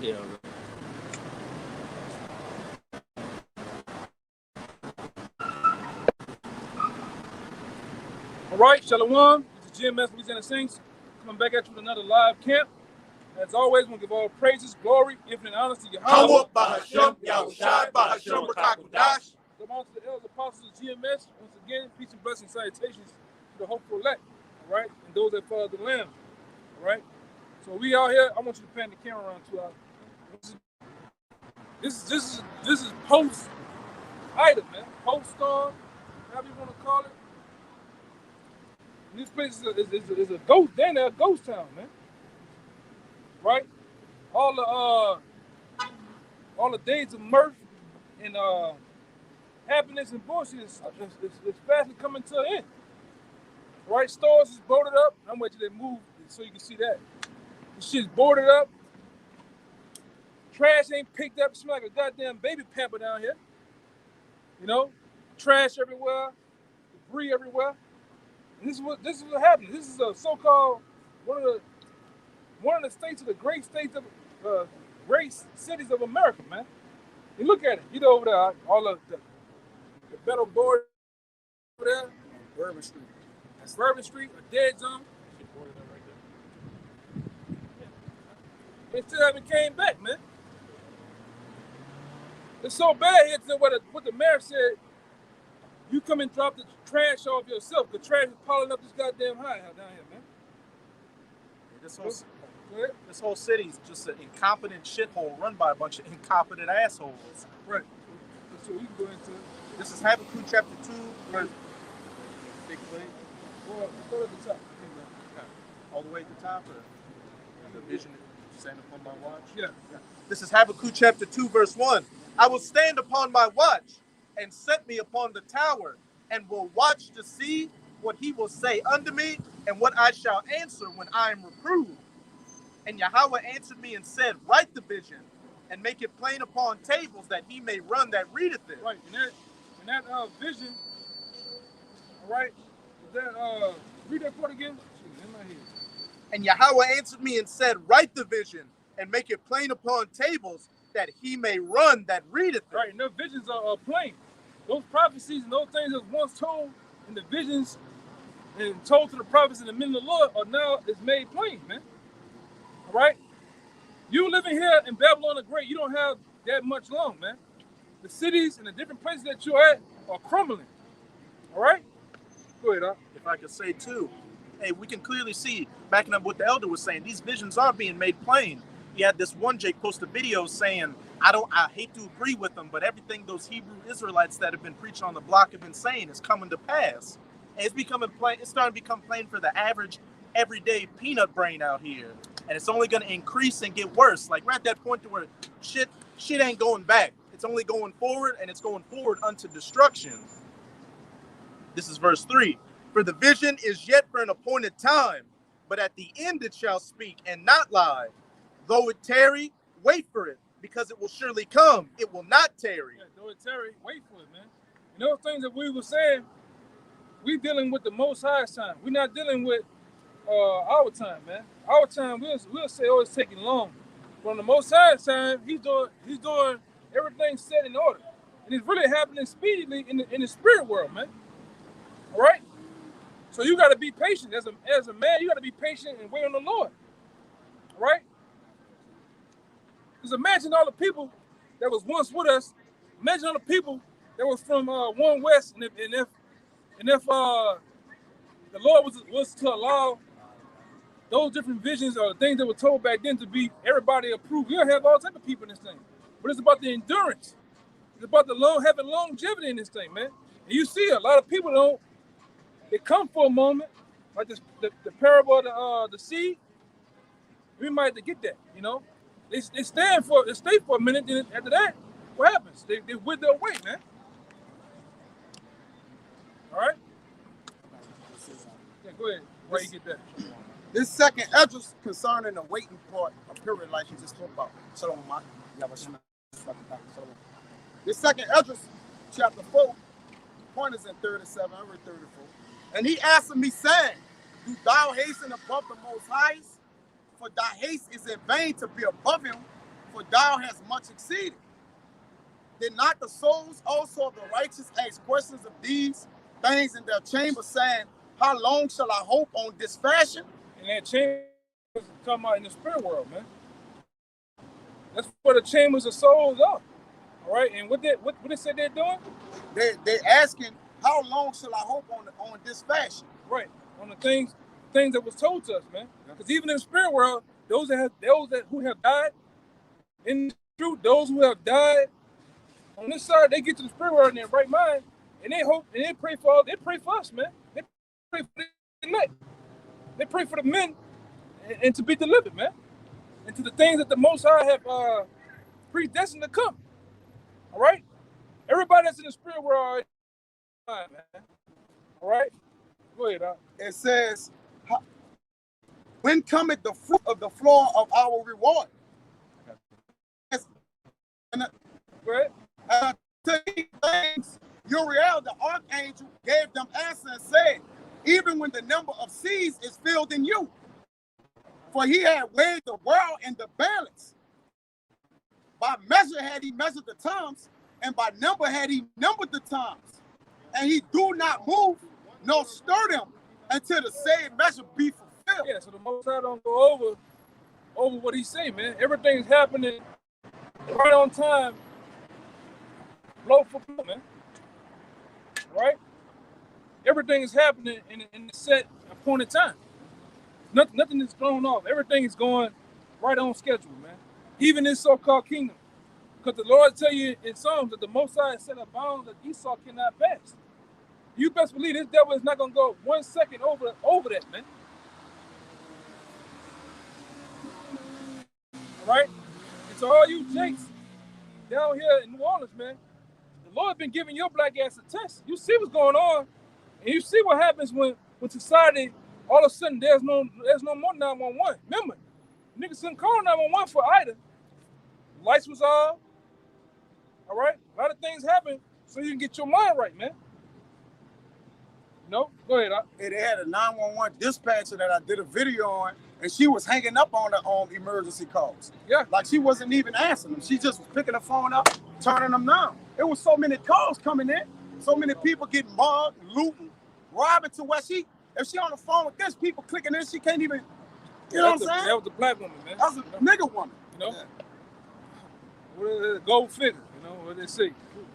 Yeah. All right, Shalom. This is GmsLouisianaSaints coming back at you with another live camp. As always, we want to give all praises, glory, infinite honor to Yahweh. Bahashem, Yahushai, Bahashem, Rakakudash. The monster the elders, apostles of GMS. Once again, peace and blessings, salutations to the hopeful elect. All right, and those that follow the Lamb. All right. So we out here. I want you to pan the camera around 2 hours. This is post item, man. Post storm, however you want to call it. And this place is a ghost. Damn, a ghost town, man. Right? All the days of mirth and happiness and bullshit is fastly coming to an end. Right? Stores is boarded up. I'm waiting till they move so you can see that. The shit's boarded up. Trash ain't picked up. It smells like a goddamn baby pamper down here. You know? Trash everywhere. Debris everywhere. And this is what happened. This is a so-called one of the states of the great states of great cities of America, man. You look at it. You know over there, all of the metal board over there. Bourbon Street. That's Bourbon Street, a dead zone. They still haven't came back, man. It's so bad here to what the mayor said. You come and drop the trash off yourself. The trash is piling up this goddamn high down here, man. This whole city is just an incompetent shithole run by a bunch of incompetent assholes. Right. So we can go into this is Habakkuk chapter 2. Right. Big plate. Well, go at the top. All the way at the top, or the vision stand upon my watch? Yeah. This is Habakkuk chapter 2, verse 1. I will stand upon my watch and set me upon the tower, and will watch to see what he will say unto me, and what I shall answer when I am reproved. And Yahweh answered me and said, write the vision, and make it plain upon tables, that he may run that readeth it. Right, and that vision, all right, read that part again. Jeez, in my head. And Yahweh answered me and said, write the vision, and make it plain upon tables, that he may run that readeth it. Right, and those visions are plain. Those prophecies and those things that was once told in the visions and told to the prophets in the middle of the Lord are now is made plain, man. All right? You living here in Babylon the Great, you don't have that much long, man. The cities and the different places that you're at are crumbling. All right? Go ahead, Doc. If I could say too, hey, we can clearly see, backing up what the elder was saying, these visions are being made plain. He had this one Jake post a video saying, I hate to agree with them, but everything those Hebrew Israelites that have been preaching on the block have been saying is coming to pass. And it's becoming plain, it's starting to become plain for the average, everyday peanut brain out here. And it's only going to increase and get worse. Like, we're at that point to where shit ain't going back. It's only going forward, and it's going forward unto destruction. This is verse 3. For the vision is yet for an appointed time, but at the end it shall speak and not lie. Though it tarry, wait for it, because it will surely come. It will not tarry. Yeah, though it tarry, wait for it, man. You know, things that we were saying, we dealing with the Most High's time. We're not dealing with our time, man. Our time, we'll say, oh, it's taking long. But on the Most High's time, he's doing everything set in order. And it's really happening speedily in the spirit world, man. All right? So you got to be patient. As a man, you got to be patient and wait on the Lord. All right? Because imagine all the people that was once with us. Imagine all the people that was from 1 West, and if the Lord was to allow those different visions or things that were told back then to be everybody approved, we'll have all type of people in this thing. But it's about the endurance. It's about having longevity in this thing, man. And you see a lot of people they come for a moment, like the parable of the seed. We might have to get that, you know. They stay for a minute, then after that, what happens? They wither away, man. All right? Yeah, go ahead. Where you get that? This second address concerning the waiting part of period, like you just spoke about. This second address, chapter 4, point is in 37, I read 34. And he answered me, saying, do thou hasten above the Most Highest? For thy haste is in vain to be above him. for thou hast much exceeded. Did not the souls also of the righteous ask questions of these things in their chamber, saying, how long shall I hope on this fashion? And that chamber is talking about in the spirit world, man. That's where the chambers of souls are. All right, and what they said they're doing? They asking, how long shall I hope on this fashion? Right, on the things that was told to us, man. Because even in the spirit world, those who have died in the truth, those who have died on this side, they get to the spirit world in their right mind, and they hope and they pray for us, man. They pray for the night. They pray for the men and to be delivered, man, and to the things that the Most High have predestined to come. All right, everybody that's in the spirit world, man. All right, go ahead. It says, when cometh the fruit of the floor of our reward? Go ahead. To these things, Uriel, the archangel, gave them answer and said, even when the number of seas is filled in you, for he had weighed the world in the balance. By measure had he measured the times, and by number had he numbered the times. And he do not move, nor stir them, until the same measure be fulfilled. Yeah, so the Most High don't go over what he say, man. Everything's happening right on time. Blow for blow, man. Right? Everything is happening in the set appointed time. Nothing is thrown off. Everything is going right on schedule, man. Even in so-called kingdom. Because the Lord tell you in Psalms that the Most High set a bound that Esau cannot pass. You best believe this devil is not going to go 1 second over that, man. All right? And to all you jakes down here in New Orleans, man, the Lord been giving your black ass a test. You see what's going on, and you see what happens when society, all of a sudden, there's no more 911. Remember, niggas couldn't call 911 for either. Lights was off. All right? A lot of things happen so you can get your mind right, man. No? Go ahead, They had a 911 dispatcher that I did a video on, and she was hanging up on the emergency calls. Yeah. Like she wasn't even answering them. She just was picking the phone up, turning them down. It was so many calls coming in, so many people getting mugged, looting, robbing to where if she on the phone with this, people clicking in, she can't even, you know what I'm saying? That was the black woman, man. That was a nigga woman. You know? Yeah. What is it? Gold figure, you know, what they say.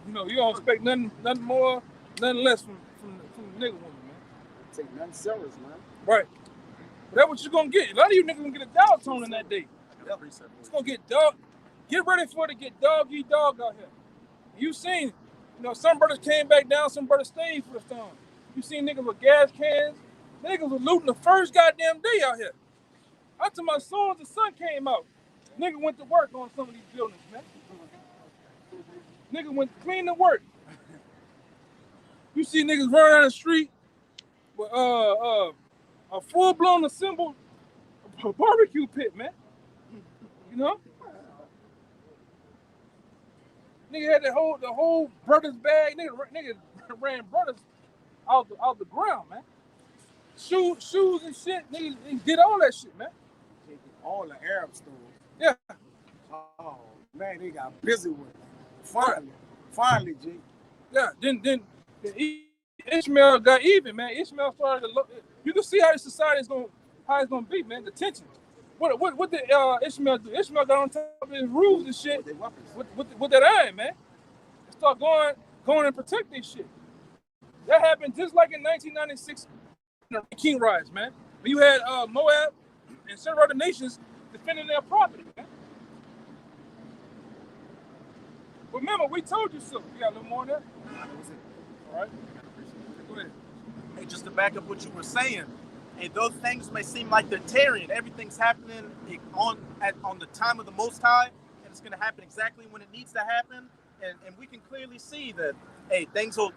You know, you don't expect nothing more, nothing less from the nigga woman, man. Take nothing serious, man. Right. But that's what you're gonna get. A lot of you niggas gonna get a dog tone in that day. It's gonna get dog. Get ready for it to get dog eat dog out here. You seen, you know, some brothers came back down, some brothers stayed for the storm. You seen niggas with gas cans. Niggas was looting the first goddamn day out here. I told my soon as the sun came out, nigga went to work on some of these buildings, man. Nigga went clean to work. You see niggas running down the street with a full-blown assembled barbecue pit, man. You know? Nigga had the whole brothers bag. Nigga ran brothers out the ground, man. Shoes and shit. Nigga did all that shit, man. All the Arab stores. Yeah. Oh man, they got busy with it. Finally, G. Yeah. Then Ishmael got even, man. Ishmael started to look. You can see how the society is how it's gonna be, man. The tension. What did Ishmael do? Ishmael got on top of his roofs and shit with that iron, man. And start going and protect this shit. That happened just like in 1996 in the King Rise, man. When you had Moab and several other nations defending their property, man. Remember, we told you so. You got a little more on that? All right. Go ahead. Hey, just to back up what you were saying, hey, those things may seem like they're tarrying. Everything's happening on the time of the Most High, and it's going to happen exactly when it needs to happen. And we can clearly see that, hey, things will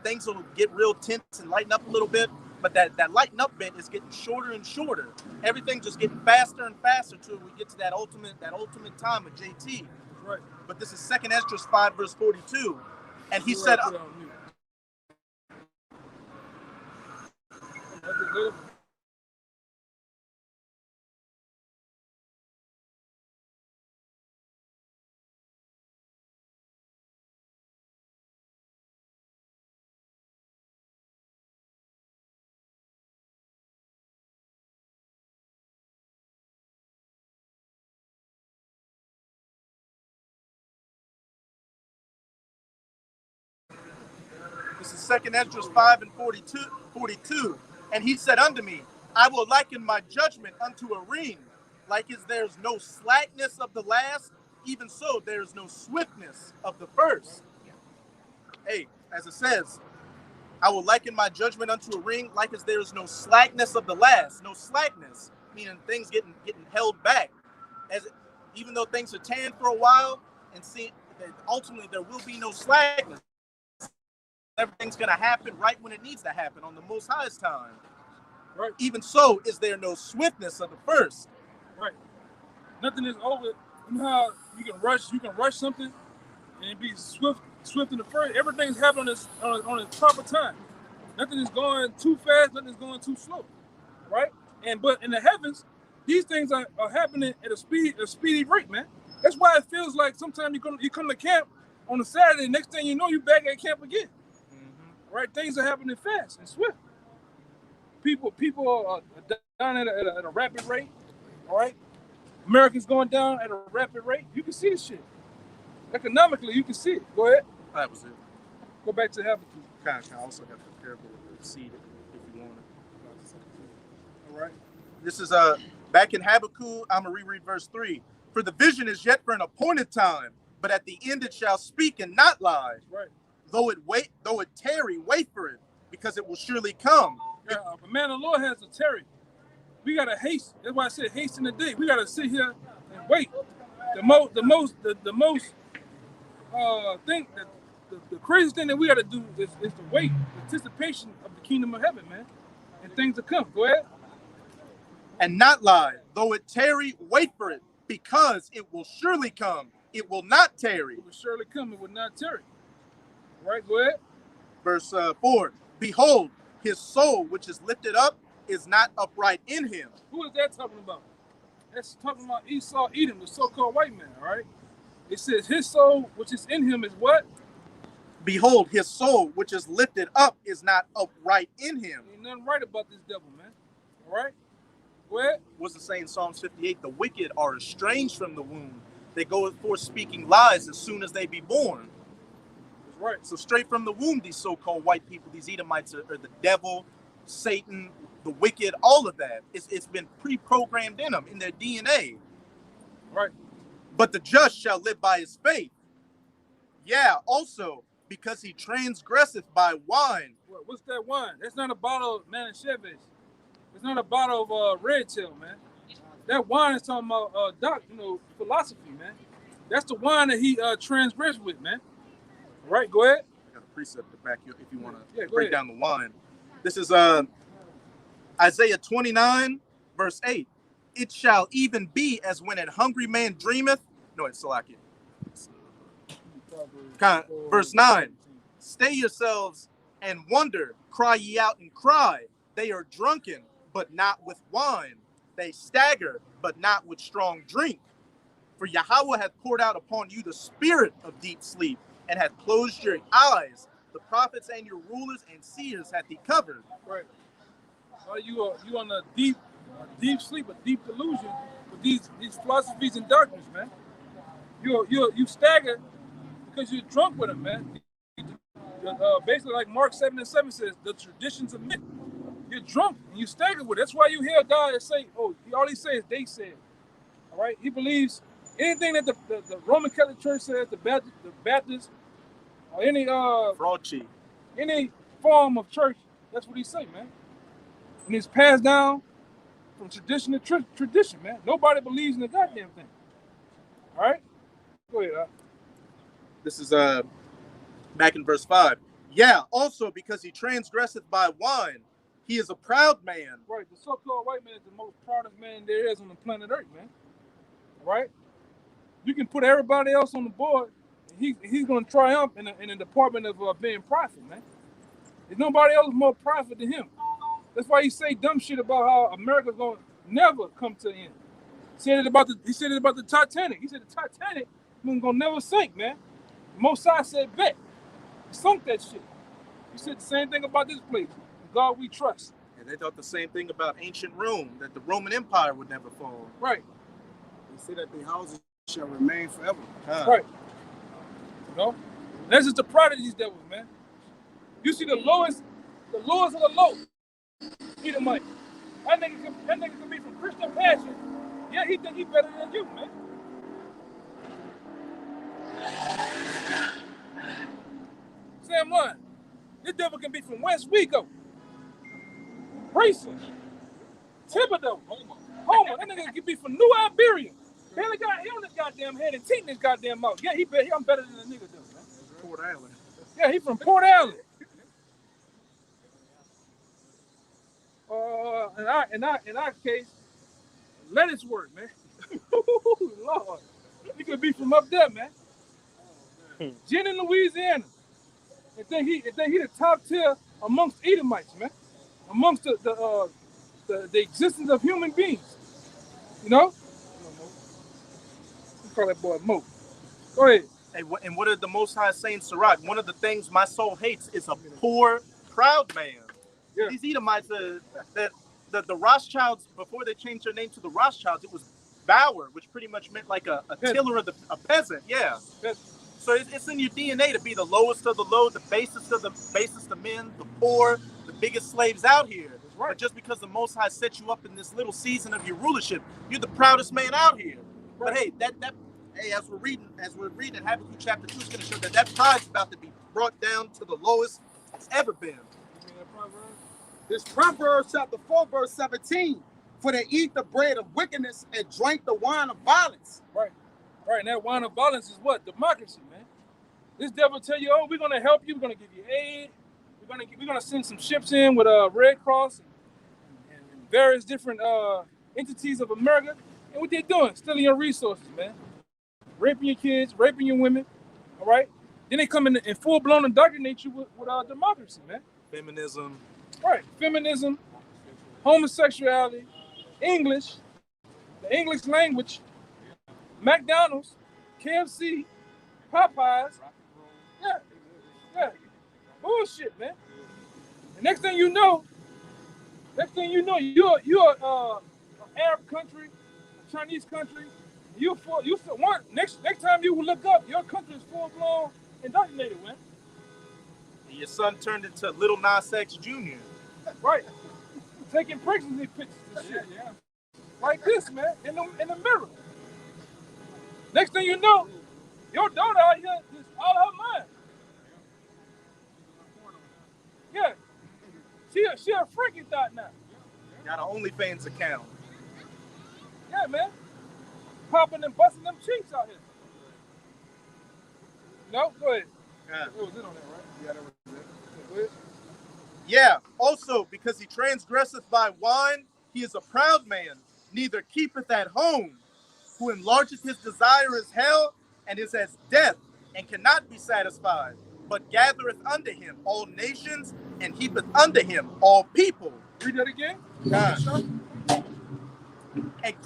get real tense and lighten up a little bit, but that lighten up bit is getting shorter and shorter. Everything's just getting faster and faster till we get to that ultimate time of JT. Right. But this is 2nd Ezra 5 verse 42, and he said. This is 2 Esdras 5 and 42. And he said unto me, I will liken my judgment unto a ring, like as there's no slackness of the last, even so there's no swiftness of the first. Hey, as it says, I will liken my judgment unto a ring, like as there's no slackness of the last. No slackness, meaning things getting held back. Even though things are tan for a while, and see that ultimately there will be no slackness. Everything's going to happen right when it needs to happen on the Most High's time. Right. Even so, is there no swiftness of the first? Right. Nothing is over. You know how you can rush something and be swift in the first. Everything's happening on its proper time. Nothing is going too fast. Nothing is going too slow. Right. But in the heavens, these things are happening at a speedy rate, man. That's why it feels like sometimes you come to camp on a Saturday. Next thing you know, you're back at camp again. Mm-hmm. Right. Things are happening fast and swift. People are down at a rapid rate. All right. Americans going down at a rapid rate. You can see this shit. Economically, you can see it. Go ahead. That was it. Go back to Habakkuk. I also got the parable of the seed if you want it. All right. This is back in Habakkuk. I'm gonna reread verse 3. For the vision is yet for an appointed time, but at the end it shall speak and not lie. Right. Though it tarry, wait for it, because it will surely come. Yeah, but man, the Lord has to tarry. We gotta haste. That's why I said haste in the day. We gotta sit here and wait. The craziest thing that we gotta do is to wait, anticipation of the kingdom of heaven, man, and things to come. Go ahead. And not lie. Though it tarry, wait for it, because it will surely come. It will not tarry. It will surely come. It will not tarry. All right, go ahead. Verse 4. Behold, his soul, which is lifted up, is not upright in him. Who is that talking about? That's talking about Esau, Edom, the so-called white man, all right? It says his soul, which is in him, is what? Behold, his soul, which is lifted up, is not upright in him. Ain't nothing right about this devil, man. All right? Go ahead. What's it say in Psalms 58? The wicked are estranged from the womb. They go forth speaking lies as soon as they be born. That's right. So straight from the womb, these so-called white people, these Edomites are the devil, Satan, the wicked, all of that. It's been pre-programmed in them, in their DNA. Right. But the just shall live by his faith. Yeah, also, because he transgresseth by wine. What's that wine? That's not a bottle of Manischewitz. It's not a bottle of Red Tail, man. That wine is talking about philosophy, man. That's the wine that he transgressed with, man. All right, go ahead. I got a precept to back you up if you want to break break down the wine. This is Isaiah 29, verse 8. It shall even be as when an hungry man dreameth. No, it's Salakia. Verse 9. Stay yourselves and wonder. Cry ye out and cry. They are drunken, but not with wine. They stagger, but not with strong drink. For Yahweh hath poured out upon you the spirit of deep sleep, and hath closed your eyes. The prophets and your rulers and seers hath he covered. Right. You on a deep sleep, a deep delusion with these philosophies and darkness, man. You stagger because you're drunk with them, man. Basically, like Mark 7:7 says, the traditions of men. You're drunk and you stagger with it. That's why you hear God say, all he says, they said. All right? He believes anything that the Roman Catholic Church says, the Baptist, or any form of church, that's what he say, man. And it's passed down from tradition to tradition, man. Nobody believes in the goddamn thing. All right? Go ahead. This is back in verse 5. Yeah, also because he transgresseth by wine. He is a proud man. Right. The so-called white man is the most proudest man there is on the planet Earth, man. All right? You can put everybody else on the board, and he's going to triumph in the department of being prideful, man. There's nobody else more prideful than him. That's why he say dumb shit about how America's going to never come to an end. He said it about the Titanic. He said the Titanic was going to never sink, man. Mosai said, bet. He sunk that shit. He said the same thing about this place. God we trust. And they thought the same thing about ancient Rome, that the Roman Empire would never fall. Right. They say that their houses shall remain forever. Right. You know? That's just the pride of these devils, man. You see the lowest of the low, Edomite. That nigga could be from Christian Passion. Yeah, he think he better than you, man. Sam Lund. This devil can be from West Waco, Bracelet, Thibodeau, Homer. That nigga can be from New Iberia. Barely got hair on his goddamn head and teeth in his goddamn mouth. Yeah, I'm better than a nigga though, man. Port Allen. Yeah, he from Port Allen. In our case, lettuce work, man. Lord, he could be from up there, man. Jenny, Louisiana. And think he the top tier amongst Edomites, man. Amongst the existence of human beings. You know? We call that boy Mo. Go ahead. Hey, and what did the Most High saying, Sirach? One of the things my soul hates is a poor, proud man. Yeah. These Edomites, the Rothschilds, before they changed their name to the Rothschilds, it was Bower, which pretty much meant like a tiller of a peasant. Yeah. So it's in your DNA to be the lowest of the low, the basest of men, the poor, the biggest slaves out here. Right. But just because the Most High set you up in this little season of your rulership, you're the proudest man out here. Right. But hey, as we're reading in Habakkuk chapter 2, it's going to show that pride's about to be brought down to the lowest it's ever been. This Proverbs chapter 4, verse 17. For they eat the bread of wickedness and drink the wine of violence. Right. And that wine of violence is what? Democracy, man. This devil tell you, oh, we're going to help you. We're going to give you aid. We're going to send some ships in with Red Cross and various different entities of America. And what they're doing, stealing your resources, man. Raping your kids, raping your women, all right? Then they come in full-blown indoctrinate you with democracy, man. Feminism. Right, feminism, homosexuality, English, the English language, McDonald's, KFC, Popeyes. Yeah. Bullshit, man. And next thing you know, you're an Arab country, a Chinese country. Next time you look up, your country is full blown indoctrinated, man. And your son turned into Little Nas X Jr. Right. Taking pregnancy pictures and shit. Yeah. Like this, man, in the mirror. Next thing you know, your daughter out here is out of her mind. Yeah. She a freaky thought now. Got an OnlyFans account. Yeah, man. Popping and busting them cheeks out here. No? Go ahead. Yeah. It was it on that, right? Yeah, that was it. Go ahead. Yeah, also, because he transgresseth by wine, he is a proud man, neither keepeth at home, who enlargeth his desire as hell, and is as death, and cannot be satisfied, but gathereth unto him all nations, and heapeth unto him all people. Read that again. And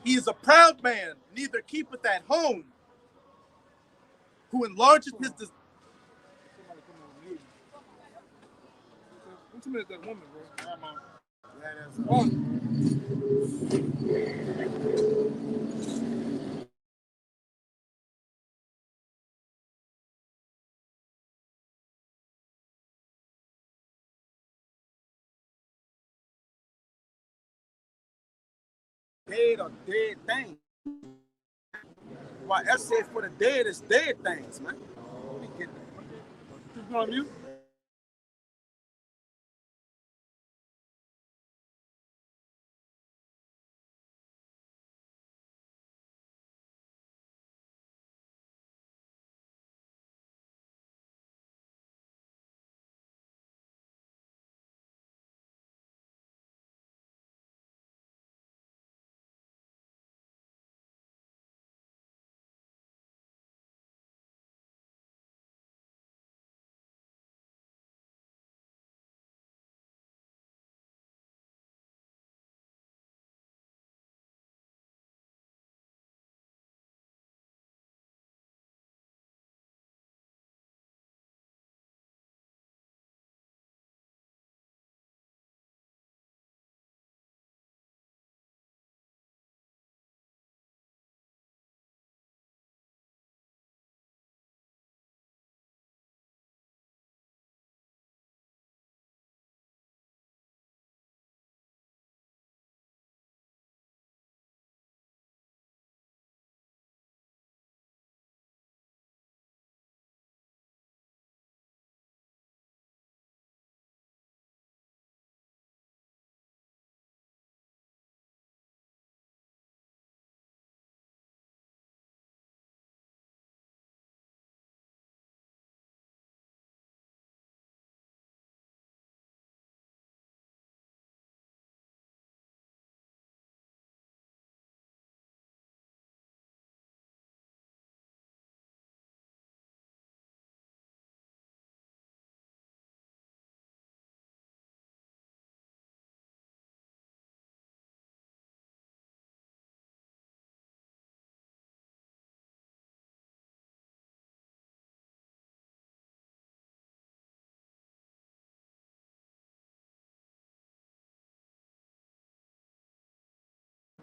he is a proud man, neither keepeth at home, who enlargeth his desire. What's the minute that woman, bro? Yeah, that's dead or dead things. Why that says for the dead is dead things, man. Keep going mute.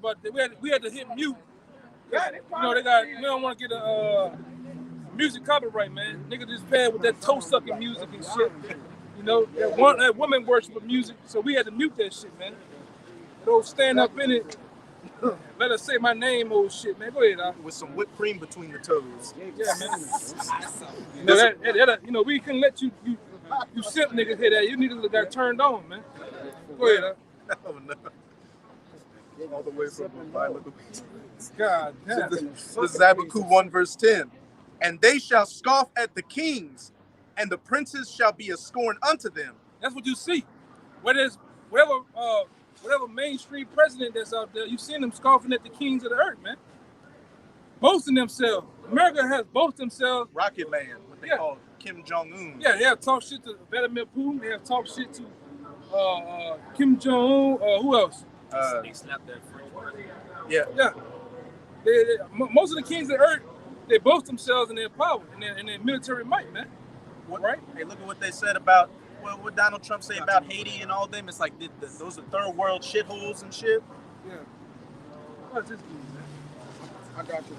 but we had to hit mute. Yeah, You know, we don't want to get a music copyright, man. Nigga just playing with that toe sucking music and shit. You know, that woman worship with music, so we had to mute that shit, man. Those stand up in it. Let us say my name, old shit, man. Go ahead, Doc. With some whipped cream between the toes. Yeah, man. You know, we couldn't let you simp niggas hear that. You need to got turned on, man. Go ahead, Doc. Oh no. All the way from Bible. God damn. This is Habakkuk 1 verse 10. And they shall scoff at the kings, and the princes shall be a scorn unto them. That's what you see. Whatever mainstream president that's out there, you seen them scoffing at the kings of the earth, man. Boasting themselves. America has boasted themselves. Rocket Man, what they call Kim Jong-un. Yeah, they have talked shit to Vladimir Putin. They have talked shit to Kim Jong-un. Who else? They slapped that French president. Yeah. Most of the kings of the earth, they boast themselves in their power and their military might, man. Right? Hey, look at what they said about what Donald Trump say about Haiti and all them. It's like those are third world shitholes and shit. Yeah. What's this dude, man? I got you.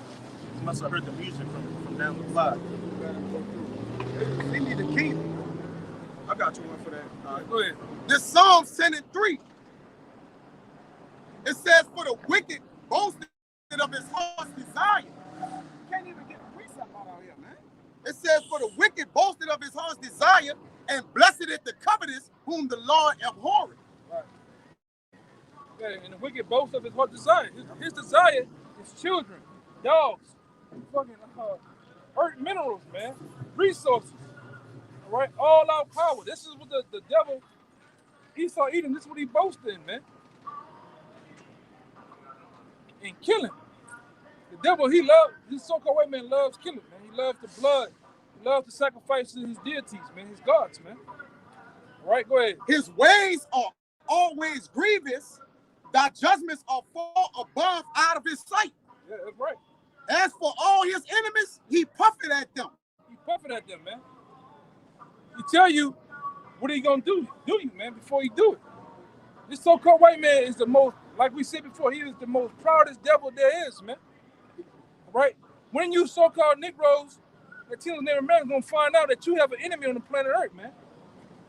You must have heard the music from down the block. They need a key. I got you one for that. All right, go ahead. This Psalm 10:3. It says, for the wicked boasted of his heart's desire. Can't even get a precept out here, man. It says, for the wicked boasted of his heart's desire, and blessed is the covetous whom the Lord abhorreth. Right. Yeah, and the wicked boast of his heart desire. His desire is children, dogs, fucking earth minerals, man, resources. All right, all out power. This is what the devil, Esau Edom, this is what he boasted in, man. And killing. The devil, this so-called white man loves killing, man. He loves the blood. He loves to sacrifice to his deities, man, his gods, man. All right, go ahead. His ways are always grievous. Thy judgments are far above out of his sight. Yeah, that's right. As for all his enemies, he puffeth at them. He puffing at them, man. He tell you what he gonna do you, man, before he do it. This so-called white man is the most, like we said before, he is the most proudest devil there is, man. All right? When you so-called Negroes, Latinos, Native Americans gonna find out that you have an enemy on the planet Earth, man.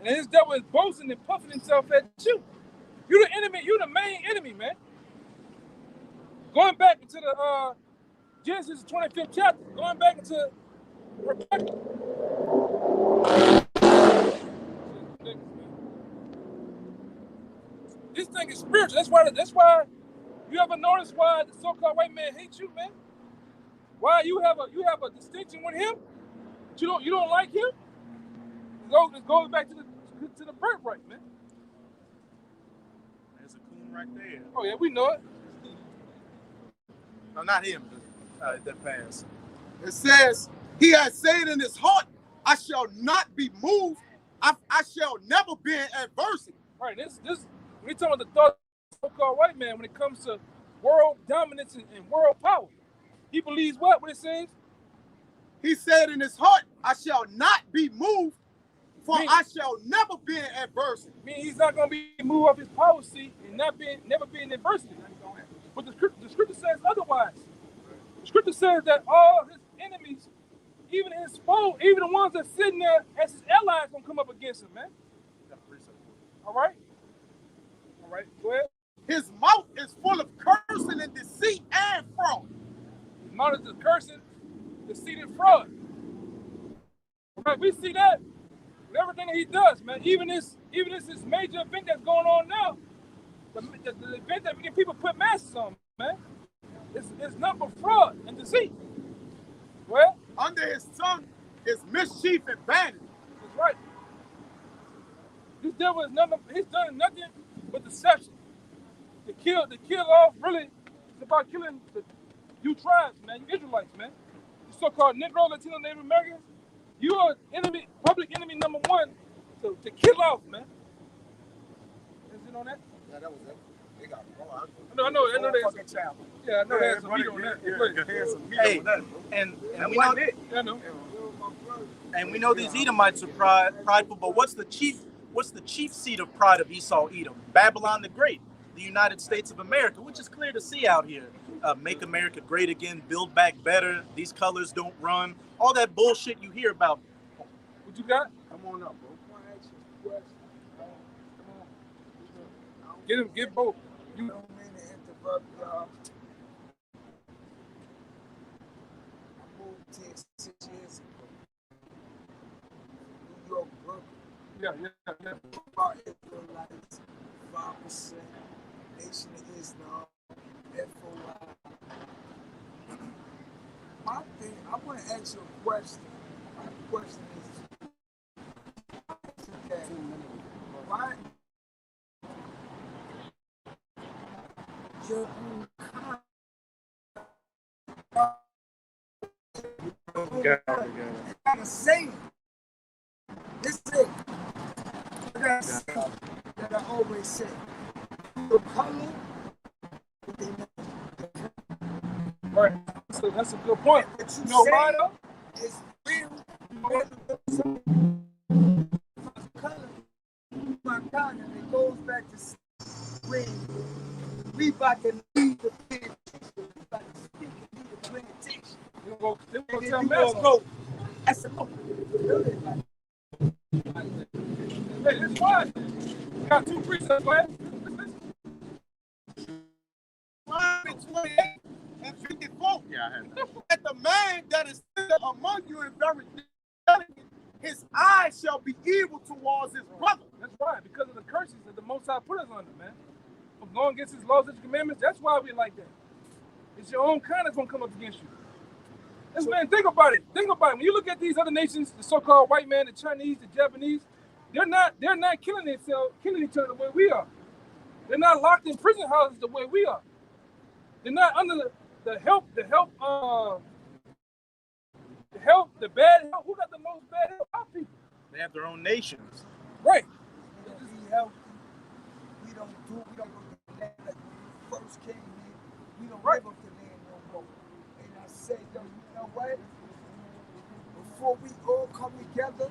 And this devil is boasting and puffing himself at you. You the enemy, you the main enemy, man. Going back into the Genesis 25th chapter, going back into Rebecca. This thing is spiritual. That's why you ever notice why the so-called white man hates you, man? Why you have a distinction with him? But you don't like him? It goes back to the birthright, man. There's a coon right there. Oh yeah, we know it. No, not him. That pass. It says, he has said in his heart, I shall not be moved. I shall never be in adversity. Right, this when we talking about the thought of the so-called white man when it comes to world dominance and world power. He believes what? What it says? He said in his heart, I shall not be moved, for I shall never be in adversity. Meaning he's not going to be moved off his power seat and never be in adversity. But the scripture says otherwise. The scripture says that all his enemies, even his foes, even the ones that sitting there as his allies, going to come up against him, man. All right? All right, go ahead. His mouth is full of cursing and deceit and fraud. His mouth is just cursing, deceit, and fraud. Right, we see that with everything that he does, man. Even this major event that's going on now, the event that making people put masks on, man. It's nothing but fraud and deceit. Well, under his tongue is mischief and vanity. That's right. This devil is nothing. He's done nothing but deception. To kill off. Really, it's about killing you tribes, man. You Israelites, man. You so-called Negro, Latino, Native Americans. You are enemy, public enemy number one to kill off, man. Is it on that? Yeah, that was it. They got I know there's. Yeah, I know there's some meat on that. Hey, and we know that. I know. And we know these Edomites are prideful, but what's the chief seat of pride of Esau Edom? Babylon the Great. the United States of America, which is clear to see out here. Make America great again, build back better, these colors don't run, all that bullshit you hear about. What you got? Come on up, bro. Get him, get both. You don't mean to interrupt y'all. I moved here 6 years ago. New York, Brooklyn. Yeah. About Israelites, 5%, Nation of Islam, FOI. My thing, I want to ask you a question. My question is, why your own kind? I gotta say it. This is it. I gotta say it that I always say. The color, Right. So that's a good point. what you know say why though? is real. Color, my God, and it goes back to when we about to leave the plantation. We about to speak and leave the plantation. They gonna And tell then you Master. gonna go. That's a no. Hey, it's fine. Got 2 precepts, man. 28 and 54. Yeah, I had that. That the man that is still among you and very delicate, his eyes shall be evil towards his brother. That's right, because of the curses that the Most High put us under, man. From going against his laws and commandments, that's why we like that. It's your own kind that's gonna come up against you. That's, man, think about it. Think about it. When you look at these other nations, the so-called white man, the Chinese, the Japanese, they're not killing each other the way we are. They're not locked in prison houses the way we are. They're not under the bad help. Who got the most bad help? Our people. They have their own nations. Right. We don't be healthy. We don't go to the land like when we first came here. We don't live up the land no more. And I said, yo, you know what? Before we all come together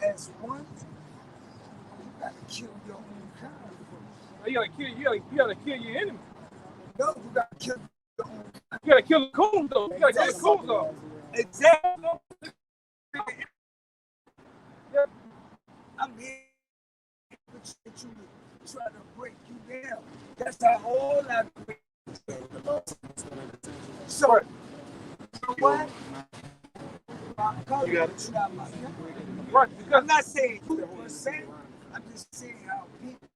as one, you gotta kill your own kind first. You gotta kill your enemy. No, you gotta kill your own kind. You gotta kill the coons though. You gotta kill the coons though. Exactly. Yeah. I'm here to try to break you down. That's how all I break you down. So, you know what? You got it. Right. Because I'm not saying you per se. I'm just saying how people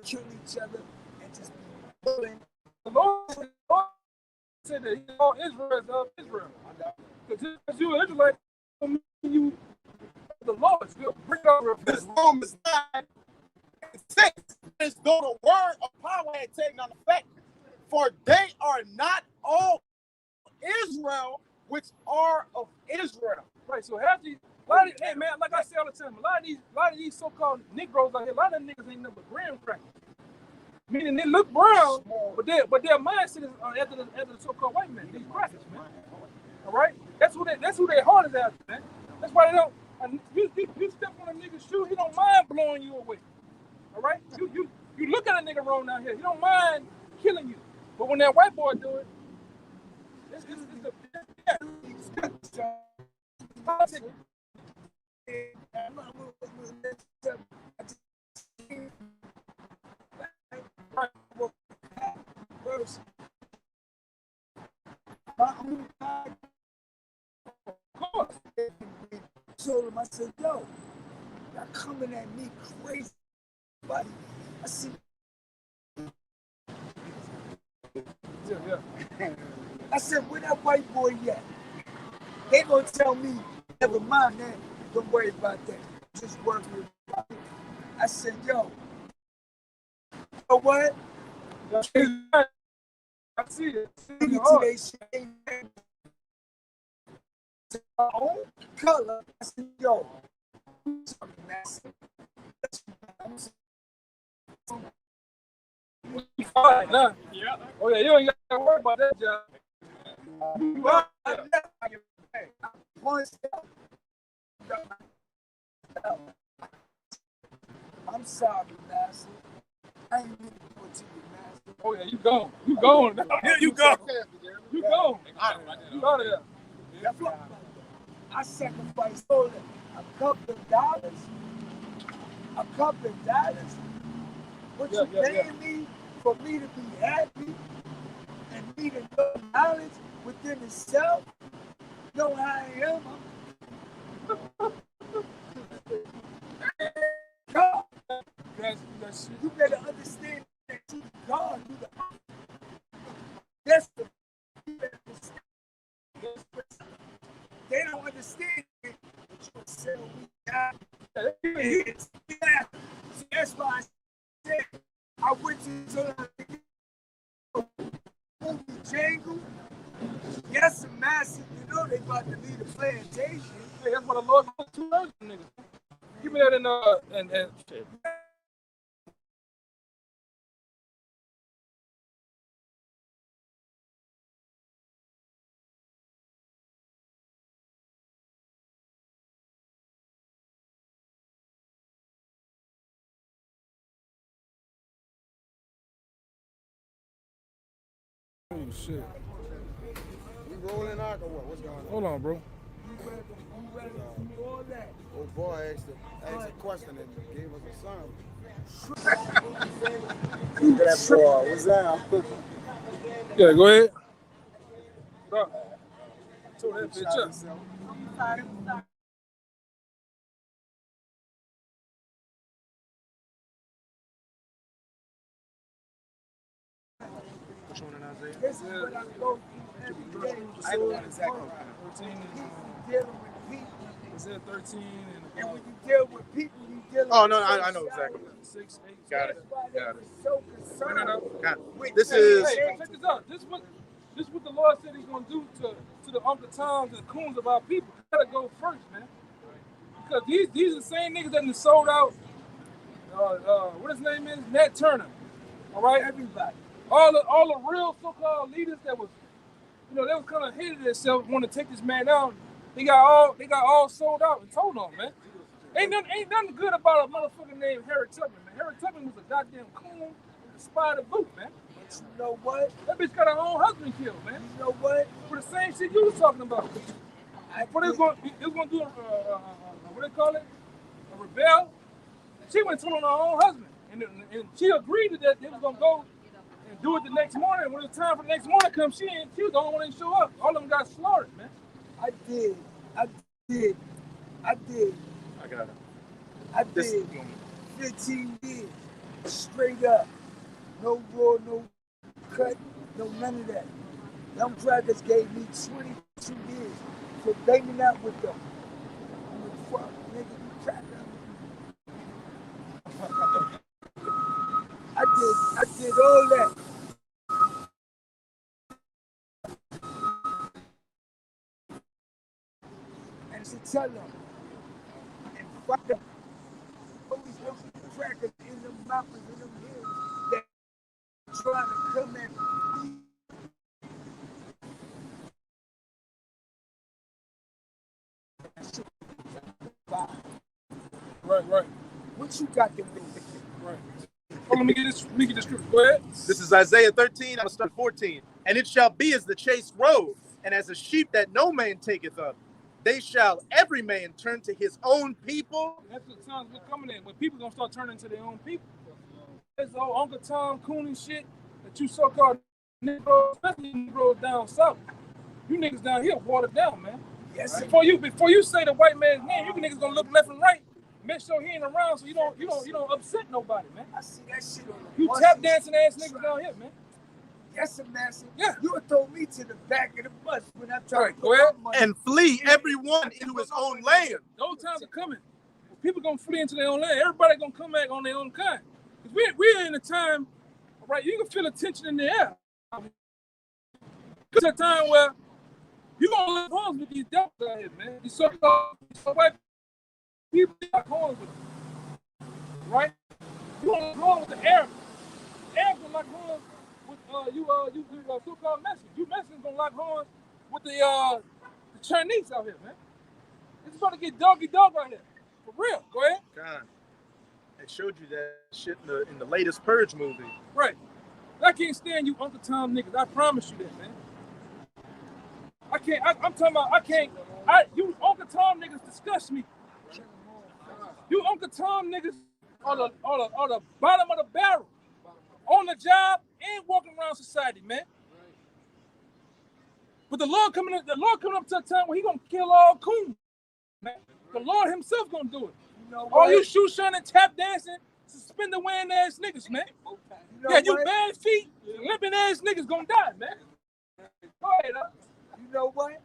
kill each other and just be killing. the Lord said that he called Israel as of Israel. Because you an Israelite, don't mean you the Lord. You'll bring over This Romans 9:6 is though the word of power had taken on effect, for they are not all Israel which are of Israel. Right, so half these, hey man, like I say all the time, a lot of these so-called Negroes out here, a lot of them niggas ain't nothing but graham crackers. Meaning they look brown, but their mindset is after the so-called white man. These crackers, man. All right, that's who their heart is after, man. That's why they don't. You step on a nigga's shoe, he don't mind blowing you away. All right, you look at a nigga wrong down here, he don't mind killing you. But when that white boy do it, it's the Told him, I said, yo, y'all coming at me crazy, buddy. I said, I said, where that white boy at? They gonna tell me, never mind that. Don't worry about that. Just work with me. I said, yo, you know what? I see it. They say to my own color. I said, yo, sorry, master. Fine, huh? Yeah. Oh yeah, you ain't got to worry about that job. I'm sorry, master. I ain't mean to do it to you, master. Oh yeah, you gone. You gone. Yeah, you gone. You gone. You out of there. That's what I sacrificed all that. A couple of dollars. What you paying me for me to be happy and me to know knowledge within itself? Know how I am. God. You better understand that you God. You the that's the they don't understand it, but you say we got. See, that's why I said I went to the movie Django. Yes, a massive, you know they about to leave the plantation. Hey, that's what the Lord wants to learn, niggas. Give me that in and shit. Oh shit. We rolling out or what? What's going on? Hold on, bro. You ready to do all that? Oh boy asked a question and gave us a song. Look at that boy. What's that? Yeah, go ahead. Stop. Throw that bitch up. Which one in Isaiah? This is what I go through every day. I know what exactly. 13 Dealing with people. is it 13 And when you deal with people, you deal Oh with no, I know exactly. 6, 8. Got it. Got it. So concerned. Got it. with This Hey, is check this out. This is what the Lord said He's gonna do to the Uncle Toms and the coons of our people. We gotta go first, man. Because these are the same niggas that done sold out. What his name is? Nat Turner. All right, everybody. All the real so-called leaders that was, they was kind of hated themselves, want to take this man out. They got all sold out and told on, man. Ain't nothing good about a motherfucker named Harry Tubman, man. Harry Tubman was a goddamn coon with a spider boot, man. But you know what? That bitch got her own husband killed, man. You know what? For the same shit you was talking about. What they was gonna do? What they call it? A rebel. She went to her own husband, and she agreed to that they was gonna go and do it the next morning. When it was time for the next morning to come, she was the only one that show up. All of them got slaughtered, man. I did. I got it. I did 15 years straight up. No raw, no cut, no none of that. Them crackers gave me 22 years for banging out with them. I'm like, fuck, nigga, you cracker. I did all that. And to tell them, and fuck them. Always looking for crackers in them mountains, in them hills that trying to come at me. Right. What you got to do? Right. Oh, let me get this scripture. Go ahead. This is Isaiah 13, I'm gonna start 14. And it shall be as the chase road, and as a sheep that no man taketh up. They shall every man turn to his own people. That's the times we're coming in, when people gonna start turning to their own people. This old Uncle Tom Cooney shit that you so-called Negroes, especially Negroes down south. You niggas down here watered down, man. Yes. Before you say the white man's name, you niggas gonna look left and right. Make sure he ain't around so you don't upset nobody, man. I see that shit on the You tap dancing ass niggas down here, man. That's a massive. Yeah. You would throw me to the back of the bus when I try to Go ahead. And flee everyone into his own land. Those times are coming. People gonna flee into their own land. Everybody gonna come back on their own kind. Cause we're in a time, right? You can feel the tension in the air. It's a time where you gonna live homes with these devils out here, man. These so-called white people got homes with them, right? You gonna live homes with the Arabs. The Arabs gonna lock horns with you so-called Mexicans. You Mexicans gonna lock horns with the Chinese out here, man. It's about to get doggy dog right here. For real. Go ahead. God. They showed you that shit in the latest Purge movie. Right. I can't stand you Uncle Tom niggas. I promise you that, man. I can't. I'm talking about. I can't. You Uncle Tom niggas disgust me. You Uncle Tom niggas are the bottom of the barrel, on the job and walking around society, man. But the Lord coming up to a time where He gonna kill all coons, man. The Lord Himself gonna do it. All you shoe shining, tap dancing, suspender wearing ass niggas, man. You bad feet, limping ass niggas gonna die, man. Go ahead, You know what?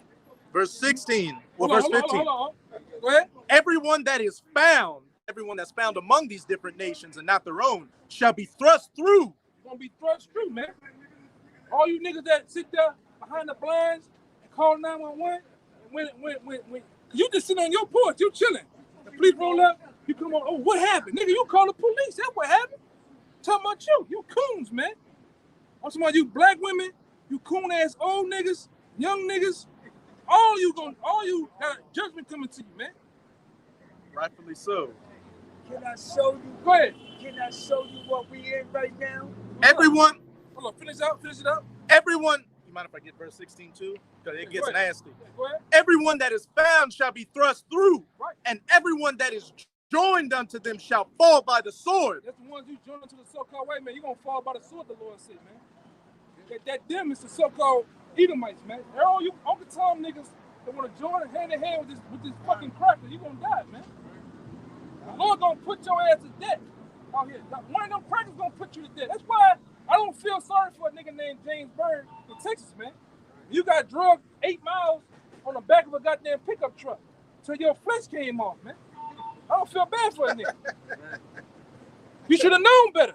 Verse 16. Verse 15. Hold on. Go ahead. Everyone that's found among these different nations and not their own shall be thrust through. Gonna be thrust through, man. All you niggas that sit there behind the blinds and call 911, when you just sit on your porch, you chilling. The police roll up, you come on. Oh, what happened, nigga? You call the police. That's what happened. Talking about you coons, man. I'm talking about you black women, you coon ass old niggas, young niggas. All you got judgment coming to you, man. Rightfully so. Can I show you? Go ahead. Can I show you what we in right now? Everyone. Hold on, finish it up. Everyone. You mind if I get verse 16 too? Because it gets nasty. Go ahead. Everyone that is found shall be thrust through, right. And everyone that is joined unto them shall fall by the sword. That's the ones you join unto the so-called white man. You're going to fall by the sword, the Lord said, man. That them is the so-called Edomites, man. They're all you Uncle Tom niggas that want to join hand in hand with this fucking cracker. You're going to die, man. The Lord going to put your ass to death out here. One of them crackers going to put you to death. That's why I don't feel sorry for a nigga named James Byrd in Texas, man. You got drugged 8 miles on the back of a goddamn pickup truck till your flesh came off, man. I don't feel bad for a nigga. You should have known better.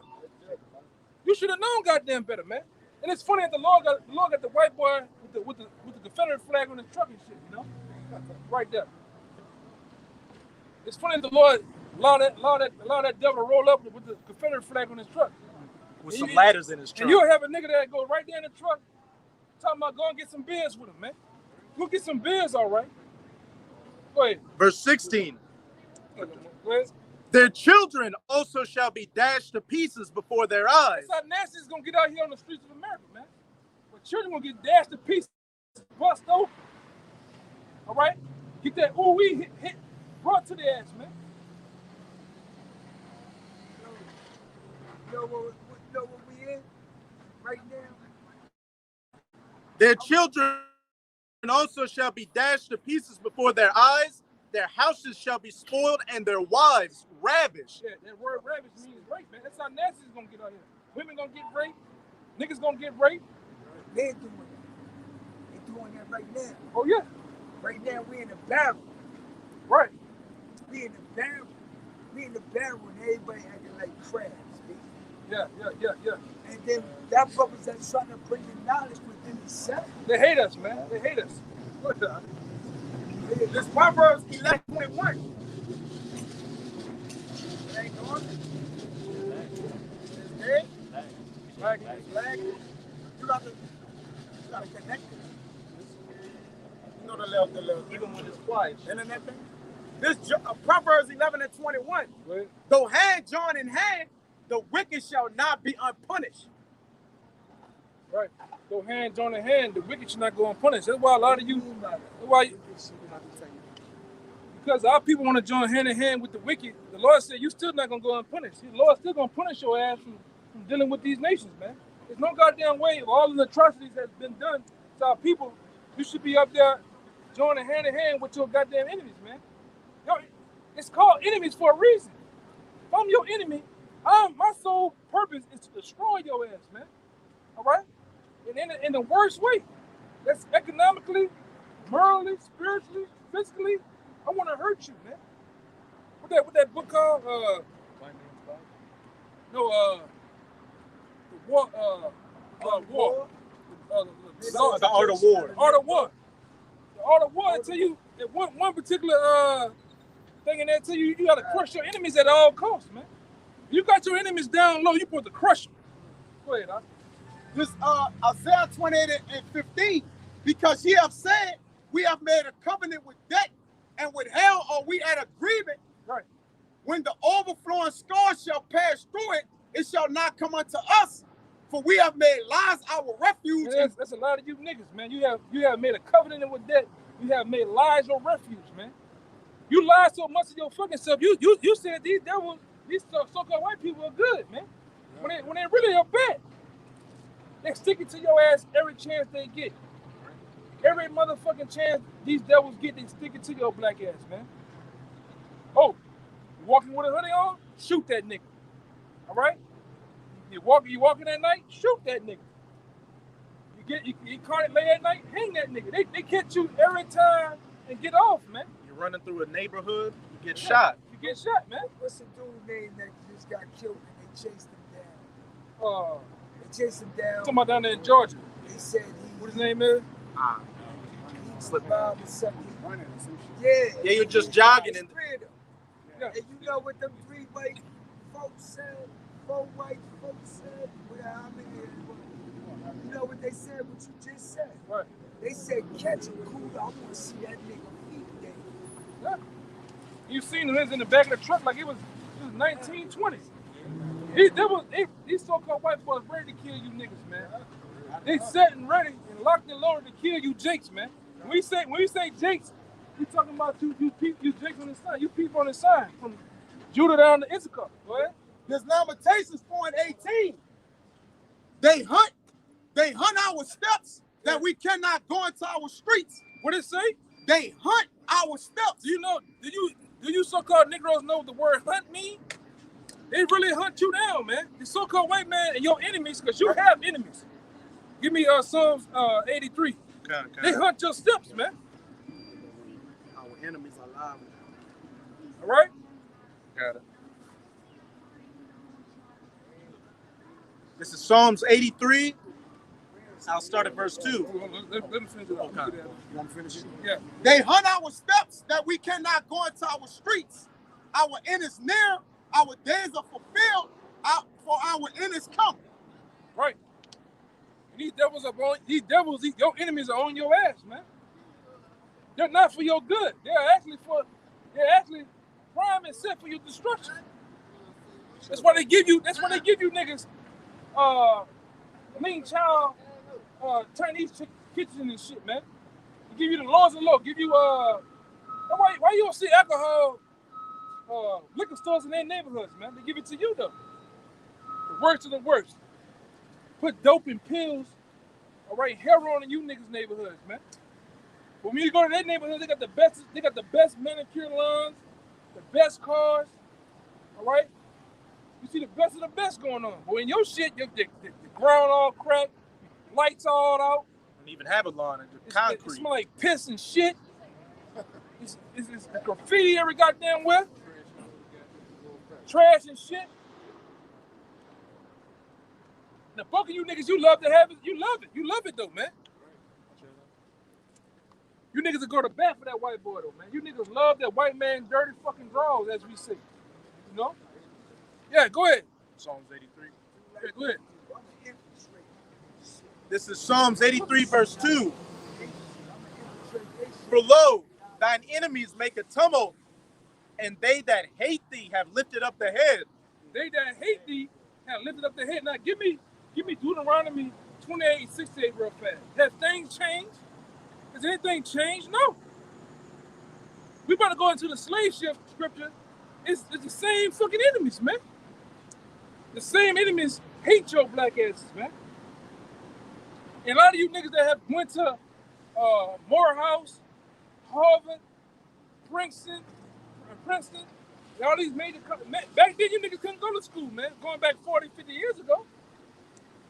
You should have known goddamn better, man. And it's funny that the Lord got the white boy with the Confederate flag on his truck and shit, you know? Right there. It's funny that the Lord allow that devil to roll up with the Confederate flag on his truck. With some ladders in his truck. And you'll have a nigga that go right there in the truck talking about go and get some beers with him, man. Go get some beers, all right. Go ahead. Verse 16. Go ahead. Their children also shall be dashed to pieces before their eyes. That's how nasty it's gonna get out here on the streets of America, man. But children gonna get dashed to pieces, bust open. All right? Get that ooh-wee hit brought to the ass, man. You know what we in right now? Their children also shall be dashed to pieces before their eyes. Their houses shall be spoiled and their wives ravished. Yeah, that word ravish means rape, man. That's how nasty it's gonna get out here. Women gonna get raped. Niggas gonna get raped. They're doing it. They're doing that right now. Oh, yeah. Right now, we in the barrel. Right. We in the barrel. We in the barrel and everybody acting like crabs, man. Yeah. And then that brothers that's trying to bring the knowledge within themselves. They hate us, man. They hate us. What the? This Proverbs 11:21. Ain't going. It's dead. Flag. You got to connect it. You know the level. Even when it's quiet. Internet thing. This Proverbs 11:21. Right. Though hand join in hand, the wicked shall not be unpunished. Right. Go hand join in hand. The wicked should not go unpunished. That's why a lot of you. Because our people want to join hand in hand with the wicked. The Lord said you still not gonna go unpunished. The Lord still gonna punish your ass from dealing with these nations, man. There's no goddamn way of all of the atrocities that's been done to our people. You should be up there joining hand in hand with your goddamn enemies, man. It's called enemies for a reason. If I'm your enemy, my sole purpose is to destroy your ass, man. All right? And in the worst way. That's economically, morally, spiritually, physically. I want to hurt you, man. What that book called? The War. The Art of War. Art of War. The Art of War. I tell you, one particular thing in there, tell you gotta crush your enemies at all costs, man. You got your enemies down low, you supposed to crush them. Go ahead, This Isaiah 28:15, because ye have said, we have made a covenant with death, and with hell are we at agreement. Right. when the overflowing scourge shall pass through it, it shall not come unto us. For we have made lies our refuge. Man, that's a lot of you niggas, man. You have made a covenant with that. You have made lies your refuge, man. You lied so much of your fucking self. You said these so-called white people are good, man. When they really are bad. They stick it to your ass every chance they get. Every motherfucking chance these devils get, they stick it to your black ass, man. Oh, you walking with a hoodie on? Shoot that nigga. All right? You walking at night? Shoot that nigga. You caught it late at night? Hang that nigga. They catch you every time and get off, man. You're running through a neighborhood, you get shot. You get shot, man. What's the dude name that just got killed and they chased him down? They chased him down. Talking about down there in Georgia. They said What his name is? Slip out or something. Yeah, you're just jogging and And you know what them 3 white folks said? 4 white folks said? How many it was? You know what they said? What you just said? Right. They said, catch him cool. I want to see that nigga feet day. Yeah. You seen him in the back of the truck like it was 1920s. These so-called white boys ready to kill you niggas, man. They set and ready and locked and loaded to kill you jakes, man. When we say jakes, we talking about you jakes on the sign. You people on the sign from Judah down to Issachar. Go ahead. There's Lamentations 4:18. They hunt our steps that we cannot go into our streets. What it say? They hunt our steps. Do you so-called Negroes know what the word hunt mean? They really hunt you down, man. The so-called white man and your enemies, because you have enemies. Give me Psalms 83. Okay. They hunt your steps, man. Our enemies are alive. All right? Got it. This is Psalms 83. I'll start at verse 2. Let me finish it up. Okay. You want to finish it? Yeah. They hunt our steps that we cannot go into our streets. Our end is near. Our days are fulfilled. For our end is come. Right. And these devils, your enemies are on your ass, man. They're not for your good. They're actually prime and set for your destruction. That's why they give you niggas lean child Chinese kitchen and shit, man. They give you the lords and low. Give you why you don't see alcohol liquor stores in their neighborhoods, man? They give it to you though. The worst of the worst. Put dope and pills, all right, heroin in you niggas' neighborhoods, man. But when you go to their neighborhoods, they got the best manicure lawns, the best cars, all right. You see the best of the best going on. But in your shit, the ground all cracked, lights all out. Don't even have a lawn and the concrete. It smell like piss and shit. It's graffiti every goddamn where. Trash and shit. The bulk of you niggas, you love to have it. You love it. You love it though, man. You niggas will go to bat for that white boy though, man. You niggas love that white man dirty fucking draws, as we say. You know? Yeah, go ahead. Psalms 83. Yeah, go ahead. This is Psalms 83, verse 2. For lo, thine enemies make a tumult, and they that hate thee have lifted up the head. They that hate thee have lifted up their head. Now give me Deuteronomy 28:68 real fast. Have things changed? Has anything changed? No. We about to go into the slave ship scripture. It's the same fucking enemies, man. The same enemies hate your black asses, man. And a lot of you niggas that have went to Morehouse, Harvard, Princeton, all these major colleges. Back then, you niggas couldn't go to school, man. Going back 40, 50 years ago.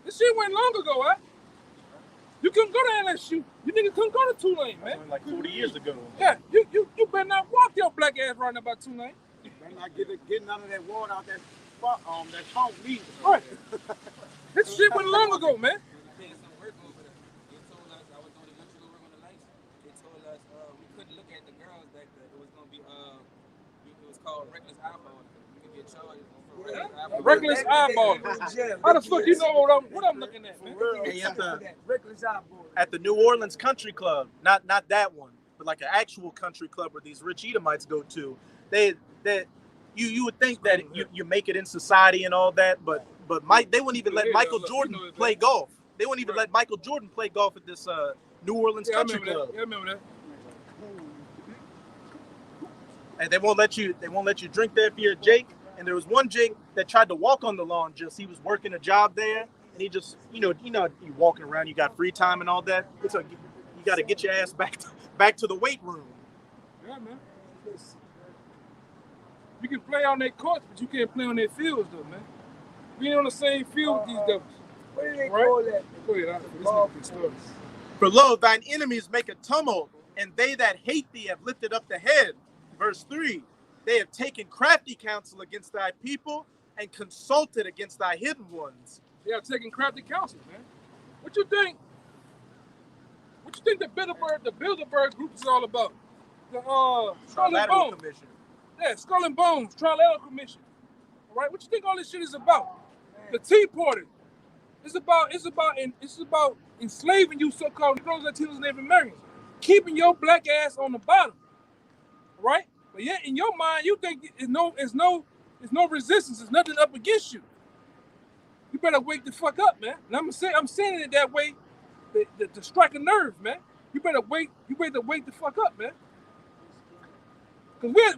This shit went long ago, right? You couldn't go to LSU. You niggas couldn't go to Tulane, man. Like 40 years ago. Yeah, you better not walk your black ass right now about Tulane. Better not get none of that water out that funk leave. Right. This shit went long ago, man. Called reckless eyeballing. You can get charged for Reckless eyeballing. How the fuck you know what I'm looking at, man? Reckless eyeballing. At the New Orleans Country Club, not that one, but like an actual country club where these rich Edomites go to. You would think that you make it in society and all that, but they wouldn't even let Michael Jordan play golf. They wouldn't even let Michael Jordan play golf at this New Orleans Country Club. Yeah, I remember that. And they won't let you drink there if you're a Jake. And there was one Jake that tried to walk on the lawn. Just he was working a job there, and he just you walking around, you got free time and all that. You got to get your ass back to the weight room. Yeah, man. You can play on their courts, but you can't play on their fields, though, man. We ain't on the same field with these devils. What do they call that? Go ahead. For lo, thine enemies make a tumult, and they that hate thee have lifted up the head. Verse 3, they have taken crafty counsel against thy people and consulted against thy hidden ones. They have taken crafty counsel, man. What you think the Bilderberg group is all about? The Skull and Bones. Commission. Yeah, Skull and Bones, Trilateral Commission. All right, what you think all this shit is about? The Tea Party. It's about enslaving you so-called Negroes, Latinos, and Native Americans, keeping your black ass on the bottom. Right? But yet in your mind, you think it's no resistance, there's nothing up against you. You better wake the fuck up, man. And I'm saying it that way to strike a nerve, man. You better wake the fuck up, man. Cause we're at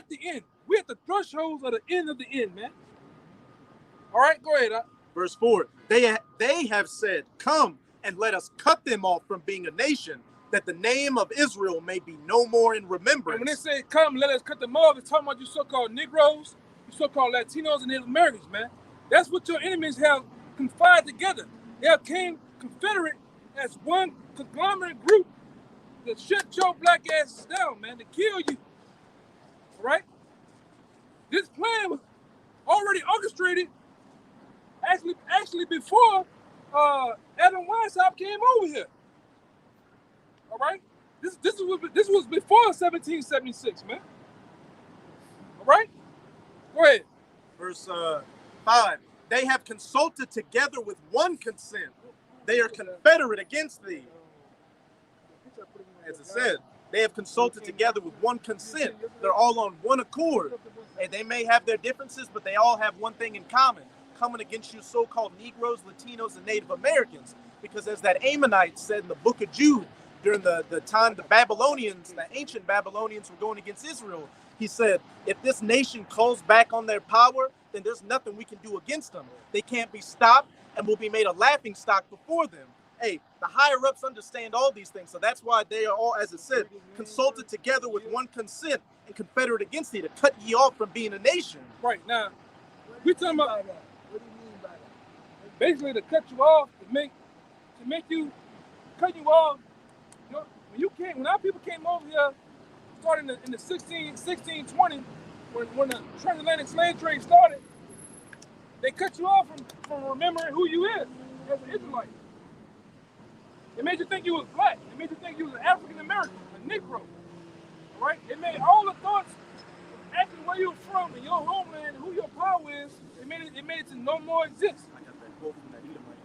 the end. We're at the thresholds of the end of the end, man. All right, go ahead. Verse 4, they have said, come and let us cut them off from being a nation, that the name of Israel may be no more in remembrance. And when they say, come, let us cut them off, it's talking about you so-called Negroes, you so-called Latinos and Native Americans, man. That's what your enemies have confined together. They have came confederate as one conglomerate group to shut your black asses down, man, to kill you. All right? This plan was already orchestrated actually before Adam Weishaupt came over here. All right? This was before 1776, man. All right? Go ahead. Verse 5, they have consulted together with one consent. They are confederate against thee. As it said, they have consulted together with one consent. They're all on one accord. And they may have their differences, but they all have one thing in common, coming against you so-called Negroes, Latinos, and Native Americans. Because as that Ammonite said in the book of Jude, during the time the ancient Babylonians were going against Israel, he said, if this nation calls back on their power, then there's nothing we can do against them. They can't be stopped and will be made a laughing stock before them. Hey, the higher-ups understand all these things, so that's why they are all, as it said, consulted together with one consent and confederate against thee to cut ye off from being a nation. Right, now, we're talking about, What do you mean by that? basically to cut you off, to make you, cut you off. You know, when our people came over here, starting in the 1620, when the transatlantic slave trade started, they cut you off from remembering who you is as an Israelite. It made you think you was black. It made you think you was an African American, a Negro. Right? It made all the thoughts of actually where you're from and your homeland and who your power is. It made it to no more exist. I got that quote from that Edomite.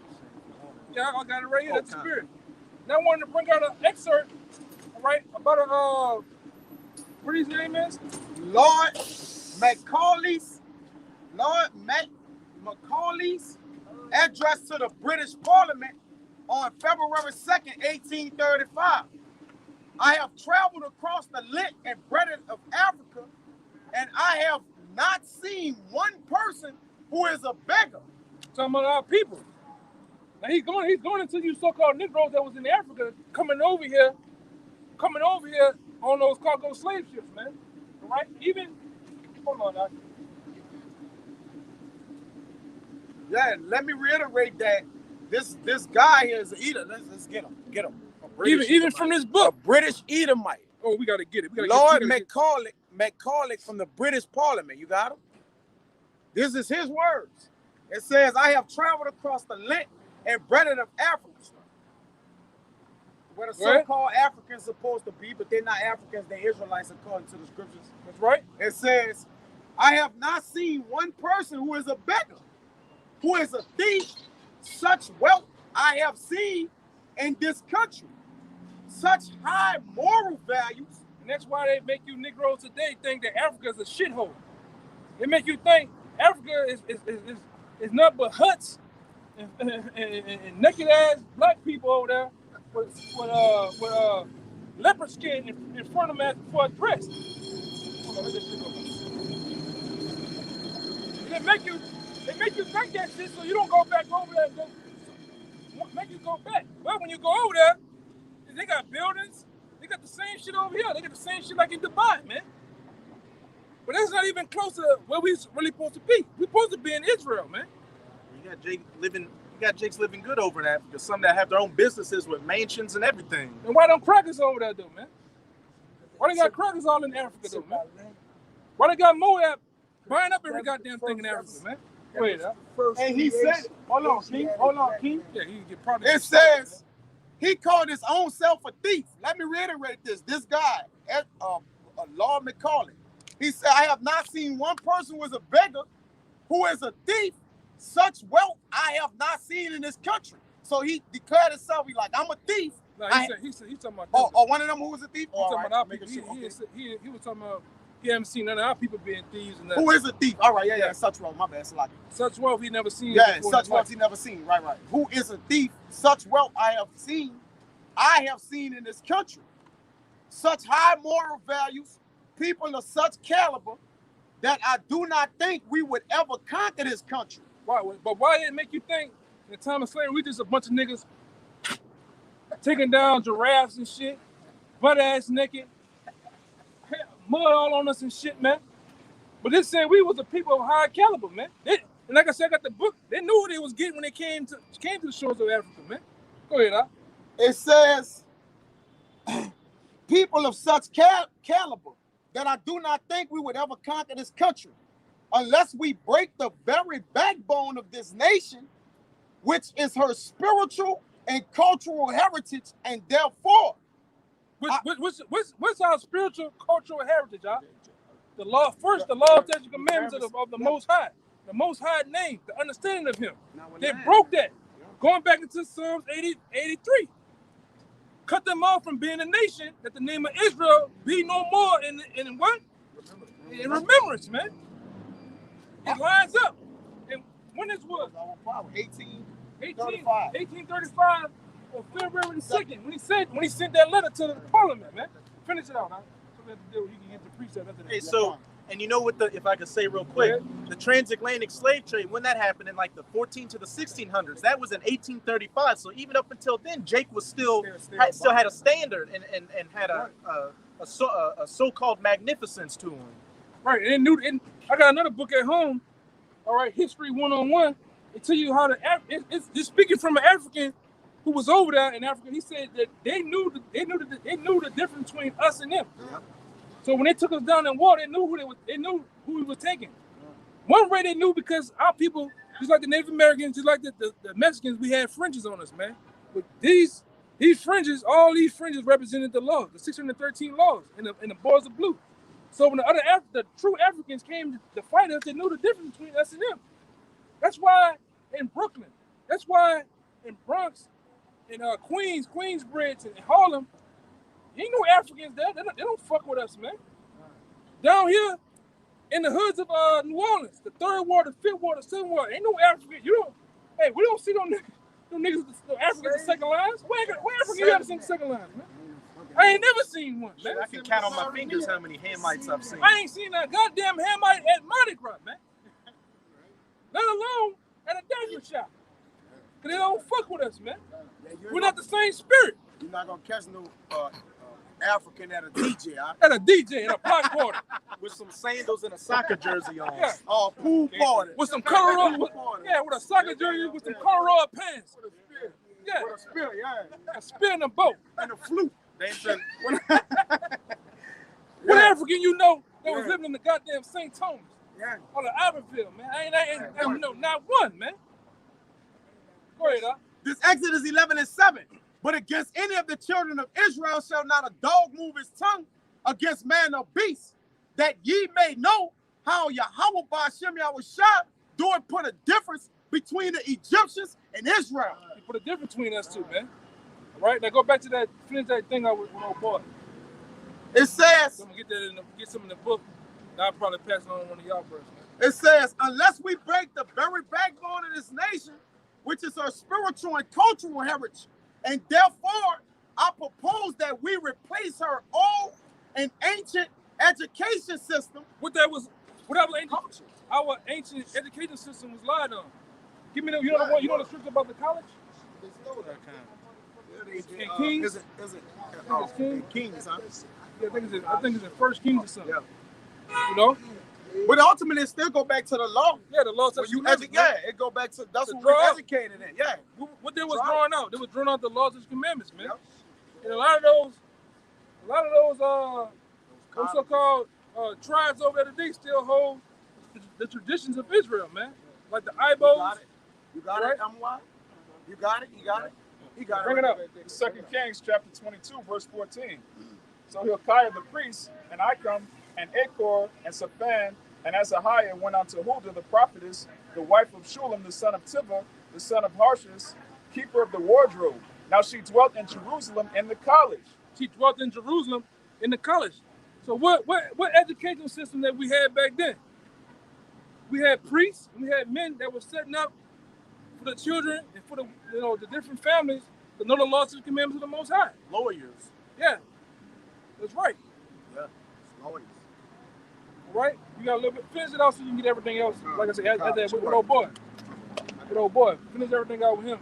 Yeah, I got it right here. That's the spirit. Now I wanted to bring out an excerpt, all right, about what his name is? Lord Macaulay's address to the British Parliament on February 2nd, 1835. I have traveled across the length and breadth of Africa, and I have not seen one person who is a beggar. Talking about our people. Now he's going into you so-called Negroes that was in Africa coming over here on those cargo slave ships, man. All right? Hold on now. Yeah, let me reiterate that this guy here is an Edom. Let's get him. Even from this A book. British Edomite. Oh, we got to get it. Lord Macaulay from the British Parliament. You got him? This is his words. It says, I have traveled across the length and breadth of Africa. Where the so-called Africans supposed to be, but they're not Africans, they're Israelites according to the scriptures. That's right. It says, I have not seen one person who is a beggar, who is a thief. Such wealth I have seen in this country. Such high moral values And that's why they make you Negroes today think that Africa is a shithole. They make you think Africa is nothing but huts and naked ass black people over there with leopard skin in front of them as before dressed. Hold on, let this shit go. They make you think that shit so you don't go back over there. Make you go back. But when you go over there, they got buildings. They got the same shit over here. They got the same shit like in Dubai, man. But that's not even close to where we really supposed to be. We supposed to be in Israel, man. You got Jake's living good over in Africa. Some that have their own businesses with mansions and everything. And why don't crackers over there, though, man? Why they got crackers all in Africa, though, man? Why they got Moab buying up every goddamn thing in Africa, man? Wait up. And he said, hold on, King. Yeah, he get part of It says he called his own self a thief. Let me reiterate this. This guy, Lord McCauley, he said, I have not seen one person who is a beggar, who is a thief. Such wealth I have not seen in this country. So he declared himself, he's like, I'm a thief. No, he's talking about one of them who was a thief? He's talking about our people. He was talking about he haven't seen none of our people being thieves and that. Who is a thief? All right, yeah. Such wealth, my bad. It's like such wealth he never seen. Yeah, such wealth he never seen. Right. Who is a thief? Such wealth I have seen in this country. Such high moral values, people of such caliber that I do not think we would ever conquer this country. Why? But why did it make you think in the time of slavery we just a bunch of niggas taking down giraffes and shit, butt ass naked, mud all on us and shit, man? But this said we was a people of high caliber, man. And like I said, I got the book. They knew what they was getting when they came to the shores of Africa, man. Go ahead, Al. It says people of such caliber that I do not think we would ever conquer this country unless we break the very backbone of this nation, which is her spiritual and cultural heritage, and therefore, what's our spiritual cultural heritage, y'all? The law, the law, statutes, commandments of the Most High, the Most High name, the understanding of Him. They broke that, going back into Psalms 83. Cut them off from being a nation, that the name of Israel be no more in what? In remembrance, man. It lines up. And when this was? 1835 on February the 2nd, when he sent that letter to the parliament, man. Finish it out, huh? So we have to deal, you can get the precept after that. Hey, so, and you know what, if I could say real quick, the transatlantic slave trade, when that happened in like the 14 to the 1600s, that was in 1835. So even up until then, Jake was still had a standard and had a so-called magnificence to him. Right, and I got another book at home, all right, History 101. It tell you how it's speaking from an African who was over there in Africa. He said that they knew the difference between us and them. Yeah. So when they took us down in war, they knew who we were taking. One way they knew because our people, just like the Native Americans, just like the Mexicans, we had fringes on us, man. But these fringes, all these fringes represented the law, the 613 laws and the bars of blue. So when the true Africans came to fight us, they knew the difference between us and them. That's why in Brooklyn, that's why in Bronx, in Queensbridge, and Harlem, ain't no Africans there. They don't fuck with us, man. Down here in the hoods of New Orleans, the 3rd Ward, the 5th Ward, the 7th Ward, ain't no African. We don't see no niggas, the Africans, the second lines. Where African you ever seen the second lines, man? I ain't never seen one, man. I can count on my fingers how many Hamites I've seen. I ain't seen that goddamn Hamite at Mardi Gras, man. Let alone at a dance shop. Cause they don't fuck with us, man. We're not the same spirit. You're not gonna catch no African at a DJ, huh? At a DJ, at a block party. With some sandals and a soccer jersey on. Yeah. Pool party. With some corduroy, with a soccer jersey with some corduroy pants. With a spear. Yeah. With a spear, yeah. A spear and a boat. And a flute. What African you know that was living in the goddamn St. Thomas? Yeah. On the Iberville, man. I ain't know not one, man. Go ahead, huh? This Exodus 11:7. But against any of the children of Israel shall not a dog move his tongue against man or beast, that ye may know how Yahweh Ba'Shem Yahushua doeth put a difference between the Egyptians and Israel. He put a difference between us two, man. All right, now go back to finish that thing with old boy. It says, So I'm gonna get some in the book. I'll probably pass it on to one of y'all first, man. it says, unless we break the very backbone of this nation, which is our spiritual and cultural heritage, and therefore I propose that we replace her old and ancient education system. What was ancient? Our ancient education system was lied on. Give me you know the scripture about the college? And Kings? Is it Kings? Kings, huh? Yeah, I think it's in 1 Kings or something. Yeah. You know? But ultimately, it still go back to the law. Yeah, the law says it go back to that's what we're educated in. Yeah. What they was drawing out? They was drawing out the laws and commandments, man. Yep. And a lot of those so-called tribes over there today still hold the traditions of Israel, man. Like the Ibos. You got it, Amwad? You got it? He got Bring it up. 2 Kings chapter 22, verse 14. So Hilkiah the priest, and Icam, and Achor, and Shaphan, and Azahiah went unto Huldah the prophetess, the wife of Shulam, the son of Tivah, the son of Harshes, keeper of the wardrobe. Now she dwelt in Jerusalem in the college. She dwelt in Jerusalem in the college. So what education system that we had back then? We had priests, and we had men that were setting up for the children and for the different families to know the laws and commandments of the Most High. lawyers. Yeah, that's right. Yeah, lawyers. All right, you got a little bit. Finish it out so you can get everything else. Like I said, with old boy. Good old boy. Finish everything out with him.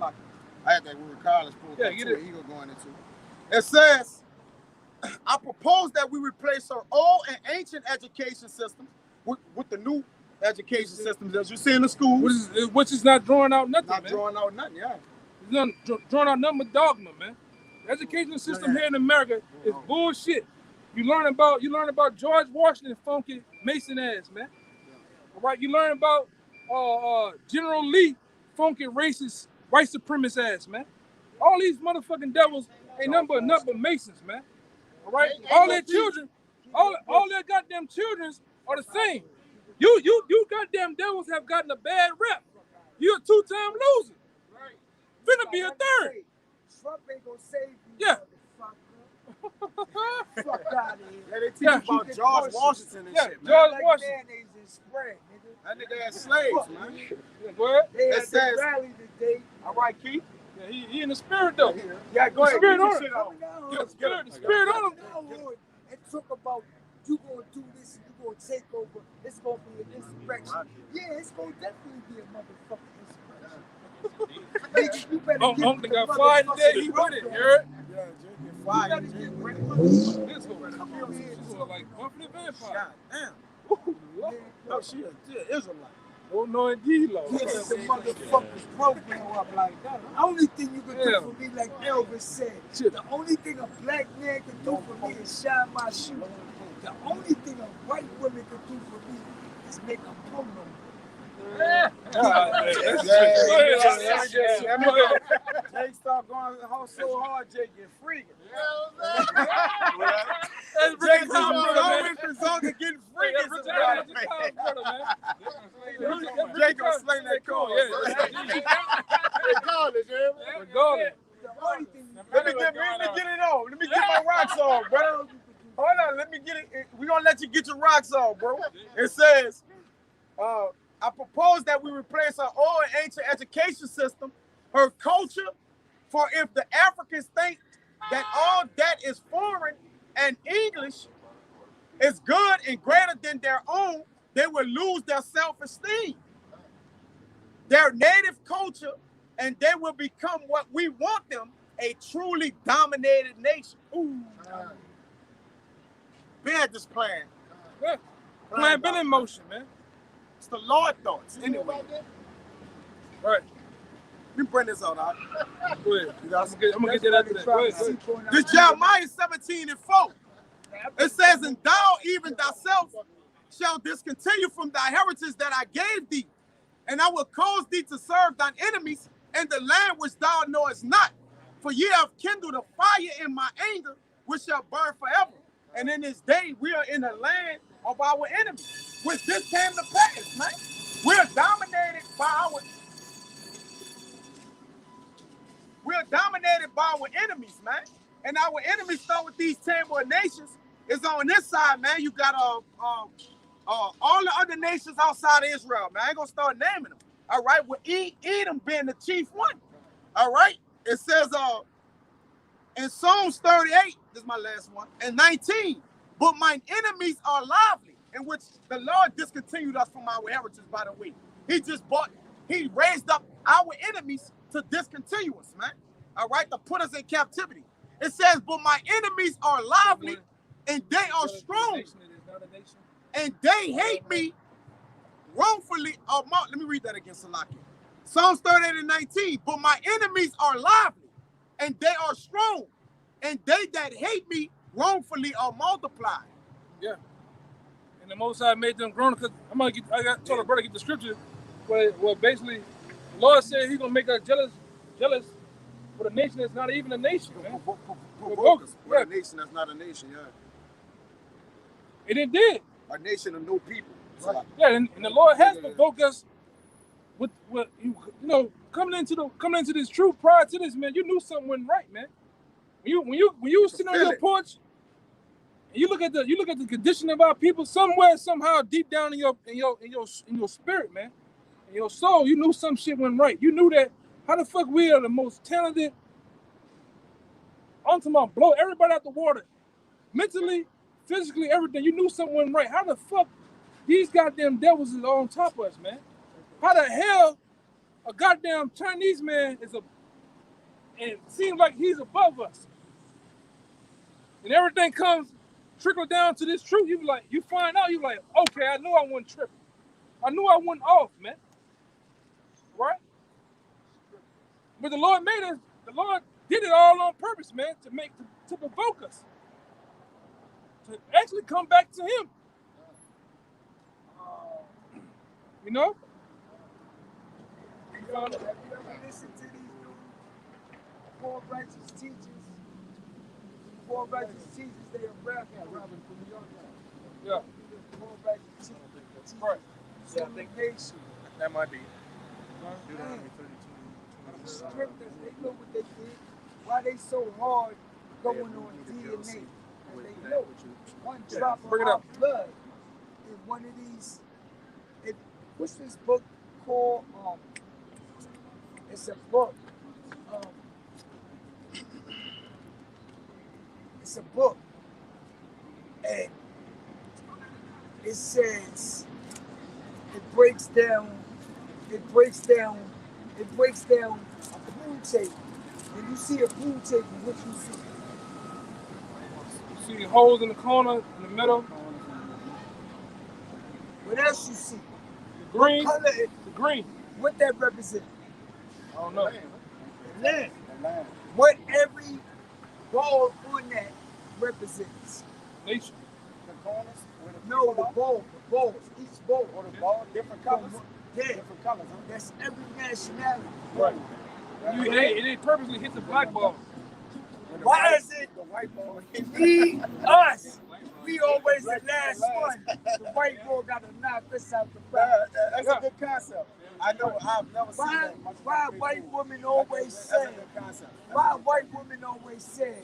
I had that word college. Yeah, get it. He gonna go into. It says, I propose that we replace our old and ancient education system with the new education systems as you see in the schools. Which is not drawing out nothing, Not man. drawing out nothing, yeah. It's not drawing out nothing but dogma, man. The education system here in America is bullshit. You learn about George Washington funky Mason ass, man. All right, you learn about General Lee funky racist white supremacist ass, man. All these motherfucking devils ain't nothing but Masons, man. All right, all their children, all their goddamn children are the same. You goddamn devils have gotten a bad rep. You're a two-time loser. Finna be a third. Trump ain't gonna save you. Yeah. Fuck out of here. Yeah, they teach you about George Washington and shit, man. George Like Washington. mayonnaise and spread, nigga. That nigga had slaves, man. Yeah, go ahead. They It had says- the rally today. All right, Keith. Yeah, he in the spirit though. Yeah, go ahead. Spirit Get your on shit it. on. The spirit on him. And talk about you gonna do this and you gonna take over. It's gonna be an insurrection. Yeah, it's gonna definitely be a motherfucking insurrection. Nigga, you better get Uncle the got fired motherfucking today. He with it. You heard? Yeah, Jay, get You fired. better Jay. get ready. This one. She's like bumping the vampire. God damn. No, she a Israelite. Oh no, indeed, Lord. Get the motherfuckers program up like that. The only thing you can do for me, like Elvis said, the only thing a black man can do for me is shine my shoe. The only thing a white woman can do for me is make a promo. Jay start going so hard, Jay get freaking. That's Jay Ricky Tom's brother, man. result of getting freaking. That's Ricky Tom's brother, man. Jay gonna sling that call. Regardless. The only thing Let me get it on. Let me get my rocks on, bro. Hold on, let me get it. We're gonna let you get your rocks on, bro. It says, I propose that we replace our old and ancient education system, her culture, for if the Africans think that all that is foreign and English is good and greater than their own, they will lose their self-esteem, their native culture, and they will become what we want them, a truly dominated nation. Ooh. We had this plan. Plan been in motion, man. It's the Lord thoughts. Anyway. Right. Let me bring this out. Go ahead. I'm gonna get that after that. Go ahead. This Jeremiah 17:4. It says, and thou even thyself shall discontinue from thy heritage that I gave thee, and I will cause thee to serve thine enemies in the land which thou knowest not. For ye have kindled a fire in my anger, which shall burn forever. And in this day we are in the land of our enemies, which this came to pass, man. We are dominated by our enemies, man. And our enemy start with these 10 more nations. Is on this side, man. You got all the other nations outside of Israel, man. I ain't gonna start naming them. All right, with Edom being the chief one. All right, it says in Psalms 38, this is my last one, and 19. But mine enemies are lively, in which the Lord discontinued us from our heritage, by the way. He raised up our enemies to discontinue us, man. All right, to put us in captivity. It says, but my enemies are lively, and they are strong, and they hate me wrongfully. Let me read that again, Salaki. Psalms 38 and 19. But my enemies are lively, and they are strong, and they that hate me wrongfully are multiplied. Yeah. And the Most High made them grown, because I told a brother to get the scripture where basically the Lord said He's gonna make us jealous for the nation that's not even a nation, man. Provoke us. We're a nation that's not a nation, yeah. And it did. A nation of no people. Right. Yeah, and the Lord has provoked us with coming into this truth. Prior to this, man, you knew something wasn't right, man. When you sitting on your porch and you look at the condition of our people, somewhere, somehow, deep down in your spirit, man, in your soul, you knew some shit wasn't right. You knew that how the fuck we are the most talented, ultimate, blow everybody out the water, mentally, physically, everything. You knew something wasn't right. How the fuck these goddamn devils is on top of us, man? How the hell a goddamn Chinese man and it seems like he's above us? And everything trickle down to this truth. You find out, you like, okay, I knew I wasn't tripping. I knew I wasn't off, man. Right? But the Lord did it all on purpose, man, to provoke us. To actually come back to Him. You know? Have you ever listened to these poor righteous teachers? Poor righteous teachers, they are rapping. Yeah. Poor righteous teachers. Right. Yeah, I think that might be. Scriptures, they know what they did. Why they so hard going on DNA? They know one drop of our blood is one of these. What's this book called? It's a book. It's a book, and it says it breaks down a pool table. When you see a pool table, what you see? You see holes in the corner, in the middle. What else you see? The green. What color the green. What that represent? I don't know. The land. What every ball on that represents? Nature. The corners? No, the balls. Each ball. Or the ball, different colors? Yeah. Different colors, huh? That's every nationality. Right. It purposely hit the black ball. Why is it the white ball? us? We always the last one. The white ball got to knock us out the park. That's a good concept. I know I've never seen that. Why white women always say? Why white women always say?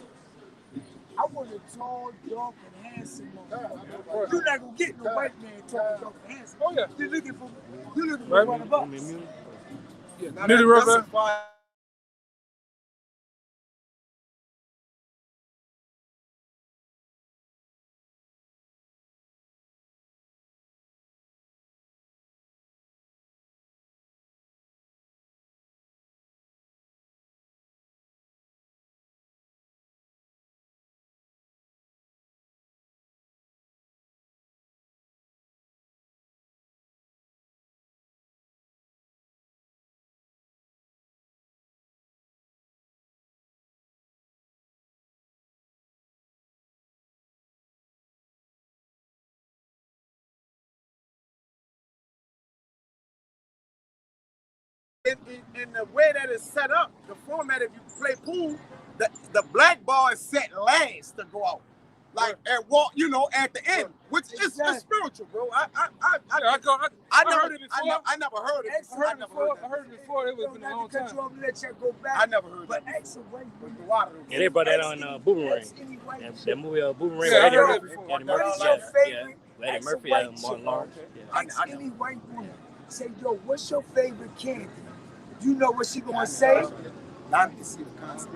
I want a tall, dark, and handsome motherfucker. You're not gonna get no white man tall, dark, and handsome. Oh yeah. You're looking for one of us. Yeah. Millie Rubber. In the way that it's set up, the format, if you play pool, the black ball is set last to go out. like at walk, you know, at the end, which is spiritual, bro. I never heard it before. I never heard it. I heard it before. It was been a long time. Let you go back. I never heard But that. Yeah, they brought that on Boomerang. That movie Boomerang. Yeah, I heard that before. What is your favorite? Eddie Murphy, Martin Lawrence. Ask any white woman. Say, yo, what's your favorite candy? You know what she gonna say? Not to see the concept.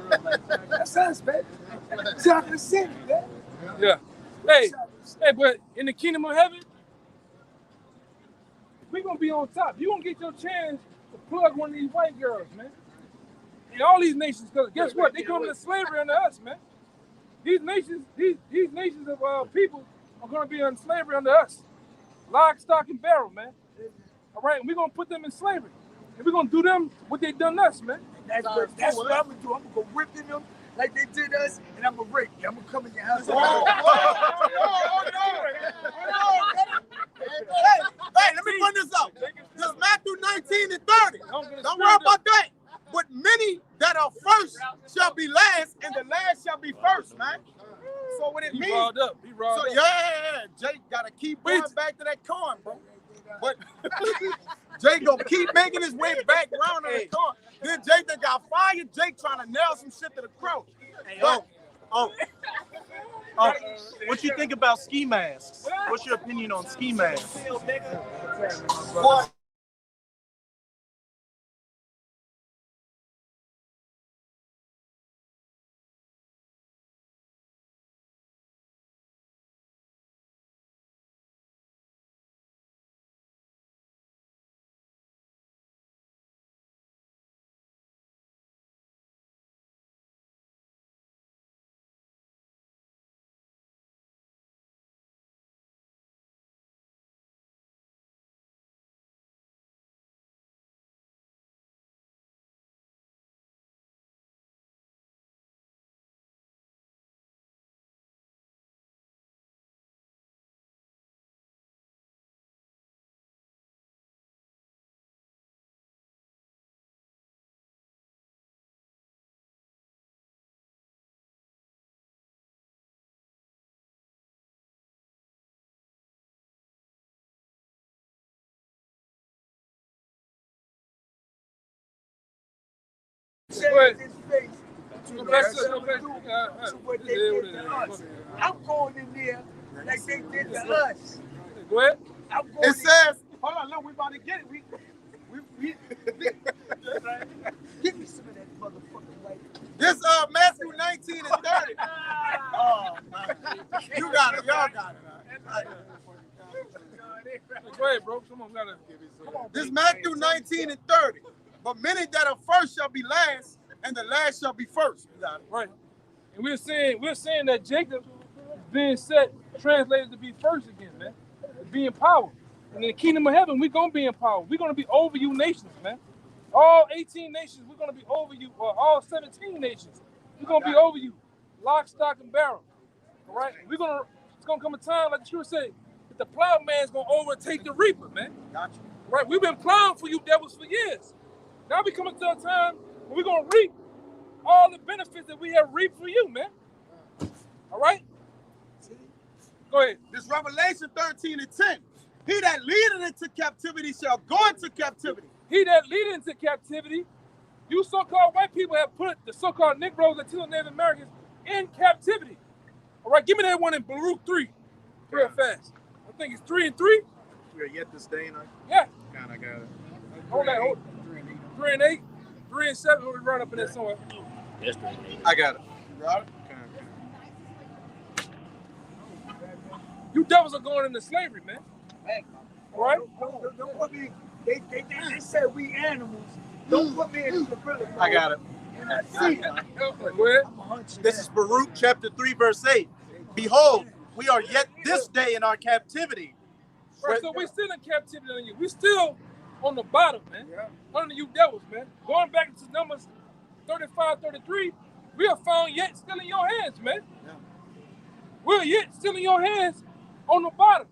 That's us, baby. Chocolate City, man. Yeah. Hey, but in the kingdom of heaven, we gonna be on top. You gonna get your chance to plug one of these white girls, man. In all these nations, because guess what? They come into slavery under us, man. These nations of people are gonna be in slavery under us. Lock, stock, and barrel, man. All right, and we're gonna put them in slavery. And we're gonna do them what they done us, man. That's what I'm gonna do. I'm gonna go whipping them like they did us, and I'm gonna rape you. I'm gonna come in your house. Hey, let me run this out. This Matthew 19 and 30. Don't worry about that. But many that are first shall be last, and the last shall be first, man. So what it means? He rolled up. Yeah. Jake gotta keep going back to that corn, bro. But Jake gonna keep making his way back around on the corn. Then Jake that got fired. Jake trying to nail some shit to the crow. Hey, what you think about ski masks? What's your opinion on ski masks? I'm going in there like they did to us. Go ahead. It says, hold on, look, we about to get it. We Give me some of that motherfucking white. This Matthew 19 and 30. Oh man. You got it, y'all got it. Go ahead, bro. Come on, This Matthew 19 and 30. But many that are first shall be last, and the last shall be first. Right. And we're saying that Jacob is being translated to be first again, man. To be in power. And in the kingdom of heaven, we're gonna be in power. We're gonna be over you nations, man. All 18 nations, we're gonna be over you, or all 17 nations. We're gonna be over you. Lock, stock, and barrel. All right? It's gonna come a time, like the scripture said, that the plowman's gonna overtake the reaper, man. Gotcha. Right? We've been plowing for you devils for years. Now we coming to a time when we're gonna reap all the benefits that we have reaped for you, man. All right? Go ahead. This Revelation 13 and 10. He that leadeth into captivity shall go into captivity. He that leadeth into captivity, you so-called white people have put the so-called Negroes, Latino, Native Americans in captivity. All right, give me that one in Baruch 3, real fast. I think it's 3 and 3. We're yet this day, and Yeah. kind of got it. Hold that. 3 and 8, 3 and 7. We run up in there somewhere. That's 3 and 8. I got it. You got it? You devils are going into slavery, man. All right? Don't put me. They said we animals. Don't put me in the gorilla. I got it. And I see it. Go ahead. I'm a hunch. This is Baruch chapter 3, verse 8. Behold, we are yet this day in our captivity. Right, so we're still in captivity on you. We're still on the bottom, man. Under you devils, man. Going back to Numbers 35, 33, we are found yet still in your hands, man. We're yet still in your hands on the bottom.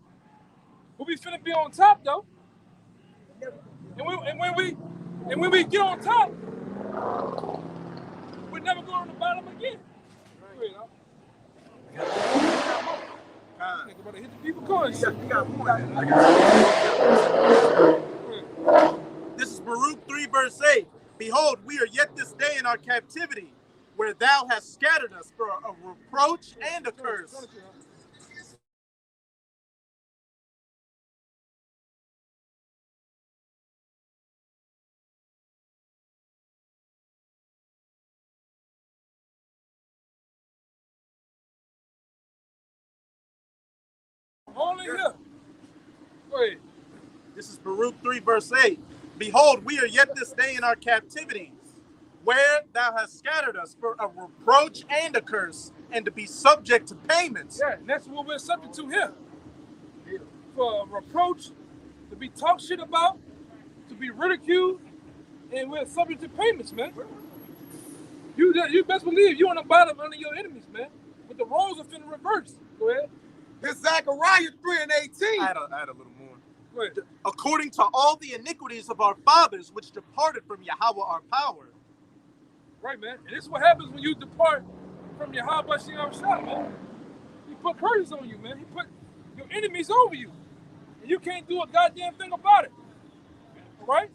But we finna be on top, though. And when we get on top, we're never going on the bottom again. one. Shit. You got one. This is Baruch 3, verse 8. Behold, we are yet this day in our captivity, where thou hast scattered us for a reproach and a curse. Only here. Go ahead. This is Baruch 3, verse 8. Behold, we are yet this day in our captivity, where thou hast scattered us for a reproach and a curse, and to be subject to payments. Yeah, and that's what we're subject to here. For reproach, to be talked shit about, to be ridiculed, and we're subject to payments, man. You best believe you on the bottom under your enemies, man. But the roles are finna reverse. Go ahead. This Zechariah 3:18. I had a little more. Go ahead. According to all the iniquities of our fathers, which departed from Yahweh our power. Right, man. And this is what happens when you depart from your Yahweh Shah, man. He put curses on you, man. He put your enemies over you. And you can't do a goddamn thing about it. All right?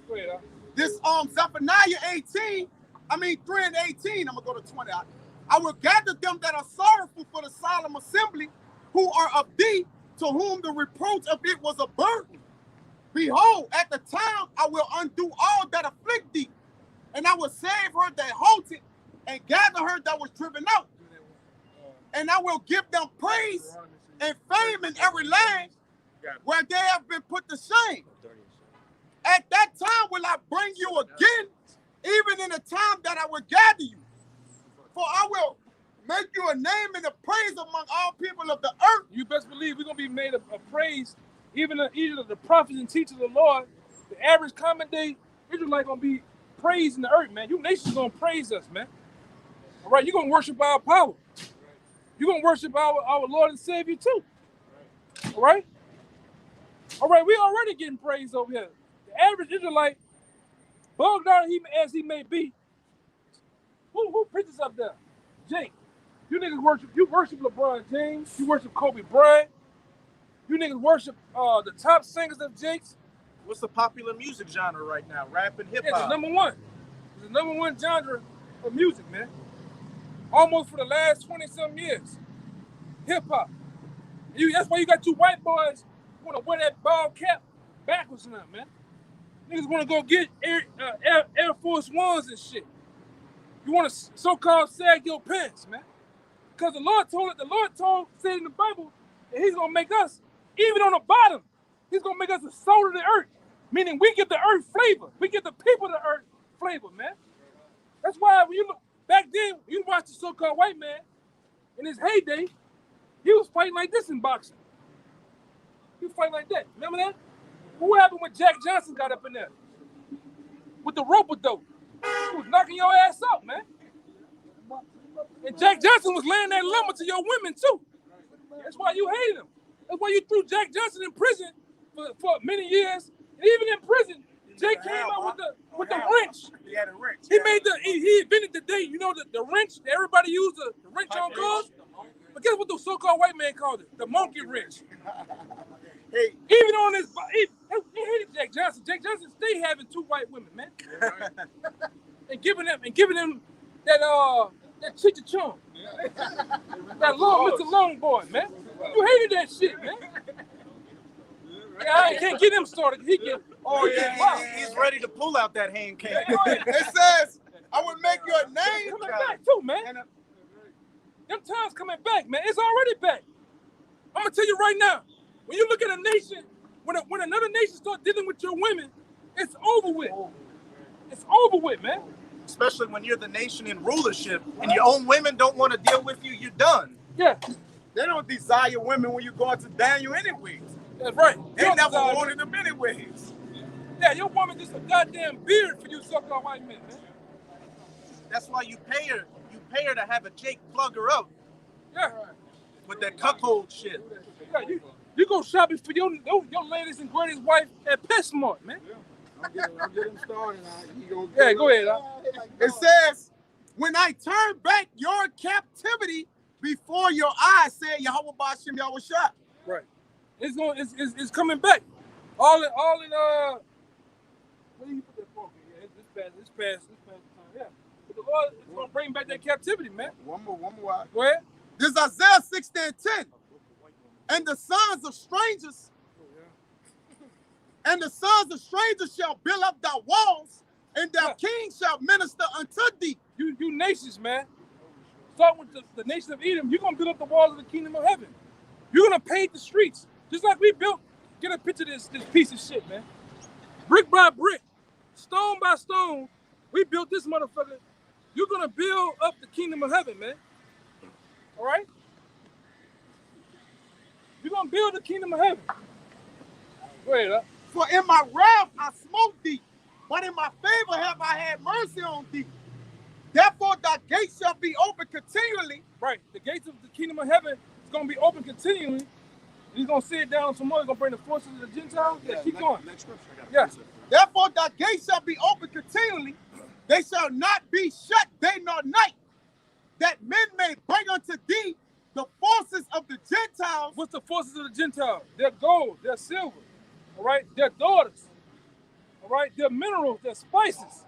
Go ahead, Al. This Zephaniah 3:18. I'm gonna go to 20. I will gather them that are sorrowful for the solemn assembly, who are of thee, to whom the reproach of it was a burden. Behold, at the time I will undo all that afflict thee, and I will save her that halted, and gather her that was driven out. And I will give them praise and fame in every land where they have been put to shame. At that time will I bring you again, even in the time that I will gather you. For I will make you a name and a praise among all people of the earth. You best believe we're going to be made a praise, even the prophets and teachers of the Lord. The average common day Israelite going to be praising the earth, man. You nations going to praise us, man. All right, you're going to worship our power. You're going to worship our Lord and Savior too. All right? All right, we already getting praised over here. The average Israelite, bugged out as he may be, who preaches up there? Jake. You niggas worship LeBron James. You worship Kobe Bryant. You niggas worship the top singers of Jake's. What's the popular music genre right now? Rap and hip hop. It's the number one. It's the number one genre of music, man. Almost for the last 20-some years. Hip hop. That's why you got two white boys who want to wear that bald cap backwards now, man. Niggas want to go get Air Force Ones and shit. You want to so-called sag your pants, man. Because the Lord said in the Bible that he's going to make us, even on the bottom, he's going to make us the soul of the earth. Meaning we get the earth flavor. We get the people of the earth flavor, man. That's why when you look, back then, you watch the so-called white man, in his heyday, he was fighting like this in boxing. He was fighting like that. Remember that? What happened when Jack Johnson got up in there? With the rope-a-dope. He was knocking your ass out, man. And Jack Johnson was laying that lumber to your women, too. That's why you hated him. That's why you threw Jack Johnson in prison for many years. And even in prison, Jake came out with the wrench. He had a wrench. He invented the day, you know, the wrench that everybody used, the wrench on cars. But guess what the so-called white man called it? The monkey wrench. Hey. Even on his, he hated Jack Johnson. Jack Johnson stayed having two white women, man, and giving them that chicha-chong, that Mr. Long Boy, man. You hated that shit, man. I can't get him started. He's ready to pull out that hand cane. It says, I will make your name. Coming back too, man. Them times coming back, man. It's already back. I'm gonna tell you right now. When you look at a nation, when another nation starts dealing with your women, it's over with. It's over with, man. Especially when you're the nation in rulership and your own women don't want to deal with you, you're done. Yeah. They don't desire women when you go out to Daniel anyways. That's right. They never wanted them anyways. Yeah, your woman just a goddamn beard for you so-called white men, man. That's why you pay her. You pay her to have a Jake plug her up. Yeah. With that cuckold shit. Yeah, you go shopping for your latest and greatest wife at PetSmart, man. I'm getting started. Yeah, go ahead. It says, when I turn back your captivity before your eyes, said Yahweh Ba'ashem Yahweh Shah. Right. It's coming back. All in where do you put that pork? Yeah, it's past the time. Yeah. But the Lord is gonna bring back that captivity, man. One more. Go ahead. This is Isaiah 60:10. And the sons of strangers, and the sons of strangers shall build up thy walls, and thy king shall minister unto thee. You nations, man. Start with the nation of Edom. You're gonna build up the walls of the kingdom of heaven. You're gonna pave the streets. Just like we built. Get a picture of this piece of shit, man. Brick by brick, stone by stone, we built this motherfucker. You're gonna build up the kingdom of heaven, man. All right? You're gonna build the kingdom of heaven. Go ahead, huh? For in my wrath I smote thee, but in my favor have I had mercy on thee. Therefore thy gates shall be open continually. Right. The gates of the kingdom of heaven is gonna be open continually. He's gonna sit down some more. He's gonna bring the forces of the Gentiles. Yeah, keep going. Next scripture. Yeah. Therefore thy gates shall be open continually. They shall not be shut day nor night, that men may bring unto thee the forces of the Gentiles. What's the forces of the Gentiles? Their gold, their silver, all right? Their daughters, all right? Their minerals, their spices.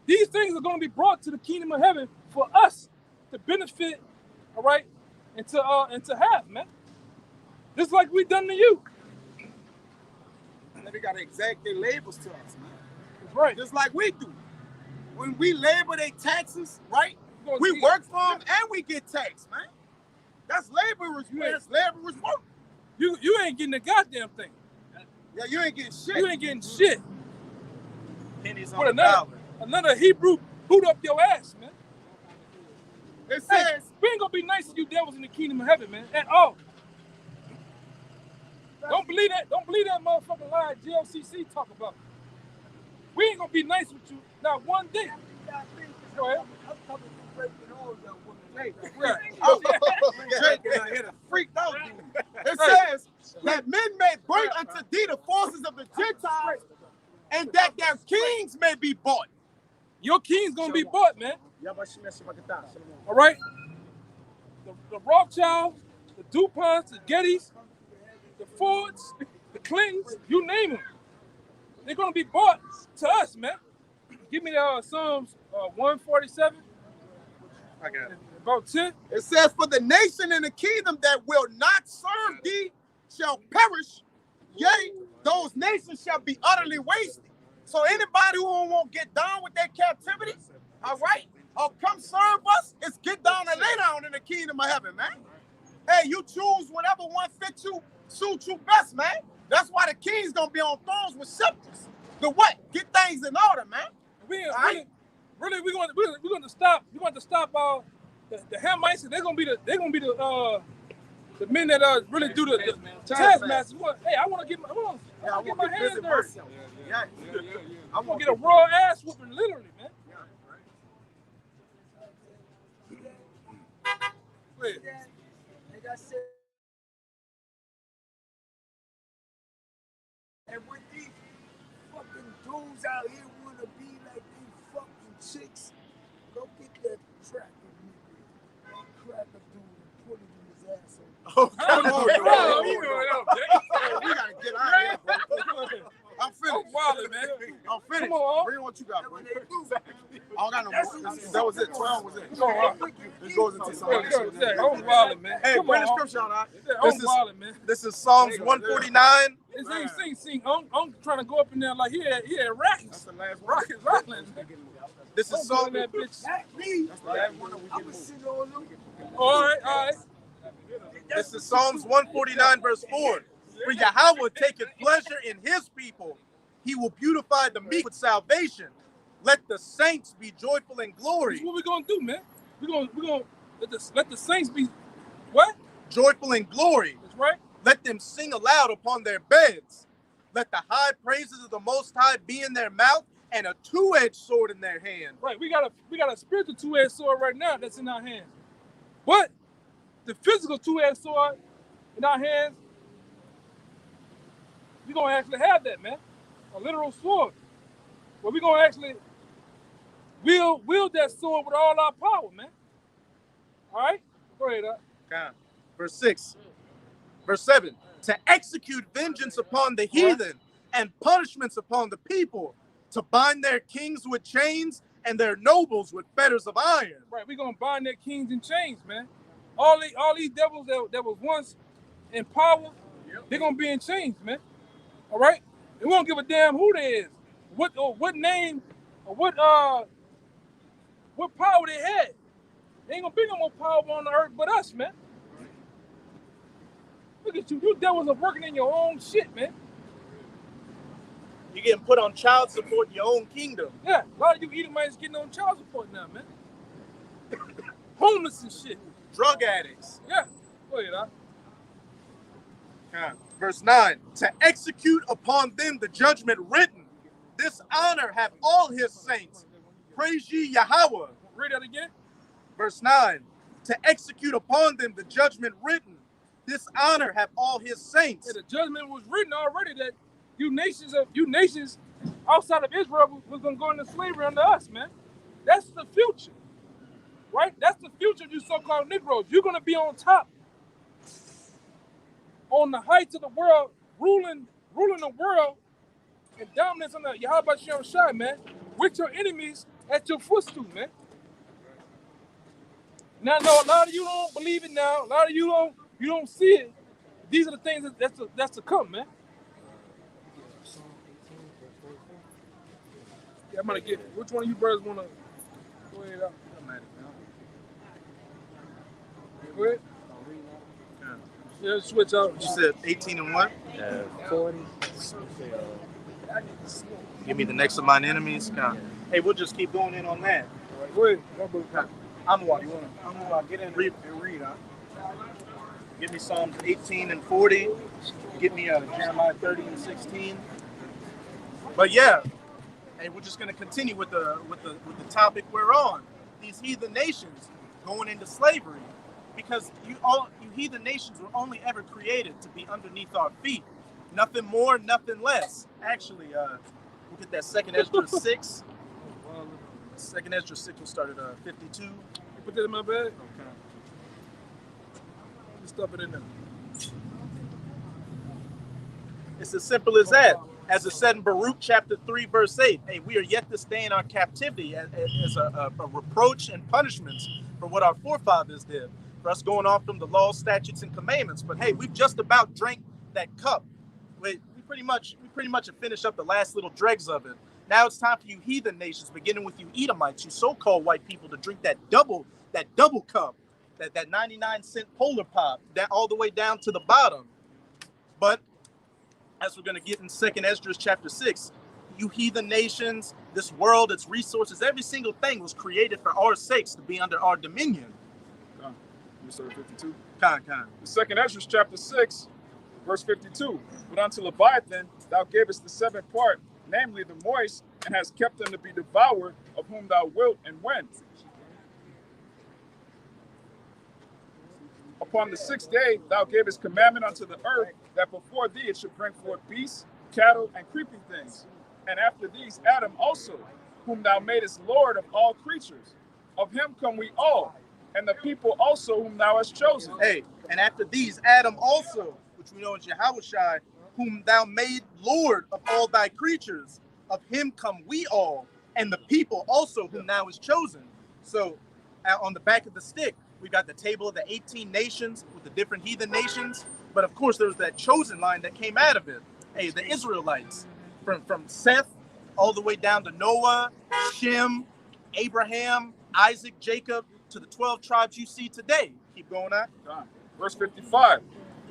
These things are going to be brought to the kingdom of heaven for us to benefit, all right, and to have, man. Just like we done to you. And they got to exact their labels to us, man. That's right. Just like we do. When we labor their taxes, right? We work for them and we get taxed, man. That's laborers, man. That's laborers work. You ain't getting a goddamn thing. Yeah, you ain't getting shit. You ain't getting shit. Pennies But on the dollar. another Hebrew boot up your ass, man. It Hey, says, we ain't gonna be nice to you devils in the kingdom of heaven, man, at all. Don't believe that motherfucking lie GLCC talk about. We ain't gonna be nice with you, not one day. Go ahead. I'm coming to break it all down. hey, Right. freaked out. It says that men may bring unto thee the forces of the Gentiles, and that their kings may be bought. Your king's gonna be bought, man. All right? The Rothschilds, the DuPonts, the Gettys, the Fords, the Clintons, you name them. They're gonna be bought to us, man. Give me the Psalms 147. I got it. About 10. It says, for the nation and the kingdom that will not serve thee shall perish. Yea, those nations shall be utterly wasted. So anybody who won't get down with their captivity, all right, or come serve us, is get down and lay down in the kingdom of heaven, man. Hey, you choose whatever one fits you, suit you best, man. That's why the king's gonna be on thrones with scepters. The what? Get things in order, man. We're right. going to stop. We want to stop the Hamites. They're gonna be the men that really do the taskmasters. Hey, I want to get my hands dirty. Yeah. I'm gonna get a raw ass whooping, literally, man. Wait. Like I said, and when these fucking dudes out here want to be like these fucking chicks, go get that tracker dude and put it in his asshole. Oh, come on, Hey, bro. you know what, Jay? We gotta get out of here, bro. I'm finished. I'm wildin', man. I'm finished. Come on. Bring what you got, bro. When they do, I don't got no more. That was it. 12 was it. Come on, This goes into something. I'm wildin', man. Hey, Come bring on, the scripture on, all right? I'm wildin', man. This is Psalms 149. See, I'm trying to go up in there like he had That's rackets. the last one. Rockets rattling. This Don't is go in Psalm. that bitch. not me. That's the last one. I'm gonna sit on them. All right. This is Psalms 149, verse 4. For Yahweh taketh pleasure in his people. He will beautify the meek with salvation. Let the saints be joyful in glory. That's what we're gonna do, man. We're gonna let the saints be what? Joyful in glory. That's right. Let them sing aloud upon their beds. Let the high praises of the Most High be in their mouth and a two-edged sword in their hand. Right. We got a spiritual two-edged sword right now that's in our hands. But the physical two-edged sword in our hands, we're gonna actually have that, man. A literal sword. But we're gonna actually wield that sword with all our power, man. All right? Go ahead. Con. Verse 6. Verse 7. To execute vengeance upon the heathen and punishments upon the people, to bind their kings with chains and their nobles with fetters of iron. Right, we're going to bind their kings in chains, man. All these devils that was once in power, they're going to be in chains, man. All right? And we don't give a damn who they is, what name, or what power they had. They ain't going to be no more power on the earth but us, man. Look at you. You devils are working in your own shit, man. You're getting put on child support in your own kingdom. Yeah, a lot of you Edomites getting on child support now, man. Homeless and shit. Drug addicts. Yeah. Go ahead, Verse 9. To execute upon them the judgment written. This honor have all his saints. Praise ye Yahweh. Read that again. Verse 9. To execute upon them the judgment written. This honor have all his saints. Yeah, the judgment was written already that you nations outside of Israel was going to go into slavery under us, man. That's the future, right? That's the future of you so-called Negroes. You're going to be on top, on the heights of the world, ruling the world and dominance on the Yahweh Shem Shai, man, with your enemies at your footstool, man. Now, no, a lot of you don't believe it now. A lot of you don't see it. These are the things that's to come, man. Yeah, I'm gonna get it. Which one of you brothers wanna go ahead out? Go ahead. Yeah, switch out. You said 18 and what? 40. Give me the next of mine enemies. Hey, we'll just keep going in on that. Go ahead. I'm what? You wanna get in and read, huh? Give me Psalms 18 and 40. Give me Jeremiah 30 and 16. But yeah, hey, we're just gonna continue with the topic we're on. These heathen nations going into slavery, because you heathen nations were only ever created to be underneath our feet. Nothing more, nothing less. Actually, we'll get that Second Ezra 6. Second Ezra 6 will start at 52. You put that in my bag? Okay. Just stuff it in there. It's as simple as that. As it said in Baruch chapter 3, verse 8, hey, we are yet to stay in our captivity as a reproach and punishment for what our forefathers did, for us going off from the laws, statutes, and commandments. But hey, we've just about drank that cup. We pretty much have finished up the last little dregs of it. Now it's time for you heathen nations, beginning with you Edomites, you so-called white people, to drink that double cup, that 99-cent polar pop, that all the way down to the bottom. But as we're going to get in 2nd Ezra chapter 6, you heathen nations, this world, its resources, every single thing was created for our sakes to be under our dominion. You start 52. Con. The 2nd Ezra chapter 6, verse 52. But unto Leviathan thou gavest the seventh part, namely the moist, and hast kept them to be devoured, of whom thou wilt and when. Upon the 6th day thou gavest commandment unto the earth, that before thee it should bring forth beasts, cattle, and creeping things. And after these Adam also, whom thou madest Lord of all creatures. Of him come we all, and the people also whom thou hast chosen. Hey, and after these Adam also, which we know is Yahushua, whom thou made Lord of all thy creatures. Of him come we all, and the people also whom thou hast chosen. So on the back of the stick, we got the table of the 18 nations with the different heathen nations. But of course, there was that chosen line that came out of it. Hey, the Israelites, from Seth all the way down to Noah, Shem, Abraham, Isaac, Jacob, to the 12 tribes you see today. Keep going on. Verse 55.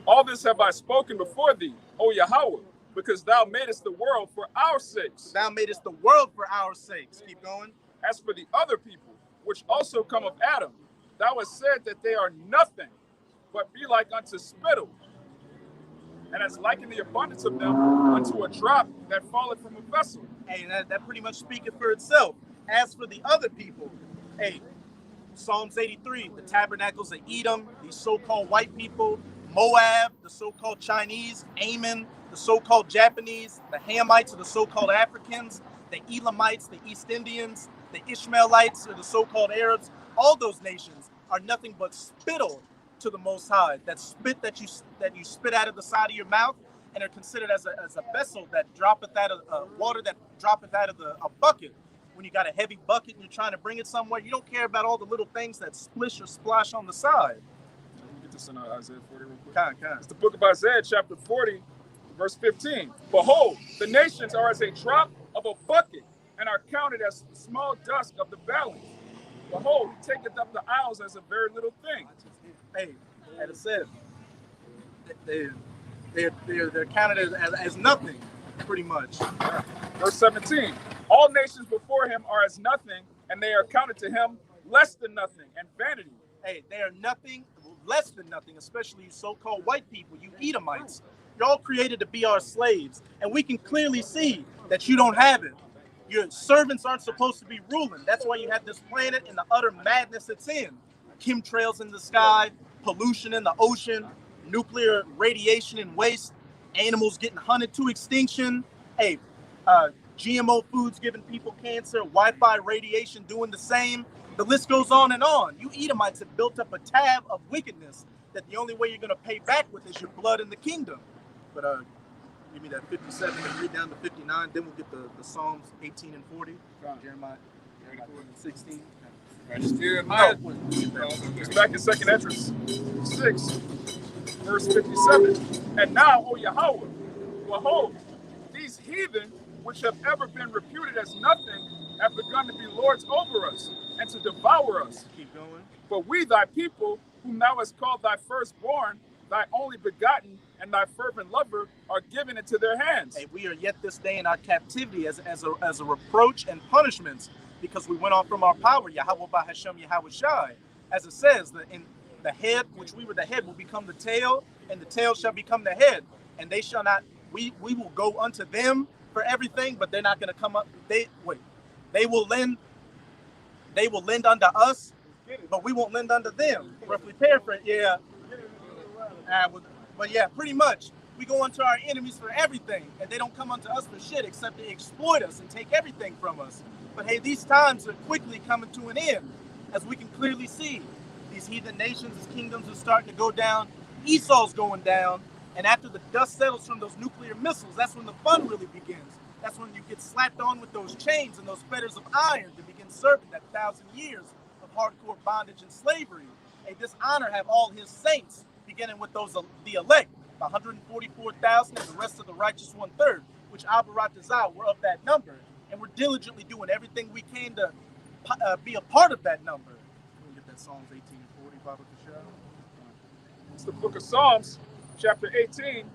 All this have I spoken before thee, O Yahweh, because thou madest the world for our sakes. Thou madest the world for our sakes. Keep going. As for the other people, which also come of Adam, thou hast said that they are nothing, but be like unto spittle, and has likened the abundance of them unto a drop that falleth from a vessel. Hey, that pretty much speaketh for itself. As for the other people, hey, Psalms 83, the tabernacles of Edom, these so-called white people, Moab, the so-called Chinese, Ammon, the so-called Japanese, the Hamites, or the so-called Africans, the Elamites, the East Indians, the Ishmaelites, or the so-called Arabs, all those nations are nothing but spittle to the Most High. That spit that you spit out of the side of your mouth, and are considered as a vessel that droppeth out of water that droppeth out of a bucket. When you got a heavy bucket and you're trying to bring it somewhere, you don't care about all the little things that splish or splash on the side. Let me get this in Isaiah 40 real quick. Kind. It's the book of Isaiah, chapter 40, verse 15. Behold, the nations are as a drop of a bucket, and are counted as small dust of the balance. Behold, he taketh up the isles as a very little thing. Hey, as I said, they're counted as nothing, pretty much. Verse 17. All nations before him are as nothing, and they are counted to him less than nothing and vanity. Hey, they are nothing, less than nothing, especially you so-called white people, you Edomites. You're all created to be our slaves, and we can clearly see that you don't have it. Your servants aren't supposed to be ruling. That's why you have this planet and the utter madness it's in. Chemtrails in the sky, pollution in the ocean, nuclear radiation and waste, animals getting hunted to extinction. Hey, GMO foods giving people cancer, Wi-Fi radiation doing the same. The list goes on and on. You Edomites have built up a tab of wickedness that the only way you're going to pay back with is your blood in the kingdom. But give me that 57 and read down to 59. Then we'll get the Psalms 18 and 40. Jeremiah 34 and 16. It's back in 2nd Esdras 6, verse 57. And now, O Yahweh, behold, these heathen, which have ever been reputed as nothing, have begun to be lords over us and to devour us. Keep going. But we, thy people, whom thou hast called thy firstborn, thy only begotten, and thy fervent lover, are given into their hands. Hey, we are yet this day in our captivity as a reproach and punishments, because we went off from our power. Yahweh Bahashem Yahweh Shai. As it says, in the head, which we were the head, will become the tail, and the tail shall become the head. And they shall not, we will go unto them for everything, but they're not going to come up. They will lend unto us, but we won't lend unto them. Roughly paraphrase, yeah. But yeah, pretty much. We go unto our enemies for everything, and they don't come unto us for shit, except they exploit us and take everything from us. But hey, these times are quickly coming to an end, as we can clearly see. These heathen nations, these kingdoms are starting to go down. Esau's going down, and after the dust settles from those nuclear missiles, that's when the fun really begins. That's when you get slapped on with those chains and those fetters of iron to begin serving that 1,000 years of hardcore bondage and slavery. Hey, this honor have all his saints, beginning with those the elect, the 144,000, and the rest of the righteous 1/3, which Abaratazah were of that number, and we're diligently doing everything we can to be a part of that number. Let me get that Psalms 18 and 40, Baba Kashah. It's the book of Psalms, chapter 18,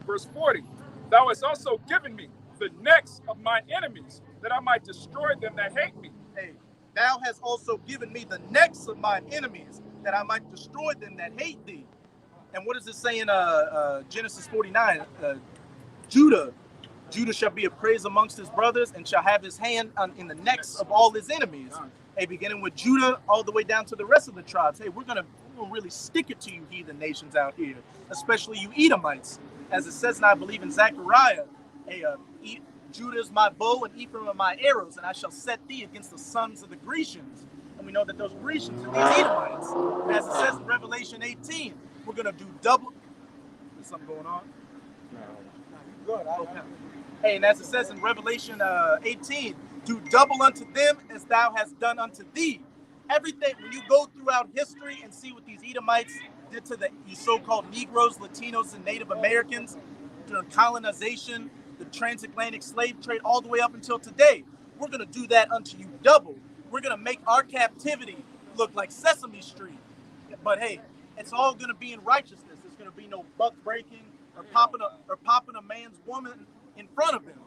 verse 40. Thou hast also given me the necks of mine enemies, that I might destroy them that hate me. Hey, thou hast also given me the necks of mine enemies, that I might destroy them that hate thee. And what does it say in Genesis 49? Judah shall be a praise amongst his brothers, and shall have his hand in the necks of all his enemies. Hey, beginning with Judah all the way down to the rest of the tribes. Hey, we're gonna really stick it to you heathen nations out here, especially you Edomites. As it says, and I believe in Zechariah, hey, Judah is my bow and Ephraim are my arrows, and I shall set thee against the sons of the Grecians. And we know that those Grecians are these Edomites. As it says in Revelation 18, we're gonna do double. Is something going on? Good. Okay. Hey, and as it says in Revelation 18, do double unto them as thou hast done unto thee. Everything, when you go throughout history and see what these Edomites did to the so-called Negroes, Latinos, and Native Americans during colonization, the transatlantic slave trade, all the way up until today, we're going to do that unto you double. We're going to make our captivity look like Sesame Street. But hey, it's all going to be in righteousness. There's going to be no buck breaking or popping a man's woman in front of him.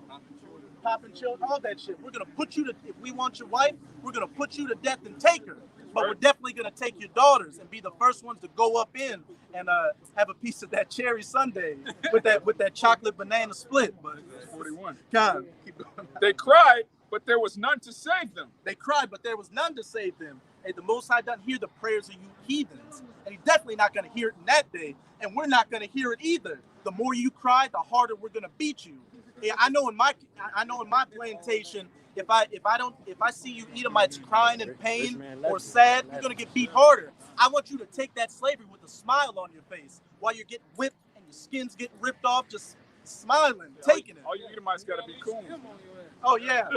Popping children, all that shit. We're going to put you to, if we want your wife, we're going to put you to death and take her. But we're definitely going to take your daughters and be the first ones to go up in and have a piece of that cherry sundae with that chocolate banana split. But 41. God, keep going. They cried, but there was none to save them. They cried, but there was none to save them. Hey, the Most High doesn't hear the prayers of you heathens. And he's definitely not going to hear it in that day. And we're not going to hear it either. The more you cry, the harder we're going to beat you. Yeah, I know in my plantation, If I see you Edomites crying in pain or sad, you're gonna get beat harder. I want you to take that slavery with a smile on your face while you're getting whipped and your skin's getting ripped off, just smiling, taking it. All you Edomites gotta be cool. Oh yeah.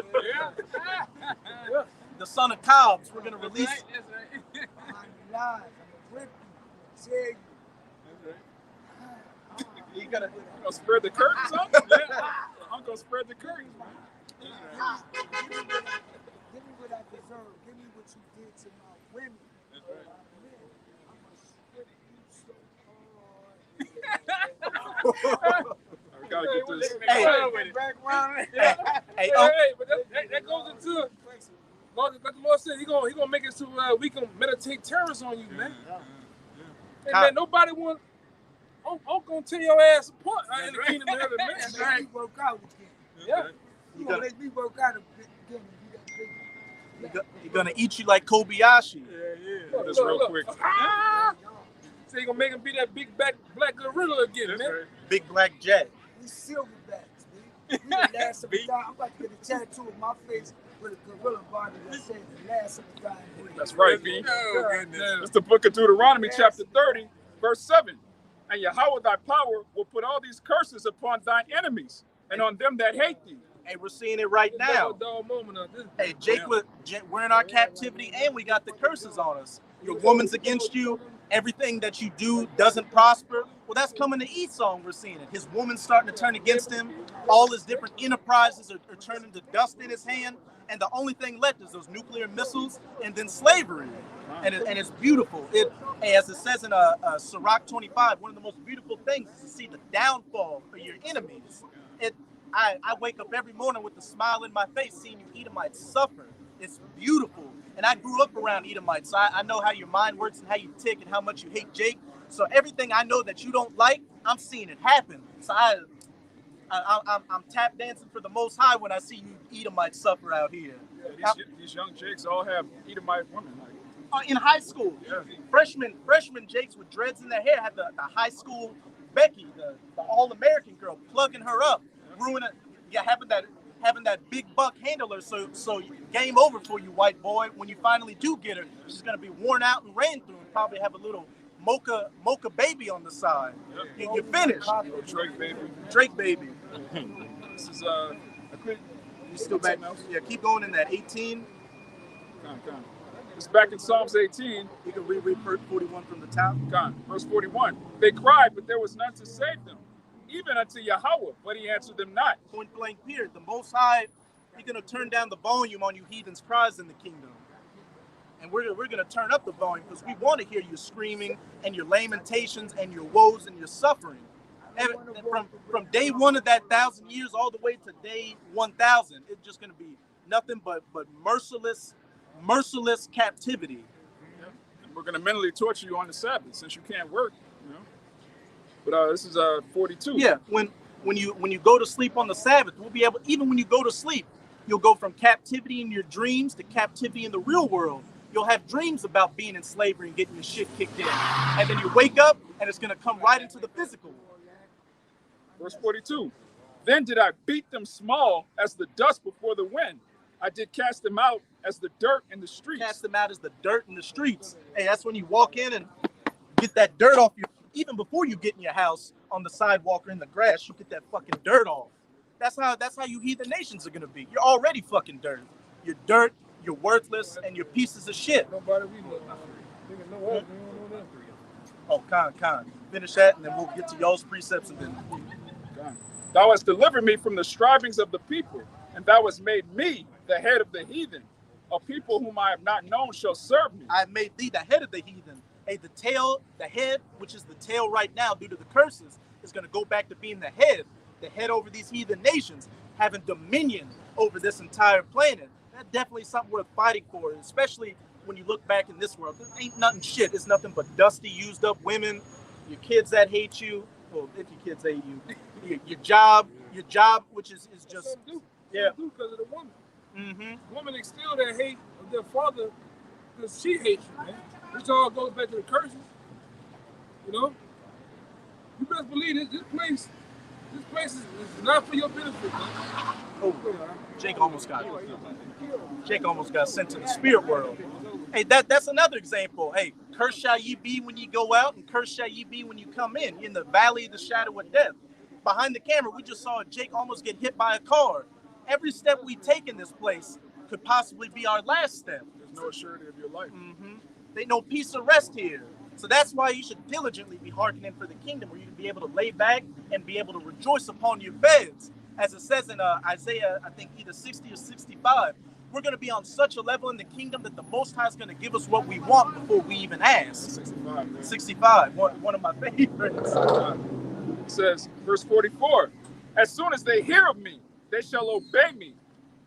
The son of Cobbs, we're gonna release. I'm live. I'm whipping you. Tell you. You gotta spread the curtains up? Yeah. I'm gonna spread the curtains. Give me what I deserve. Give me what you did to my women. That's right. Man, I'm gonna spread you so hard. We gotta get this. Hey, But that goes into like the Lord said, he gonna make it so we can meditate terrors on you, man. And man, nobody want. I'm gonna tear your ass apart in the kingdom of heaven, man. Make me work out again. Yeah. You gonna make me work out again and be that big. You're gonna eat you like Kobayashi. Yeah. Just real quick. So you gonna make him be that big black gorilla again, man. Right. Big black jet. We silverbacks, man. We the last of the time. I'm about to get a tattoo of my face with a gorilla body that says the last of the time. That's right, B. It's the book of Deuteronomy, chapter 30, verse 7. And Yahweh thy power will put all these curses upon thine enemies and on them that hate thee. Hey, we're seeing it right now. Hey, we're in our captivity and we got the curses on us. Your woman's against you. Everything that you do doesn't prosper. Well, that's coming to Esau, and we're seeing it. His woman's starting to turn against him. All his different enterprises are turning to dust in his hand. And the only thing left is those nuclear missiles and then slavery. And it's beautiful. As it says in Sirach 25, one of the most beautiful things is to see the downfall of your enemies. I wake up every morning with a smile in my face seeing you Edomites suffer. It's beautiful. And I grew up around Edomites, so I know how your mind works and how you tick and how much you hate Jake. So everything I know that you don't like, I'm seeing it happen. So I'm tap dancing for the Most High when I see you Edomites suffer out here. Yeah, these young Jakes all have Edomite women. In high school, freshman Jakes with dreads in their hair had the high school Becky, the All-American girl, plugging her up, ruining it. Yeah, having that big buck handler. So game over for you, white boy. When you finally do get her, she's gonna be worn out and ran through, and probably have a little mocha baby on the side. Yep. You're finished. Drake baby. This is You still back? Yeah, keep going in that 18. It's back in Psalms 18. You can read 41 from the top. Verse 41. They cried, but there was none to save them, even unto Yahweh, but he answered them not. Point blank period. The Most High, he's going to turn down the volume on you heathens' cries in the kingdom. And we're going to turn up the volume because we want to hear you screaming and your lamentations and your woes and your suffering. And from day one of that 1,000 years all the way to day 1,000, it's just going to be nothing but merciless captivity. And we're going to mentally torture you on the Sabbath since you can't work. But this is 42. Yeah, when you go to sleep on the Sabbath, we'll be able, even when you go to sleep, you'll go from captivity in your dreams to captivity in the real world. You'll have dreams about being in slavery and getting your shit kicked in. And then you wake up and it's going to come right into the physical. Verse 42. Then did I beat them small as the dust before the wind. I did cast them out as the dirt in the streets. Cast them out as the dirt in the streets. Hey, that's when you walk in and get that dirt off you. Even before you get in your house, on the sidewalk or in the grass, you get that fucking dirt off. That's how you heathen nations are gonna be. You're already fucking dirt. You're dirt, you're worthless, and you're pieces of shit. Nobody we know. Oh, Khan. Finish that, and then we'll get to y'all's precepts, and then. Thou hast delivered me from the strivings of the people, and thou hast made me the head of the heathen. A people whom I have not known shall serve me. I have made thee the head of the heathen. Hey, the head, which is the tail right now due to the curses, is going to go back to being the head over these heathen nations, having dominion over this entire planet. That's definitely something worth fighting for, especially when you look back in this world. There ain't nothing shit. It's nothing but dusty, used up women, your kids that hate you. Well, if your kids hate you, your job, which is just, because of the woman. Mm-hmm. Woman instill that hate of their father because she hates you, man. Which all goes back to the curses. You know? You best believe this place This place is not for your benefit, man. Oh, Jake almost got sent to the spirit world. Hey, that's another example. Hey, cursed shall ye be when you go out, and cursed shall ye be when you come in. You're in the valley of the shadow of death. Behind the camera, we just saw Jake almost get hit by a car. Every step we take in this place could possibly be our last step. There's no assurity of your life. There's no peace or rest here. So that's why you should diligently be hearkening for the kingdom, where you can be able to lay back and be able to rejoice upon your beds. As it says in Isaiah, I think either 60 or 65, we're going to be on such a level in the kingdom that the Most High is going to give us what we want before we even ask. 65. Man. 65, one of my favorites. It says, verse 44, as soon as they hear of me, they shall obey me.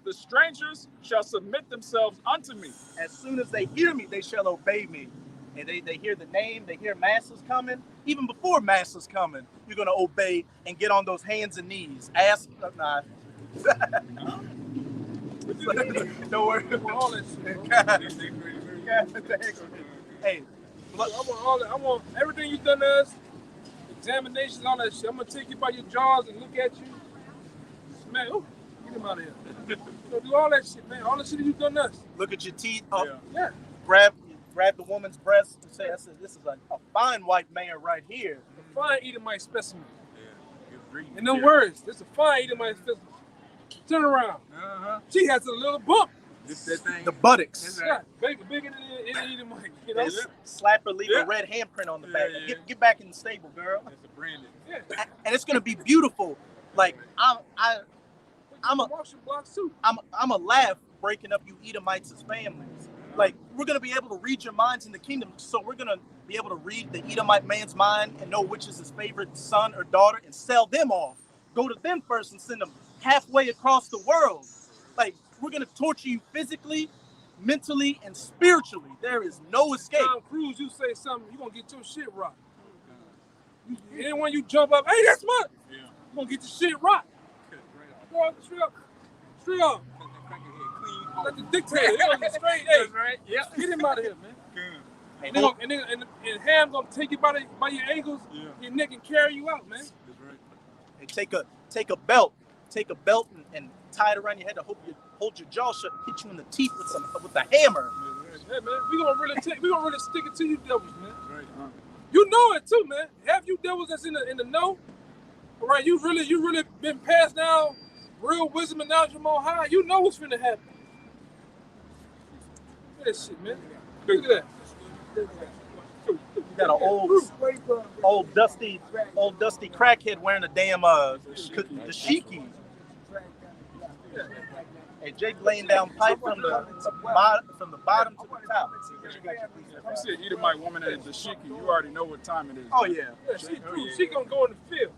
The strangers shall submit themselves unto me. As soon as they hear me, they shall obey me. And they hear the name, they hear Master's coming. Even before Master's coming, you're going to obey and get on those hands and knees. Ask, nah. Don't worry about all this shit. Hey, look, I want everything you've done to us, examinations, all that shit. I'm going to take you by your jaws and look at you. Man, get him out of here. Do all that shit, man. All the shit that you've done to us. Look at your teeth. Oh, yeah. Grab the woman's breast and say, this is a fine white man right here. A fine Edomite specimen. Yeah. In them words, this is a fine Edomite specimen. Turn around. She has a little bump. The buttocks. Yeah, bigger than Edomite. You know? Slap her, leave a red handprint on the back. Get back in the stable, girl. That's a branded. Yeah. And it's gonna be beautiful. Like I'm a laugh breaking up you Edomites as families. Like, we're going to be able to read your minds in the kingdom, so we're going to be able to read the Edomite man's mind and know which is his favorite son or daughter and sell them off. Go to them first and send them halfway across the world. Like, we're going to torture you physically, mentally, and spiritually. There is no escape. Tom Cruise, you say something, you're going to get your shit rocked. Anyone you jump up, hey, that's mine. Yeah. You're going to get your shit rocked. Straight up. Like the dictator, straight. Hey, right. Yeah. Get him out of here, man. And Ham gonna take you by your ankles, your neck, and carry you out, man. That's right. And take a belt, and tie it around your head to hold your jaw shut, and hit you in the teeth with a hammer. Yeah, man. We gonna really stick it to you devils, man. Right. You know it too, man. Half you devils that's in the know. All right, you really been passed down real wisdom and knowledge from on high. You know what's finna happen. Look at that shit, man. Look at that. You got an old dusty crackhead wearing a damn dashiki. Hey, Jake laying down pipe from the bottom to the top. You see an Edomite woman at a dashiki, you already know what time it is. Oh yeah. She gonna go in the field.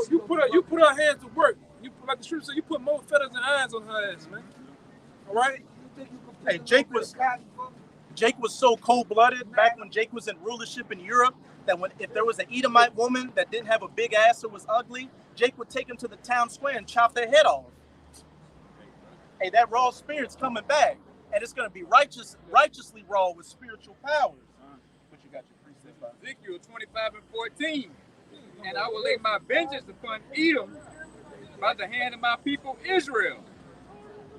You put her hands to work. You like the scripture said, you put more feathers and irons on her ass, man. All right. Hey, Jake was so cold-blooded back when Jake was in rulership in Europe that if there was an Edomite woman that didn't have a big ass or was ugly, Jake would take them to the town square and chop their head off. Hey, that raw spirit's coming back, and it's going to be righteously raw with spiritual powers. But you got your precept by Ezekiel 25:14. And I will lay my vengeance upon Edom by the hand of my people Israel.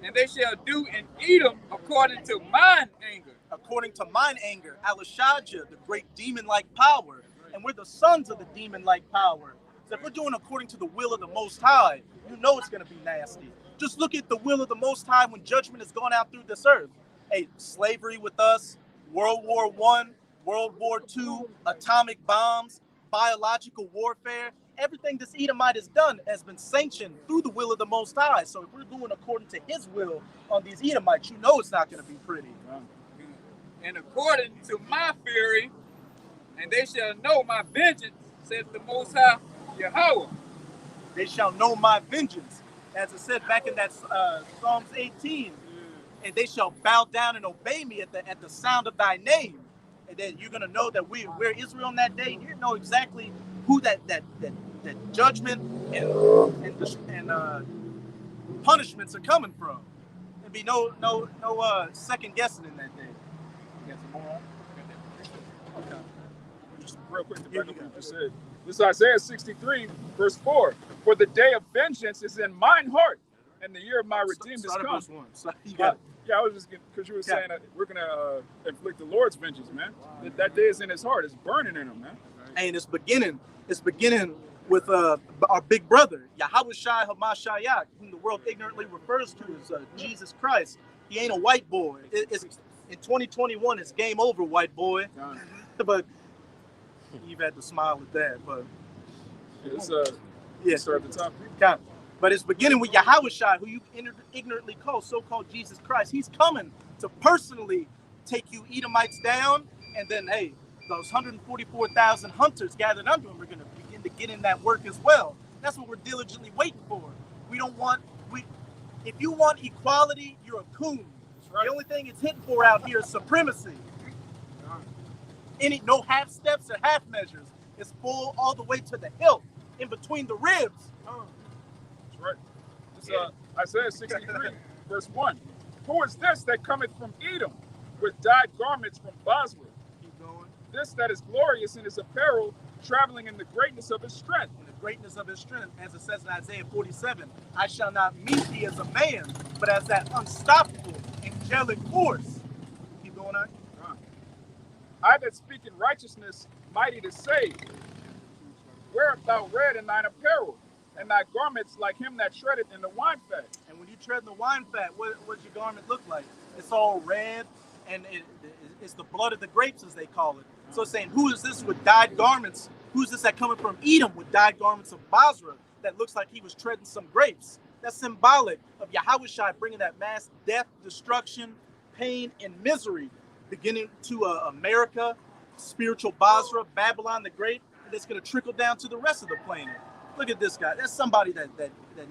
And they shall do in Edom according to mine anger. According to mine anger, Alashajah, the great demon-like power. And we're the sons of the demon-like power. So if we're doing according to the will of the Most High, you know it's going to be nasty. Just look at the will of the Most High when judgment has gone out through this earth. Hey, slavery with us, World War I, World War II, atomic bombs, biological warfare, everything this Edomite has done has been sanctioned through the will of the Most High. So if we're doing according to his will on these Edomites, you know it's not going to be pretty. And according to my fury, and they shall know my vengeance, says the Most High Yahweh. They shall know my vengeance. As it said back in that Psalms 18, and they shall bow down and obey me at the sound of thy name. And then you're going to know that we're Israel on that day. You know exactly who that judgment and punishments are coming from. There'll be no second guessing in that day. You got some more? Okay. Just real quick to back up what you just said. This is Isaiah 63, verse 4. For the day of vengeance is in mine heart, and the year of my redeemed is Start at come. verse 1. So you got it. Yeah, I was just because you were saying that we're gonna inflict the Lord's vengeance, man. That day is in his heart. It's burning in him, man. And it's beginning with our big brother, Yahushua HaMashiach, whom the world ignorantly refers to as Jesus Christ. He ain't a white boy. It's in 2021, it's game over, white boy. But you've had to smile at that. But It's start at the top. But it's beginning with Yahushua, who you ignorantly call so-called Jesus Christ. He's coming to personally take you Edomites down, and then hey, those 144,000 hunters gathered under him are going to begin to get in that work as well. That's what we're diligently waiting for. If you want equality, you're a coon. Right. The only thing it's hitting for out here is supremacy. No half steps or half measures. It's full all the way to the hilt, in between the ribs. That's right. It's Isaiah 63, verse 1. Who is this that cometh from Edom, with dyed garments from Basra? Keep going. This that is glorious in his apparel, traveling in the greatness of his strength. In the greatness of his strength, as it says in Isaiah 47, I shall not meet thee as a man, but as that unstoppable, angelic force. Keep going on. I that speak in righteousness, mighty to save. Wearest thou red in thine apparel, and thy garments like him that treadeth in the wine fat. And when you tread in the wine fat, what does your garment look like? It's all red, and it's the blood of the grapes, as they call it. So it's saying, who is this with dyed garments? Who's this that coming from Edom with dyed garments of Basra that looks like he was treading some grapes? That's symbolic of Yahushua bringing that mass death, destruction, pain, and misery, beginning to America, spiritual Basra, Babylon the Great, and it's going to trickle down to the rest of the planet. Look at this guy. That's somebody that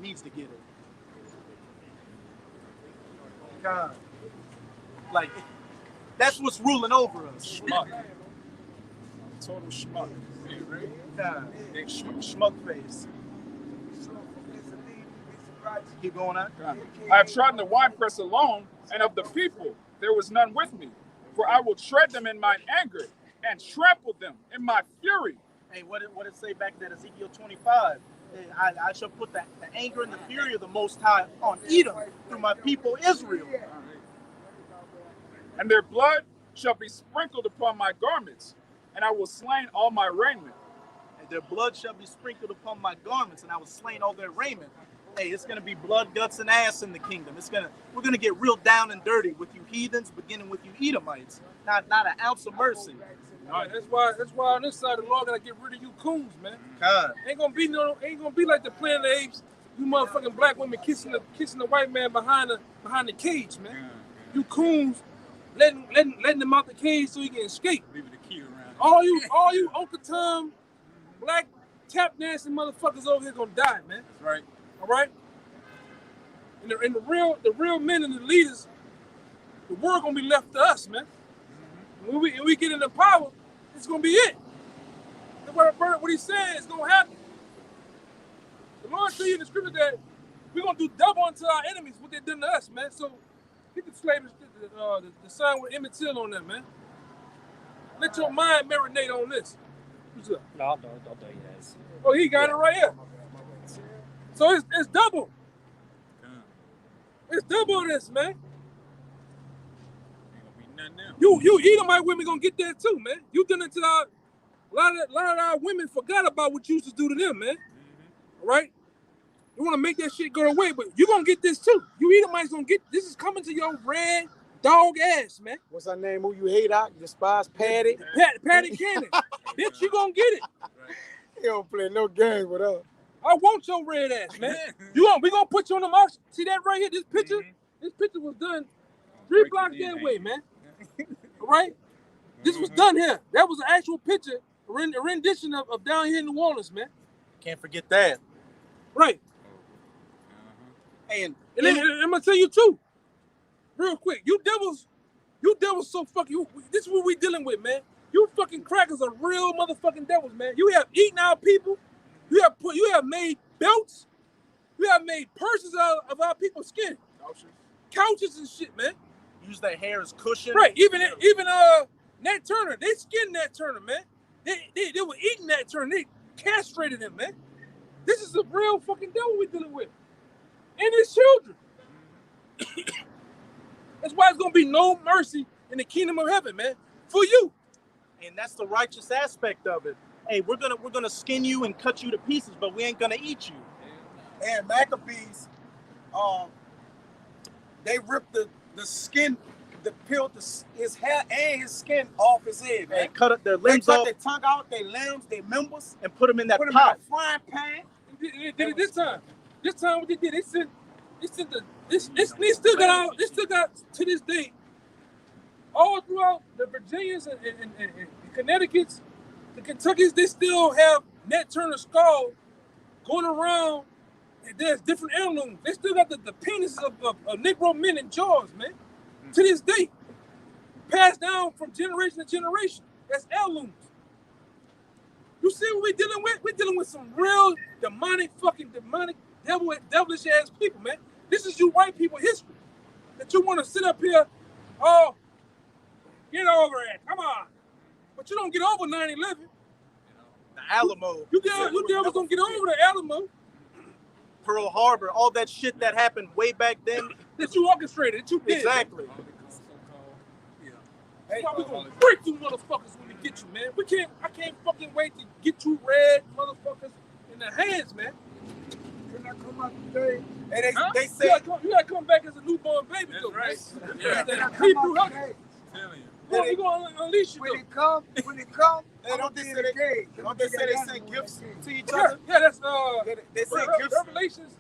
needs to get it. God. Like, that's what's ruling over us. Schmuck. Total schmuck. God. Big schmuck face. Keep going on. I have trodden the winepress alone, and of the people there was none with me. For I will tread them in mine anger, and trample them in my fury. Hey, what did it say back in Ezekiel 25? I shall put the anger and the fury of the Most High on Edom through my people Israel. And their blood shall be sprinkled upon my garments, and I will slain all my raiment. And their blood shall be sprinkled upon my garments, and I will slain all their raiment. Hey, it's gonna be blood, guts, and ass in the kingdom. We're gonna get real down and dirty with you heathens, beginning with you Edomites. Not an ounce of mercy. Right, that's why on this side of the law gotta get rid of you coons, man. God. Ain't gonna be like the Planet of the Apes. You motherfucking black women kissing the white man behind the cage, man. You coons letting them out the cage so he can escape. Leaving the key around. All you Uncle Tom, black tap dancing motherfuckers over here gonna die, man. That's right. All right. And the real men and the leaders, the world gonna be left to us, man. When we get into power, it's gonna be it. What he said is gonna happen. The Lord tell you in the scripture that we're gonna do double unto our enemies what they done to us, man. So get the slaves, the sign with Emmett Till on them, man. Let your mind marinate on this. What's up? No, don't do that. Oh, he got it right here. So it's double. It's double this, man. You Edomite women gonna get that too, man. You done it to a lot of our women forgot about what you used to do to them, man. All right? You wanna make that shit go away, but you gonna get this too. You Edomites gonna get this. Is coming to your red dog ass, man. What's her name? Who you hate out? Despise Patty? Patty Cannon. Bitch, you gonna get it. He don't play no game with us. I want your red ass, man. We gonna put you on the mark. See that right here? This picture was done 3 blocks that way, man. All right? This was done here. That was an actual picture, a rendition of down here in New Orleans, man. Can't forget that. Right. And I'm gonna tell you too, real quick. You devils so fucking. This is what we dealing with, man. You fucking crackers are real motherfucking devils, man. You have eaten our people. You have made belts. You have made purses out of our people's skin. Couches and shit, man. Use their hair as cushion. Right. Even Nat Turner, they skinned Nat Turner, man. They were eating Nat Turner. castrated him, man. This is a real fucking devil we're dealing with. And his children. That's why it's gonna be no mercy in the kingdom of heaven, man. For you. And that's the righteous aspect of it. Hey, we're gonna skin you and cut you to pieces, but we ain't gonna eat you. And Maccabees, they ripped the skin, peeled his hair and his skin off his head, man. And cut their They limbs cut off their tongue out, their limbs, their members, and put them in that put them pot. in a frying pan. They did it this time. This time what they did, they sent they still got to this day, all throughout the Virginias and Connecticut's, the Kentuckys, they still have Nat Turner skull going around, and there's different heirlooms. They still got the penises of Negro men in jaws, man. To this day. Passed down from generation to generation. That's heirlooms. You see what we're dealing with? We're dealing with some real demonic, devilish ass people, man. This is you white people history. That you want to sit up here, oh, get over it, come on. But you don't get over 9/11. The Alamo. You never gonna get over the Alamo. Pearl Harbor, all that shit that happened way back then. That you orchestrated, that you did. Exactly. That's why we're gonna break you motherfuckers when we get you, man. I can't fucking wait to get you red motherfuckers in the hands, man. Can I come out today? And they say you gotta come back as a newborn baby, though, right? Can I Hebrew come out hugger. today? We're gonna unleash you, When though. it come, Hey, don't they say they send gifts to each Yeah, other? yeah, that's They send gifts. Revelations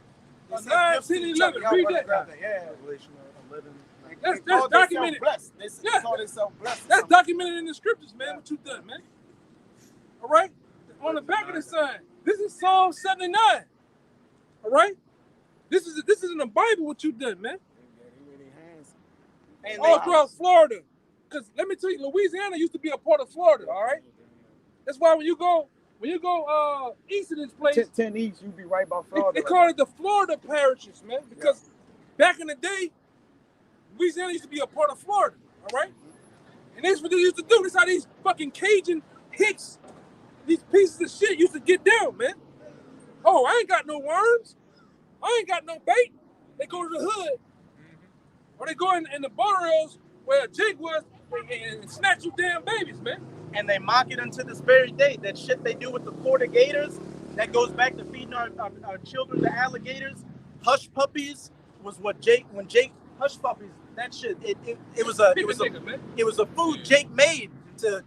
They send 9, gifts to 10, each other. 11. Y'all Read better that. grab that. Yeah. Revelation 11. That's Call documented. themselves blessed. They Yeah. call themselves blessed. That's documented in the scriptures, man. What you done, man? All right. On the back of the sign, this is Psalm 79. All right. This is in the Bible. What you done, man? And All throughout Florida. Because let me tell you, Louisiana used to be a part of Florida. All right. That's why when you go east of this place, 10 east, you be right by Florida. they call it the Florida parishes, man. Because back in the day, Louisiana used to be a part of Florida. All right. And that's what they used to do. This is how these fucking Cajun hicks, these pieces of shit used to get down, man. Oh, I ain't got no worms. I ain't got no bait. They go to the hood. Or they go in the barrios where Jake was and snatch you damn babies, man. And they mock it unto this very day. That shit they do with the Florida Gators, that goes back to feeding our children to alligators. Hush puppies was what hush puppies. That shit. It was a food Jake made to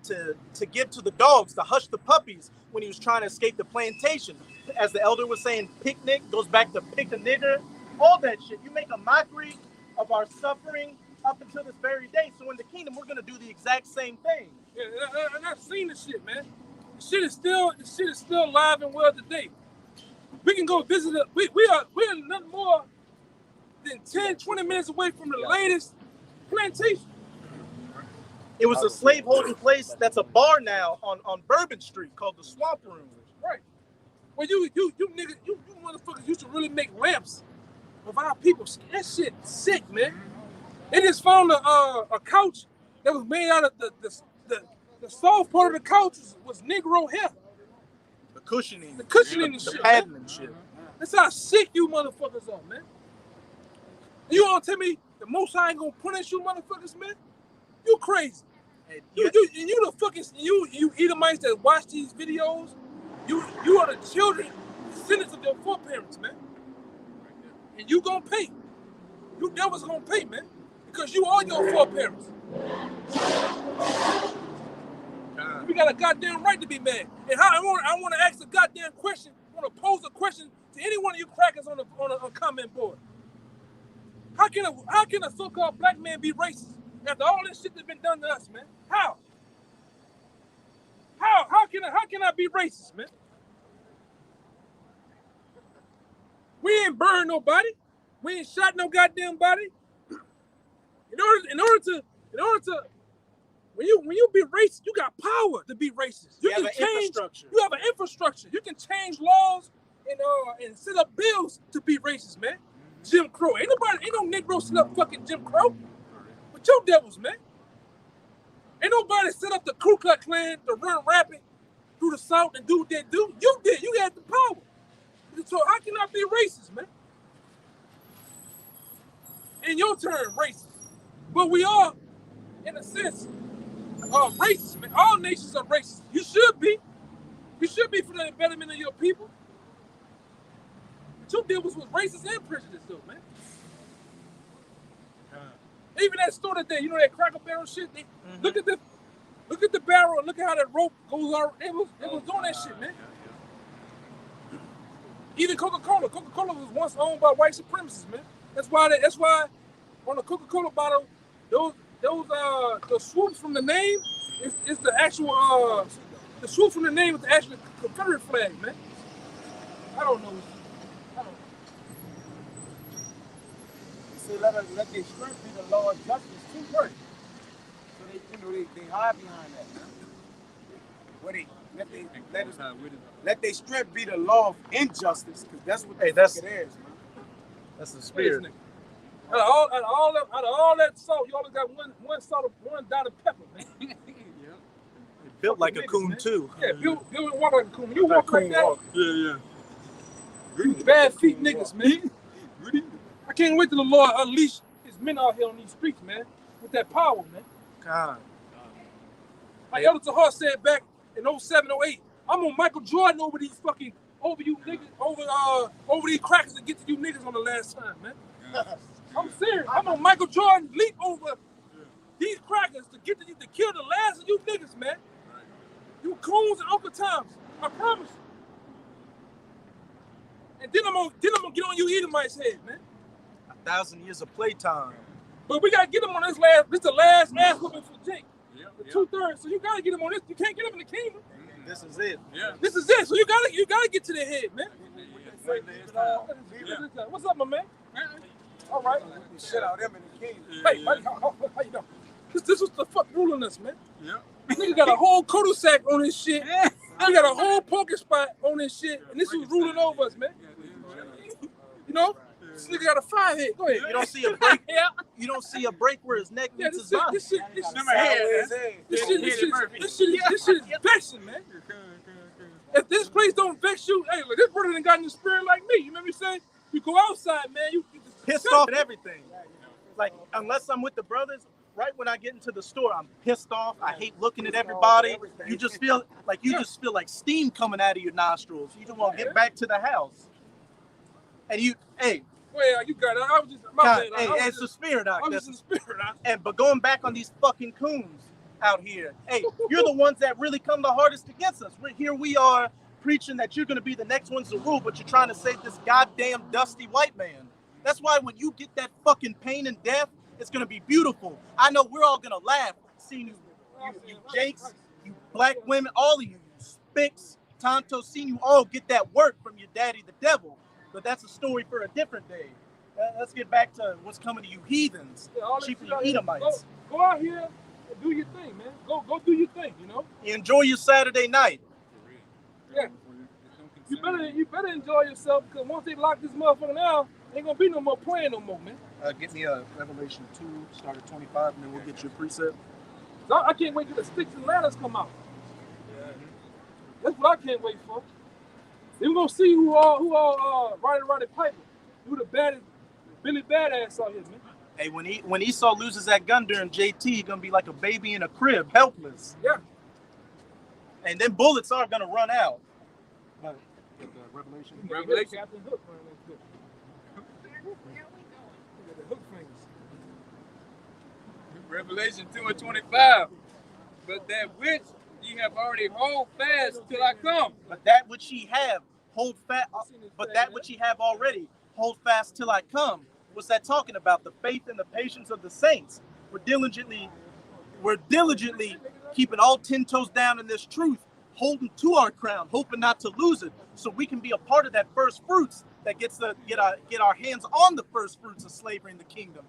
give to the dogs to hush the puppies when he was trying to escape the plantation. As the elder was saying, picnic goes back to pick a nigger. All that shit. You make a mockery of our suffering up until this very day. So in the kingdom, we're gonna do the exact same thing. Yeah, and I've seen this shit, man. The shit is still alive and well today. We can go visit it. We're nothing more than 10, 20 minutes away from the latest plantation. It was a slave-holding place that's a bar now on Bourbon Street called the Swamp Room. Right. Well, you niggas, you motherfuckers used to really make lamps of our people. That shit sick, man. They just found a couch that was made out of the soft part of the couch was Negro hair. The cushioning. The cushioning and the shit, padding man. and shit. That's how sick you motherfuckers are, man. You gonna tell me the Most High ain't gonna punish you motherfuckers, man? You crazy. Hey, You the fucking you Edomites that watch these videos. You are the children, descendants of your foreparents, man. And you gonna pay. You devils gonna pay, man. Because you are your foreparents. We got a goddamn right to be mad. And I want to ask a goddamn question. I want to pose a question to any one of you crackers on a comment board. How can a so-called black man be racist after all this shit that's been done to us, man? How? How can I be racist, man? We ain't burned nobody. We ain't shot no goddamn body. In order to when you be racist, you got power to be racist. You can change. You have an infrastructure. You can change laws and set up bills to be racist, man. Jim Crow. Ain't no Negro set up fucking Jim Crow. But you devils, man. Ain't nobody set up the Ku Klux Klan to run rapid through the South and do what they do. You did. You had the power. So how can I be racist, man? In your turn, racist. But we are, in a sense, racist, man. All nations are racist. You should be. You should be for the betterment of your people. But your deal was racist and prejudiced, though, man. Even that store that day, you know that Cracker Barrel shit? Look at the barrel and look at how that rope goes out. It was doing that shit, man. Even Coca-Cola. Coca-Cola was once owned by white supremacists, man. That's why on the Coca-Cola bottle, the swoops from the name is the actual the swoop from the name is the actual Confederate flag, man. I don't know. Say let their strength be the law of justice too, right? So they hide behind that, man. What let their strength be the law of injustice, because that's what it is, man. That's the spirit. Out of all that salt, you only got one salt of one dot of pepper, man. Built like a coon too. Yeah, built walk like a coon. You walk like that. Yeah. You bad feet niggas, man. I can't wait till the Lord unleash his men out here on these streets, man, with that power, man. God. Like Elder Tahar said back in 07, 08, I'm on Michael Jordan over these fucking, over you niggas, over these crackers to get to you niggas on the last time, man. I'm serious. I'm on Michael Jordan leap over these crackers to get to you, to kill the last of you niggas, man. You coons and Uncle Toms. I promise you. And then I'm gonna get on you Edomites' head, man. 1,000 years of playtime. But we gotta get him on this the last ass whooping for Jake. The 2/3. So you gotta get him on this. You can't get him in the kingdom. This is it. Yeah. This is it. So you gotta get to their head, man. What's up, my man? All right. Shut out them in the kingdom. Hey, buddy, how you doing? This was the fuck ruling us, man. Yeah. Nigga got a whole cul-de-sac on his shit. He got a whole poker spot on his shit, and this was ruling over us, man. You know? This nigga got a 5-head. Go ahead. You don't see a break. You don't see a break where his neck meets his body. This shit is vexing, man. If this place don't vex you, hey, look, this brother done got in the spirit like me. You remember me saying? You go outside, man. You just Pissed off at everything. Like, unless I'm with the brothers, right when I get into the store, I'm pissed off. I hate looking at everybody. You just feel like steam coming out of your nostrils. You just want to get back to the house. And well, you got it. I was just it's the spirit out there. I was in the spirit. But going back on these fucking coons out here, hey, you're the ones that really come the hardest against us. We are preaching that you're going to be the next ones to rule, but you're trying to save this goddamn dusty white man. That's why when you get that fucking pain and death, it's going to be beautiful. I know we're all going to laugh seeing you Jakes, you black women, all of you Spicks, Tonto, seeing you all get that work from your daddy, the devil. But that's a story for a different day. Let's get back to what's coming to you heathens, chiefly Edomites. Go out here and do your thing, man. Go do your thing, you know? Enjoy your Saturday night. Yeah. You better enjoy yourself, because once they lock this motherfucker down, ain't gonna be no more praying no more, man. Get me a Revelation 2, start at 25, and then we'll get you a precept. So I can't wait till the sticks and ladders come out. That's what I can't wait for. Then we're gonna see who all Roddy Piper. Who the baddest, Billy Badass out here, man. Hey, when Esau loses that gun during JT, he's gonna be like a baby in a crib, helpless. Yeah. And then bullets are gonna run out. But Revelation. Captain Hook, Revelation 2:25. But that which ye have already hold fast till I come. But that which ye have, hold fast. But that which ye have already, hold fast till I come. What's that talking about? The faith and the patience of the saints. We're diligently keeping all 10 toes down in this truth, holding to our crown, hoping not to lose it, so we can be a part of that first fruits that gets to get our hands on the first fruits of slavery in the kingdom.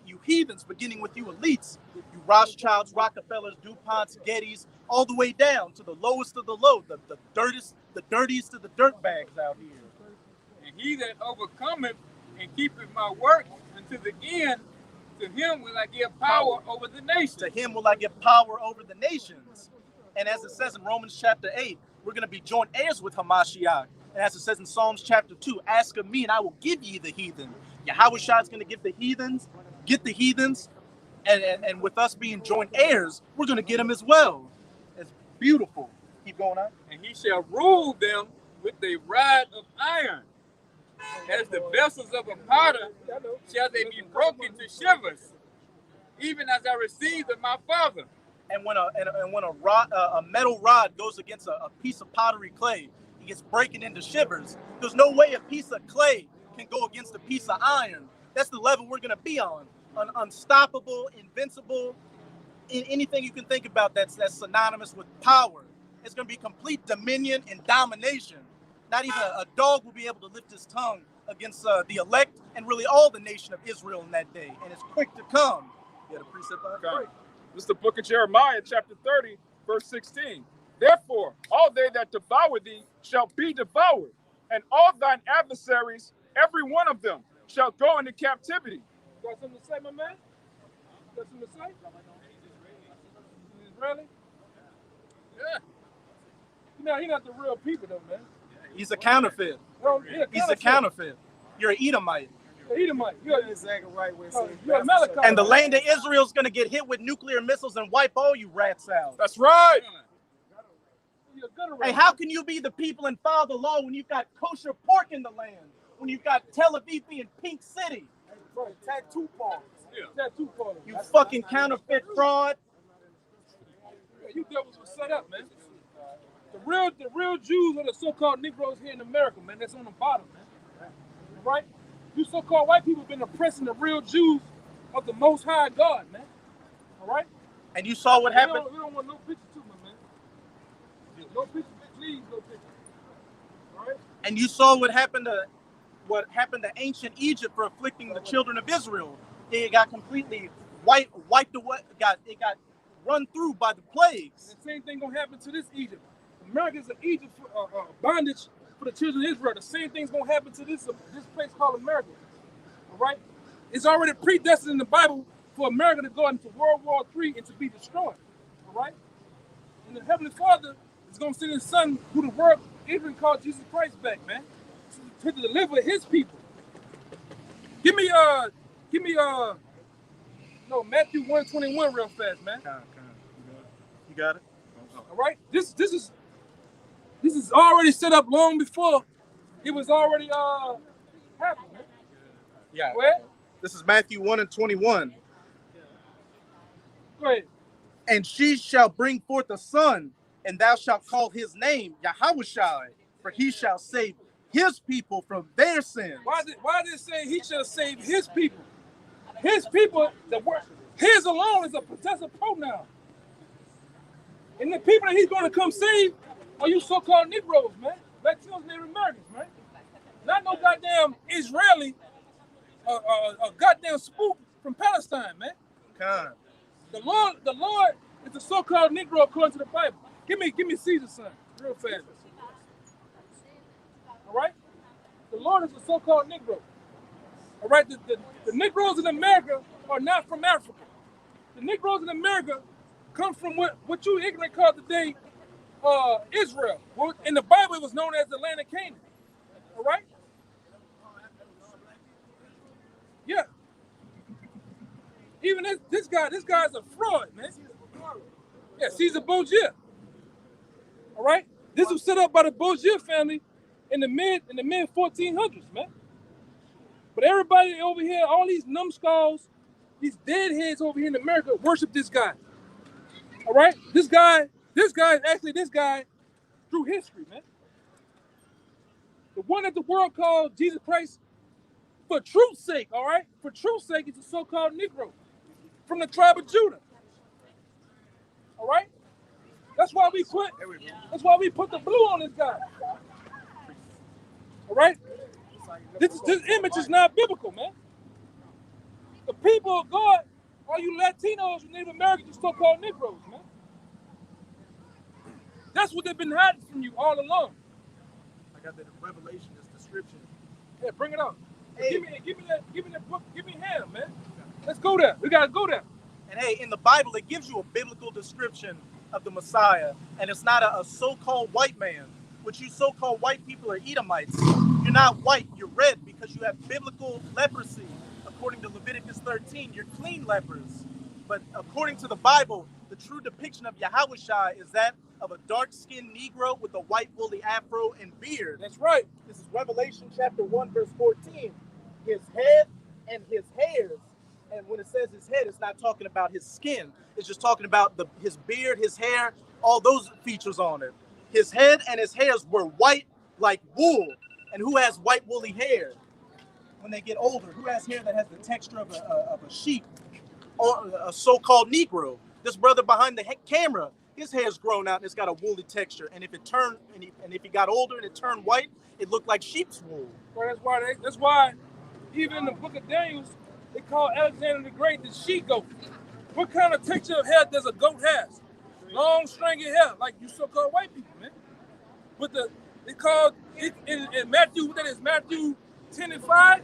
You heathens, beginning with you elites, you Rothschilds, Rockefellers, DuPonts, Gettys, all the way down to the lowest of the low, the dirtiest of the dirtbags out here. And he that overcometh and keepeth my work unto the end, to him will I give power over the nations. To him will I give power over the nations. And as it says in Romans chapter 8, we're going to be joint heirs with Hamashiach. And as it says in Psalms chapter 2, ask of me and I will give ye the heathen. Yahweh Shai is going to get the heathens, and with us being joint heirs, we're going to get them as well. It's beautiful. Keep going on. And he shall rule them with a rod of iron. As the vessels of a potter shall they be broken to shivers, even as I received of my father. And when a metal rod goes against a piece of pottery clay, it gets breaking into shivers. There's no way a piece of clay can go against a piece of iron. That's the level we're going to be on. Unstoppable, invincible, in anything you can think about that's synonymous with power. It's going to be complete dominion and domination. Not even a dog will be able to lift his tongue against the elect and really all the nation of Israel in that day. And it's quick to come. You had a precept on it? Okay. This is the book of Jeremiah, chapter 30, verse 16. Therefore, all they that devour thee shall be devoured, and all thine adversaries, every one of them, shall go into captivity. You got something to say, my man? You got something to say? Really? Yeah. He's not the real people, though, man. He's a counterfeit. He's a counterfeit. You're an Edomite. Edomite. You're exactly right. You're a Malachite. And the land of Israel is going to get hit with nuclear missiles and wipe all you rats out. That's right. Hey, how can you be the people and follow the law when you've got kosher pork in the land? When you've got Tel Aviv being Pink City? Right. Tattoo parlors. Yeah. Tattoo parlors. You fucking counterfeit fraud. Yeah, you devils were set up, man. The real Jews are the so-called Negroes here in America, man. That's on the bottom, man. Right? You so-called white people have been oppressing the real Jews of the Most High God, man. All right? And you saw what happened? We don't want no picture too, my man. No picture, please, no picture. All right? And you saw what happened to ancient Egypt for afflicting the children of Israel. It got completely wiped away. It got run through by the plagues. The same thing gonna happen to this Egypt. America's an Egypt bondage for the children of Israel. The same thing's gonna happen to this place called America. All right? It's already predestined in the Bible for America to go into World War III and to be destroyed. All right? And the Heavenly Father is gonna send His Son, who the world even called Jesus Christ, back, man, to deliver His people. Give me Matthew 1:21 real fast, man. You got it? All right? This is already set up long before it was already happening. Man. Yeah. Where? This is Matthew 1:21. Go ahead. And she shall bring forth a son, and thou shalt call his name Yahushai, for he shall save his people from their sins. Why did it say he shall save his people? His people, the word his alone is a possessive pronoun. And the people that he's going to come save are you so-called Negroes, man. Latinos and Native Americans, man. Not no goddamn Israeli, a goddamn spook from Palestine, man. Con. The Lord is a so-called Negro according to the Bible. Give me Caesar's son, real fast. All right? The Lord is a so-called Negro. All right? The Negroes in America are not from Africa. The Negroes in America come from what you ignorant call today Israel. Well, in the Bible, it was known as the land of Canaan. All right? Yeah. Even this guy's a fraud, man. Yeah, Caesar Borgia. All right? This was set up by the Borgia family in the mid 1400s, man. But everybody over here, all these numbskulls, these deadheads over here in America worship this guy. All right? This guy is actually this guy through history, man. The one that the world called Jesus Christ for truth's sake, all right? For truth's sake, he's a so-called Negro from the tribe of Judah. All right? That's why we put the blue on this guy. All right? This image is not biblical, man. The people of God, all you Latinos and Native Americans, are so-called Negroes, man. That's what they've been hiding from you all along. I got that in Revelation, this description. Yeah, bring it out. Hey. Give me that book. Give me him, man. Let's go there. We gotta go there. And hey, in the Bible, it gives you a biblical description of the Messiah, and it's not a so-called white man. Which you so-called white people are Edomites. You're not white, you're red because you have biblical leprosy. According to Leviticus 13, you're clean lepers. But according to the Bible, the true depiction of Yahushua is that of a dark-skinned Negro with a white woolly afro and beard. That's right. This is Revelation chapter 1, verse 14. His head and his hairs. And when it says his head, it's not talking about his skin. It's just talking about his beard, his hair, all those features on it. His head and his hairs were white like wool. And who has white woolly hair when they get older? Who has hair that has the texture of a sheep or a so-called Negro? This brother behind the camera, his hair's grown out and it's got a woolly texture. And if it turned and if he got older and it turned white, it looked like sheep's wool. Well, that's why even in the book of Daniel, they call Alexander the Great the she-goat. What kind of texture of hair does a goat have? Long, stringy hair, like you so-called white people, man. But they called it in Matthew, that is Matthew 10 and 5,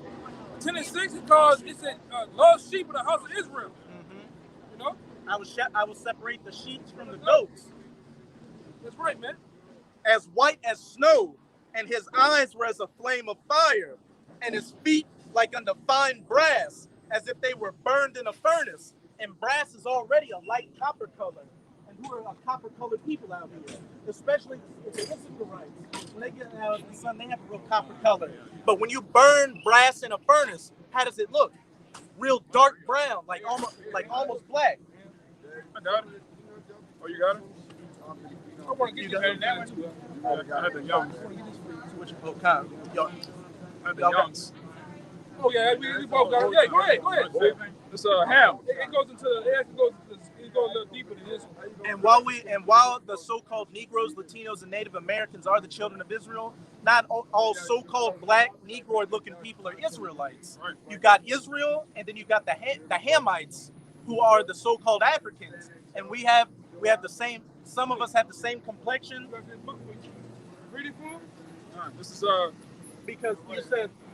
10 and 6, it's a lost sheep of the house of Israel. Mm-hmm. You know? I will separate the sheep from the goats. That's right, man. As white as snow, and his eyes were as a flame of fire, and his feet like unto fine brass, as if they were burned in a furnace. And brass is already a light copper color. And who are copper-colored people out here? Especially the Issacharites. When they get out in the sun, they have a real copper color. But when you burn brass in a furnace, how does it look? Real dark brown, like almost black. I got it. Oh, you got it? I want to get you better than that one too. I had the youngs. I had the youngs. Oh yeah, we both got it. Yeah, go ahead. It's ham. It goes a little deeper than this one. And while the so-called Negroes, Latinos, and Native Americans are the children of Israel, not all so-called black Negroid-looking people are Israelites. You got Israel, and then you got the Hamites, who are the so-called Africans, and we have the same. Some of us have the same complexion. Read it for him. This is Because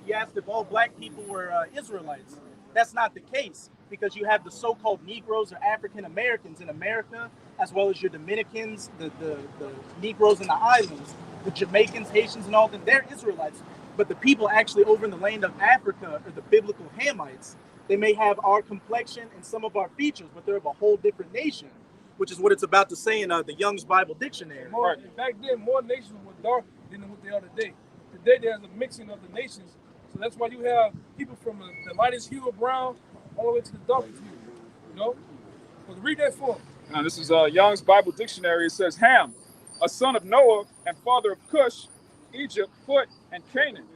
you asked if all black people were Israelites. That's not the case, because you have the so-called Negroes or African Americans in America, as well as your Dominicans, the Negroes in the islands, the Jamaicans, Haitians, and all them. They're Israelites. But the people actually over in the land of Africa are the biblical Hamites. They may have our complexion and some of our features, but they're of a whole different nation, which is what it's about to say in the Young's Bible Dictionary. Back then, more nations were darker than what they are today. Today, there's a mixing of the nations. So that's why you have people from the lightest hue of brown all the way to the darkest hue. You know? So read that for them. Now, this is Young's Bible Dictionary. It says, Ham, a son of Noah and father of Cush, Egypt, Put, and Canaan.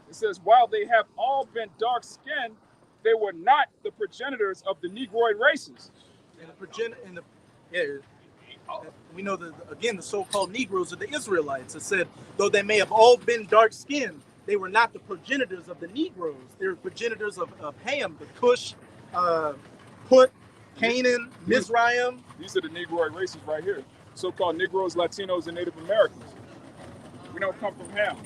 It says, while they have all been dark-skinned, they were not the progenitors of the Negroid races. We know that, again, the so-called Negroes are the Israelites. It said, though they may have all been dark-skinned, they were not the progenitors of the Negroes. They were progenitors of Ham, the Cush, Put, Canaan, Mizraim. These are the Negroid races right here. So-called Negroes, Latinos, and Native Americans. We don't come from Ham.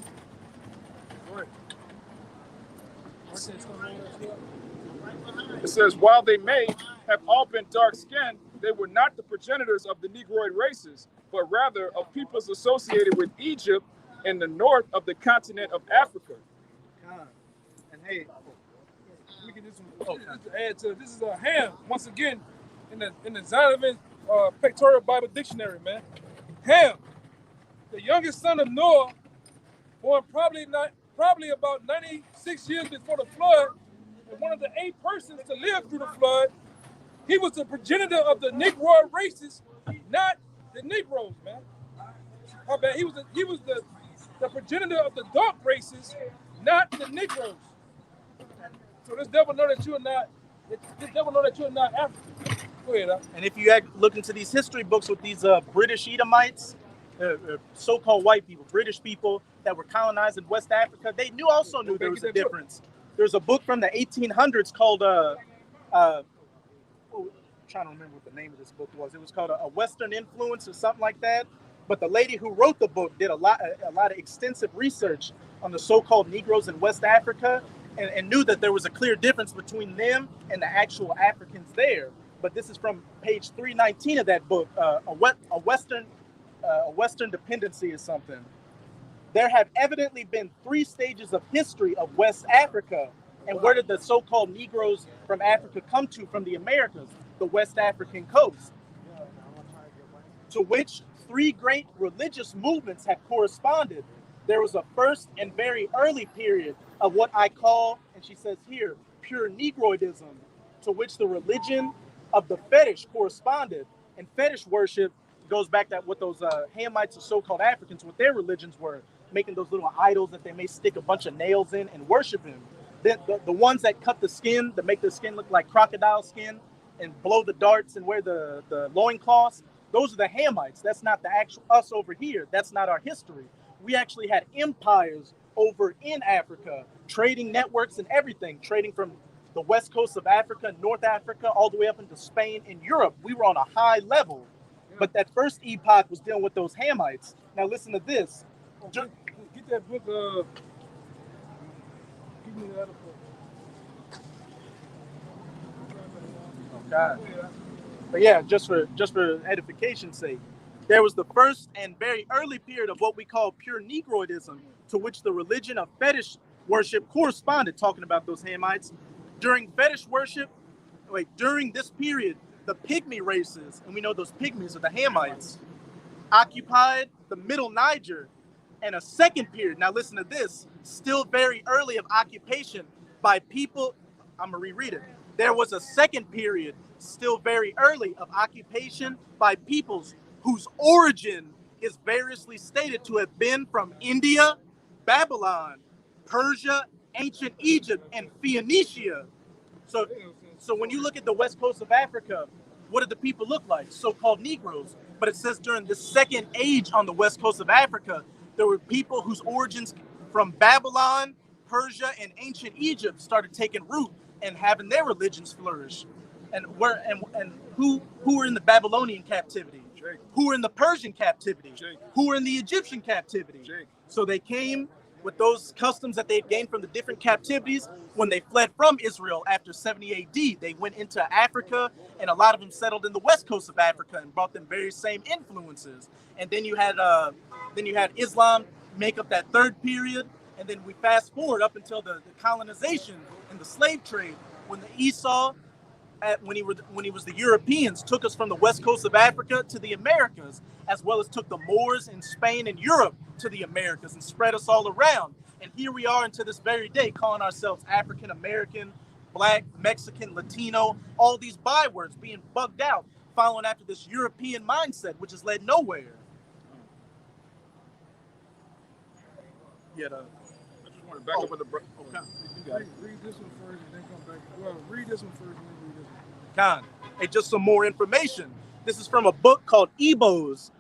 It says, while they may have all been dark-skinned, they were not the progenitors of the Negroid races, but rather of peoples associated with Egypt in the north of the continent of Africa. And hey, we can just add to this is a Ham once again in the Zondervan Pictorial Bible Dictionary, man. Ham, the youngest son of Noah, born probably about 96 years before the flood, and one of the 8 persons to live through the flood. He was the progenitor of the Negroid races, not the Negroes, man. How bad? He was the progenitor of the dark races, not the Negroes. So this devil know that you are not. This devil know that you are not African. Go ahead, And if you look into these history books with these British Edomites, so-called white people, British people that were colonized in West Africa, they also knew there was a difference. There's a book from the 1800s called I'm trying to remember what the name of this book was. It was called a Western Influence or something like that. But the lady who wrote the book did a lot of extensive research on the so-called Negroes in West Africa and knew that there was a clear difference between them and the actual Africans there. but this is from page 319 of that book, a Western dependency is something. There have evidently been 3 stages of history of West Africa. And where did the so-called Negroes from Africa come to from the Americas? The West African coast. To which 3 great religious movements have corresponded. There was a first and very early period of what I call, and she says here, pure Negroidism, to which the religion of the fetish corresponded. And fetish worship goes back to what those Hamites or so-called Africans, what their religions were, making those little idols that they may stick a bunch of nails in and worship him. The ones that cut the skin, that make the skin look like crocodile skin and blow the darts and wear the loincloths, those are the Hamites. That's not the actual us over here. That's not our history. We actually had empires over in Africa, trading networks and everything, trading from the west coast of Africa, North Africa, all the way up into Spain and Europe. We were on a high level. But that first epoch was dealing with those Hamites. Now listen to this. Get that book. Give me the other book. Okay. But yeah, just for edification's sake, there was the first and very early period of what we call pure Negroidism, to which the religion of fetish worship corresponded, talking about those Hamites. During fetish worship, during this period, the pygmy races, and we know those pygmies are the Hamites, occupied the middle Niger, and a second period, now listen to this, still very early of occupation by people, I'm going to reread it. There was a second period, still very early, of occupation by peoples whose origin is variously stated to have been from India, Babylon, Persia, ancient Egypt, and Phoenicia. So when you look at the west coast of Africa, what did the people look like? So-called Negroes. But it says during the second age on the west coast of Africa, there were people whose origins from Babylon, Persia, and ancient Egypt started taking root and having their religions flourish. And who were in the Babylonian captivity? Jake. Who were in the Persian captivity? Jake. Who were in the Egyptian captivity? Jake. So they came with those customs that they had gained from the different captivities. When they fled from Israel after 70 AD, they went into Africa, and a lot of them settled in the west coast of Africa and brought them very same influences. And then you had Islam make up that third period, and then we fast forward up until the colonization and the slave trade, when the Esau, when he was the Europeans, took us from the west coast of Africa to the Americas, as well as took the Moors in Spain and Europe to the Americas and spread us all around. And here we are until this very day, calling ourselves African American, Black, Mexican, Latino, all these bywords, being bugged out, following after this European mindset, which has led nowhere. I just want to back up with the. Okay. Read this one first and then come back. Well, read this one first and then read this one. Con. Hey, just some more information. This is from a book called Ebos.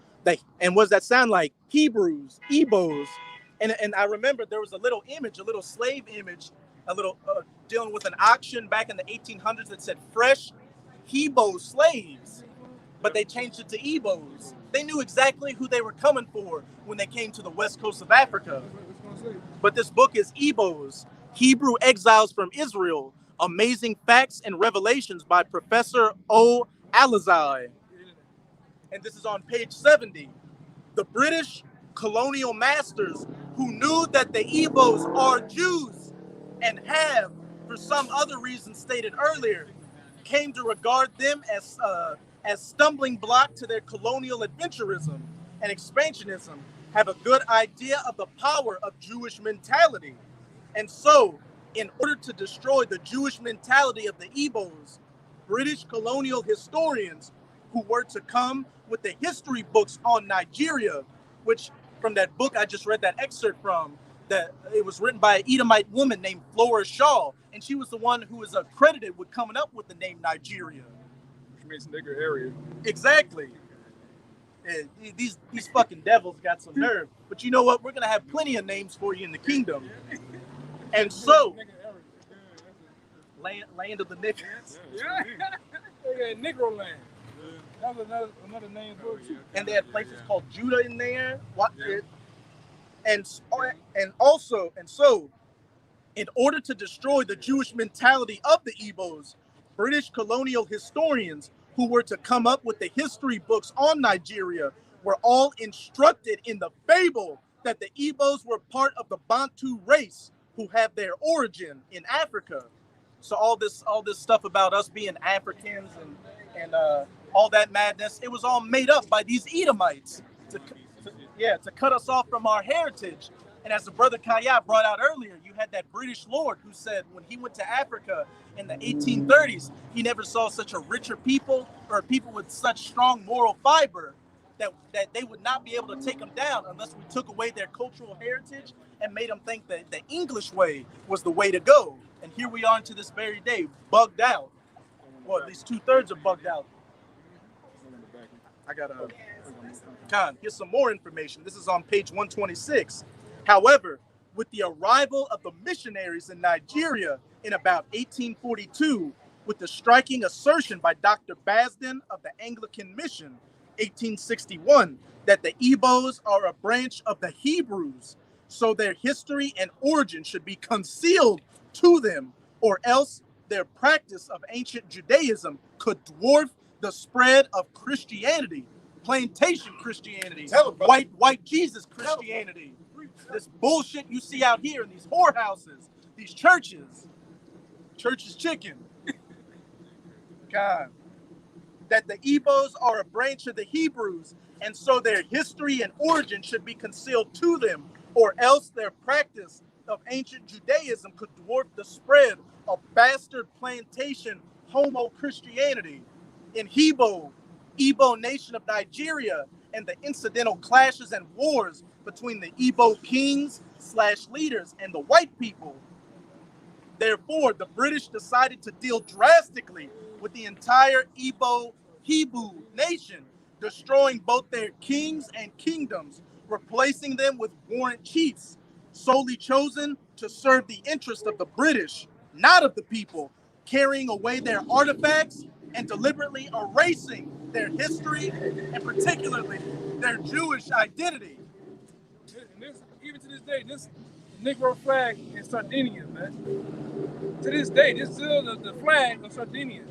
And what does that sound like? Hebrews, Ebos. And I remember there was a little image, a little slave image, a little dealing with an auction back in the 1800s that said fresh Hebrew slaves, but they changed it to Ebos. They knew exactly who they were coming for when they came to the west coast of Africa. But this book is Ebos, Hebrew Exiles from Israel, Amazing Facts and Revelations by Professor O. Alizai. And this is on page 70. The British colonial masters who knew that the Igbos are Jews and have, for some other reason stated earlier, came to regard them as stumbling block to their colonial adventurism and expansionism, have a good idea of the power of Jewish mentality. And so, in order to destroy the Jewish mentality of the Igbos, British colonial historians who were to come with the history books on Nigeria, which from that book I just read that excerpt from, that it was written by an Edomite woman named Flora Shaw, and she was the one who was credited with coming up with the name Nigeria. Which means nigger area. Exactly. And these fucking devils got some nerve. But you know what? We're gonna have plenty of names for you in the kingdom. And so, land of the niggers. Yeah. They got Negro land. That was another name for it too. And they had places called Judah in there. And so, in order to destroy the Jewish mentality of the Igbos, British colonial historians who were to come up with the history books on Nigeria were all instructed in the fable that the Igbos were part of the Bantu race who have their origin in Africa. So all this stuff about us being Africans and all that madness, it was all made up by these Edomites to cut us off from our heritage. And as the brother Kaya brought out earlier, you had that British lord who said when he went to Africa in the 1830s, he never saw such a richer people or people with such strong moral fiber that they would not be able to take them down unless we took away their cultural heritage and made them think that the English way was the way to go. And here we are to this very day, bugged out. Well, at least 2/3 are bugged out. I got here's some more information. This is on page 126. However, with the arrival of the missionaries in Nigeria in about 1842, with the striking assertion by Dr. Basden of the Anglican Mission, 1861, that the Igbos are a branch of the Hebrews, so their history and origin should be concealed to them, or else their practice of ancient Judaism could dwarf the spread of Christianity, plantation Christianity, white Jesus Christianity. This bullshit you see out here in these whorehouses, these churches chicken. God. That the Igbos are a branch of the Hebrews, and so their history and origin should be concealed to them, or else their practice of ancient Judaism could dwarf the spread of bastard plantation homo Christianity in Igbo nation of Nigeria, and the incidental clashes and wars between the Igbo kings/leaders and the white people. Therefore, the British decided to deal drastically with the entire Hebrew nation, destroying both their kings and kingdoms, replacing them with warrant chiefs, solely chosen to serve the interest of the British, not of the people, carrying away their artifacts and deliberately erasing their history and particularly their Jewish identity. Even to this day, this Negro flag in Sardinia, man. To this day, this is still the flag of Sardinia.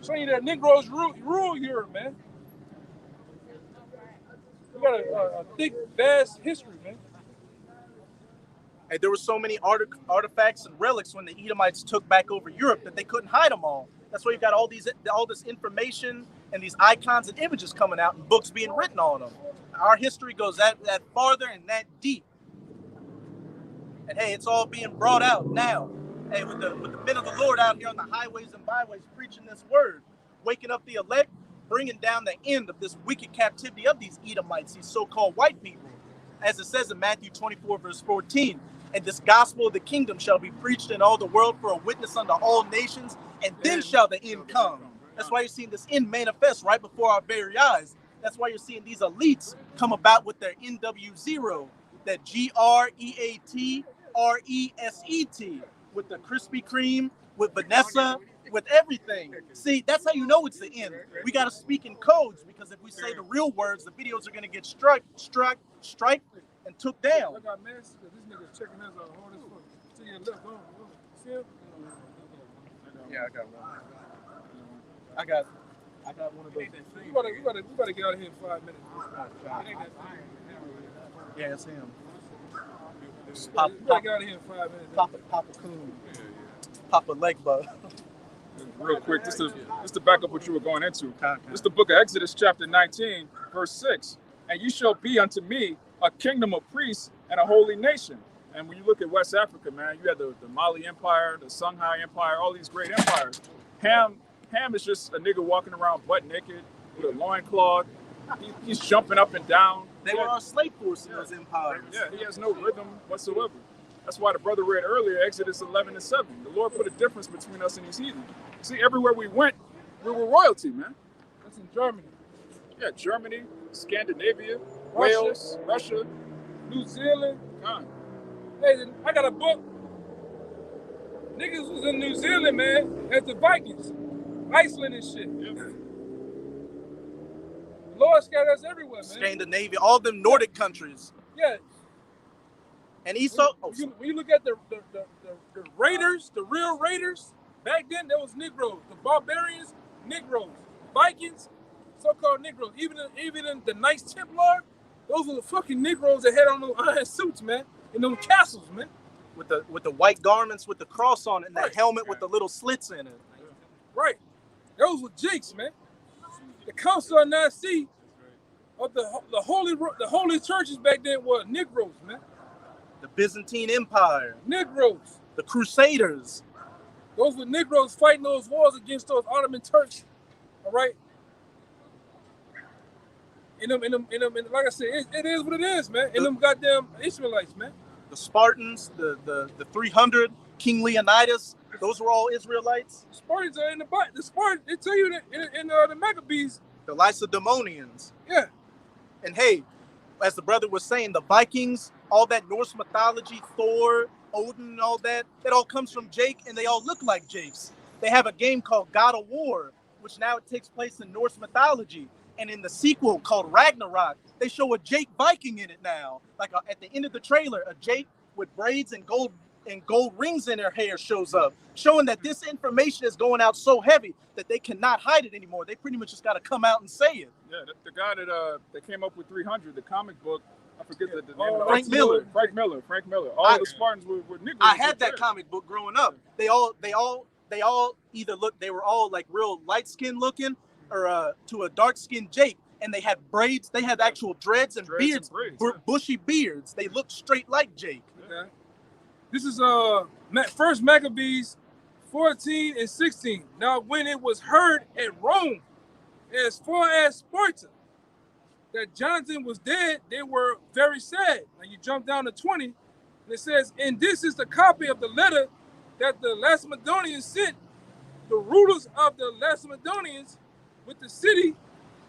Showing you that Negroes rule Europe, man. We got a thick, vast history, man. And there were so many artifacts and relics when the Edomites took back over Europe that they couldn't hide them all. That's why you've got all this information and these icons and images coming out and books being written on them. Our history goes that farther and that deep. And hey, it's all being brought out now. Hey, with the men of the Lord out here on the highways and byways preaching this word, waking up the elect, bringing down the end of this wicked captivity of these Edomites, these so-called white people. As it says in Matthew 24, verse 14, and this gospel of the kingdom shall be preached in all the world for a witness unto all nations, and then shall the end come. That's why you're seeing this end manifest right before our very eyes. That's why you're seeing these elites come about with their NW0, that GREATRESET, with the Krispy Kreme, with Vanessa, with everything. See, that's how you know it's the end. We got to speak in codes, because if we say the real words, the videos are going to get struck, and took down. I got mess because this nigga's checking us out hard as fuck. To your left, see him? Yeah, I got one. I got one of those. We gotta get out of here in 5 minutes. Yeah, it's him. We gotta get out of here in 5 minutes. Papa Coon. Papa Legba. Real quick, just to back up what you were going into. This is the book of Exodus, chapter 19, verse 6. And you shall be unto me a kingdom of priests and a holy nation. And when you look at West Africa, man, you had the Mali Empire, the Songhai Empire, all these great empires. Ham is just a nigga walking around butt naked with a loincloth. He's jumping up and down. They were our slave force in those empires. Yeah, he has no rhythm whatsoever. That's why the brother read earlier, Exodus 11:7. The Lord put a difference between us and these heathen. See, everywhere we went, we were royalty, man. That's in Germany. Yeah, Germany, Scandinavia, Wales, Russia, New Zealand. Hey, I got a book. Niggas was in New Zealand, man, as the Vikings. Iceland and shit. Yeah. The Lord scattered us everywhere, man. Scandinavia, all them Nordic countries. Yeah. And Esau. When you look at the Raiders, the real Raiders, Back then, there was Negroes. The barbarians, Negroes. Vikings, so-called Negroes. Even in the Knights Templar, those were the fucking Negroes that had on those iron suits, man, in them castles, man. With the white garments with the cross on it and Right. the helmet with the little slits in it. Right. Those were Jakes, man. The Council of Nicaea of the holy churches back then were Negroes, man. The Byzantine Empire, Negroes. the Crusaders. Those were Negroes fighting those wars against those Ottoman Turks. All right. Like I said, it is what it is, man. And them goddamn Israelites, man. The Spartans, the 300, King Leonidas, those were all Israelites. The Spartans are in the Bible. The Spartans, they tell you that in the Maccabees. The Lacedaemonians. Yeah. And hey, as the brother was saying, the Vikings, all that Norse mythology, Thor, Odin, and all that, it all comes from Jake, and they all look like Jakes. They have a game called God of War, which now it takes place in Norse mythology. And in the sequel called Ragnarok, they show a Jake Viking in it now. Like at the end of the trailer, a Jake with braids and gold rings in her hair shows up, showing that this information is going out so heavy that they cannot hide it anymore. They pretty much just got to come out and say it. Yeah, the guy that came up with 300, the comic book, I forget the name of it. Frank Miller. Frank Miller. All the Spartans were Negroes. I had that comic book growing up. They all either they were all like real light skinned looking or to a dark skinned Jake, and they had braids. They had actual dreads and beards, bushy beards. They looked straight like Jake. Okay. This is First Maccabees 14 and 16. Now, when it was heard at Rome, as far as Sparta, that Jonathan was dead, they were very sad. Now you jump down to 20, and it says, and this is the copy of the letter that the Lacedaemonians sent the rulers of the Lacedaemonians with the city,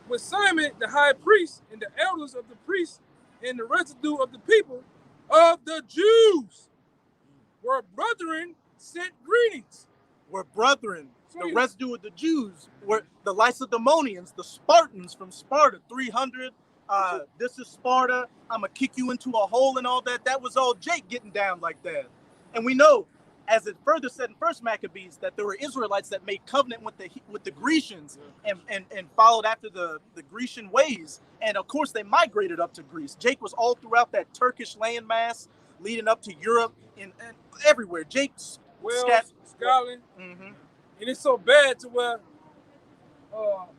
with Simon the high priest and the elders of the priests and the residue of the people of the Jews were brethren sent greetings. Were brethren. The residue of the Jews were the Lacedaemonians, the Spartans from Sparta, 300. This is Sparta. I'm going to kick you into a hole and all that. That was all Jake getting down like that. And we know, as it further said in First Maccabees, that there were Israelites that made covenant with the Grecians and followed after the Grecian ways. And of course, they migrated up to Greece. Jake was all throughout that Turkish landmass leading up to Europe and everywhere. Jake's Wales, Scotland. Mm-hmm. And it's so bad to where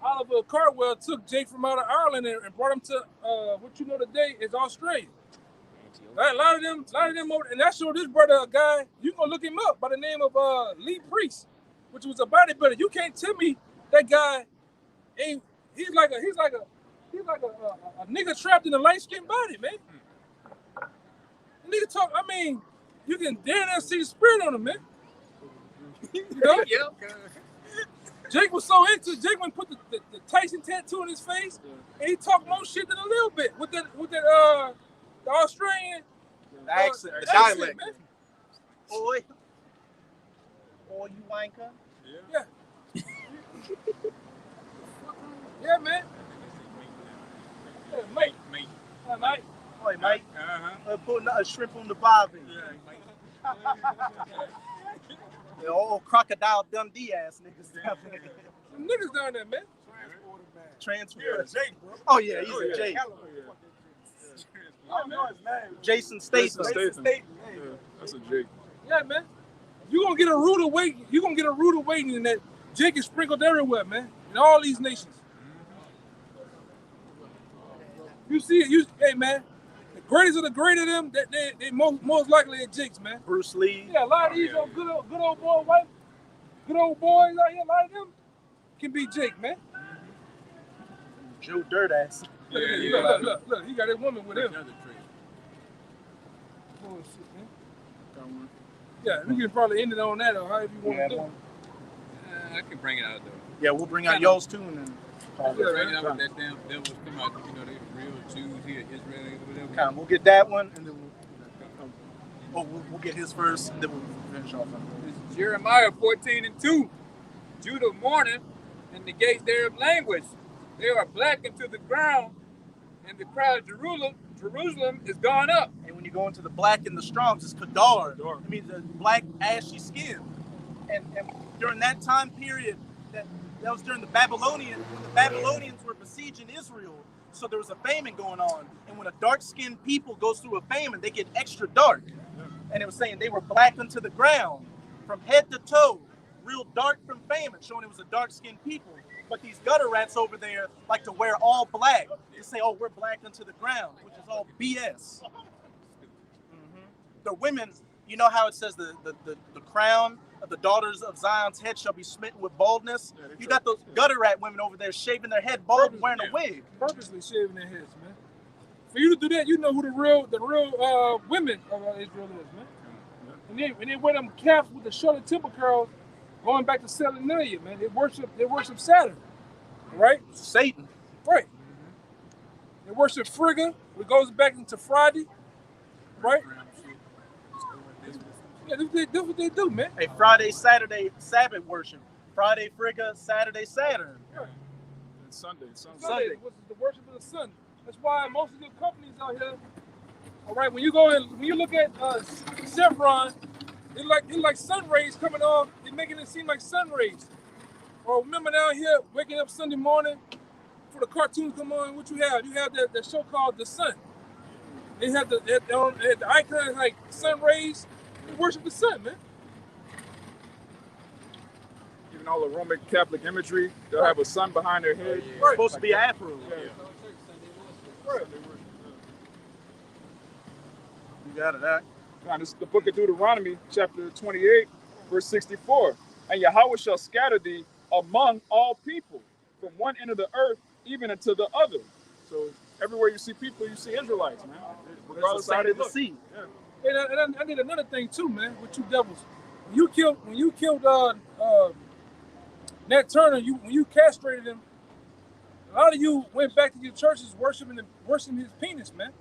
Oliver Cartwell took Jake from out of Ireland and brought him to what you know today is Australia. A lot of them over, and I showed this brother a guy. You can look him up by the name of Lee Priest, which was a bodybuilder. You can't tell me that guy ain't. He's like a nigga trapped in a light skinned body, man. The nigga talk. I mean, you can damn near see the spirit on him, man. You know? Yeah. Jake was so into Jake when put the Tyson tattoo on his face, and he talked more shit than a little bit with that the Australian accent, the dialect. Man. Boy, you wanker. Yeah. Yeah, man. Yeah, mate. Hi, mate. Boy, mate. Putting a shrimp on the barbie. Yeah, the old Crocodile Dundee ass niggas down there. Some niggas down there, man. Transporter. Yeah, Jake, bro. Oh yeah, he's a Jake. I don't know his name. Jason Statham. Yeah, that's a Jake. Yeah, man. You gonna get a rude awakening. You gonna get a rude awakening that Jake is sprinkled everywhere, man, in all these nations. You see it. Hey, man. The greatest of the great of them, they most likely are Jakes, man. Bruce Lee. Yeah, a lot of these good old boys out here, a lot of them can be Jake, man. Joe Dirtass. Yeah. Look, he got his woman with him. Oh, shit, man. Yeah, we can probably end it on that or however you want to do it. I can bring it out, though. Yeah, we'll bring out yours too and then. Bring it out with that damn devils come out, they real Jews here, Israel, whatever. Come, we'll get that one and then we'll get his first and then we'll finish off. It's Jeremiah 14:2. Judah mourning and negates their language. They are blackened to the ground, and the cry of Jerusalem is gone up. And when you go into the black and the Strongs, it's Kadar. It means the black ashy skin. And during that time period, that was during the Babylonians, when the Babylonians were besieging Israel. So there was a famine going on. And when a dark-skinned people goes through a famine, they get extra dark. And it was saying they were black unto the ground from head to toe, real dark from famine, showing it was a dark-skinned people. But these gutter rats over there like to wear all black. They say, oh, we're black unto the ground, which is all BS. The women, you know how it says the crown of the daughters of Zion's head shall be smitten with baldness? You got those gutter rat women over there shaving their head bald and wearing a wig. Purposely shaving their heads, man. For you to do that, you know who the real women of Israel is, man. And they wear them caps with the shorter temple curls, going back to Saturnalia, man. They worship Saturn, right? Satan, right? They worship Frigga, which goes back into Friday, right? Yeah, that's what they do, man. Hey, Friday, Saturday, Sabbath worship. Friday, Frigga, Saturday, Saturn. Right. And Sunday. Sunday, which is the worship of the sun. That's why most of the companies out here, all right, when you look at Chevron, it's like sun rays coming off. They're making it seem like sun rays. Or remember down here, waking up Sunday morning, for the cartoons come on, what you have? You have that show called The Sun. They have the icon like sun rays. They worship the sun, man. Even all the Roman Catholic imagery, they'll have a sun behind their head. It's supposed to be afro. Right. You got it, that. Now, this is the book of Deuteronomy, chapter 28, verse 64. And Yahweh shall scatter thee among all people, from one end of the earth even unto the other. So everywhere you see people, you see Israelites, man. Regardless of how they look. Yeah. And I did another thing too, man, with you devils. When you killed Nat Turner, when you castrated him, a lot of you went back to your churches worshiping his penis, man.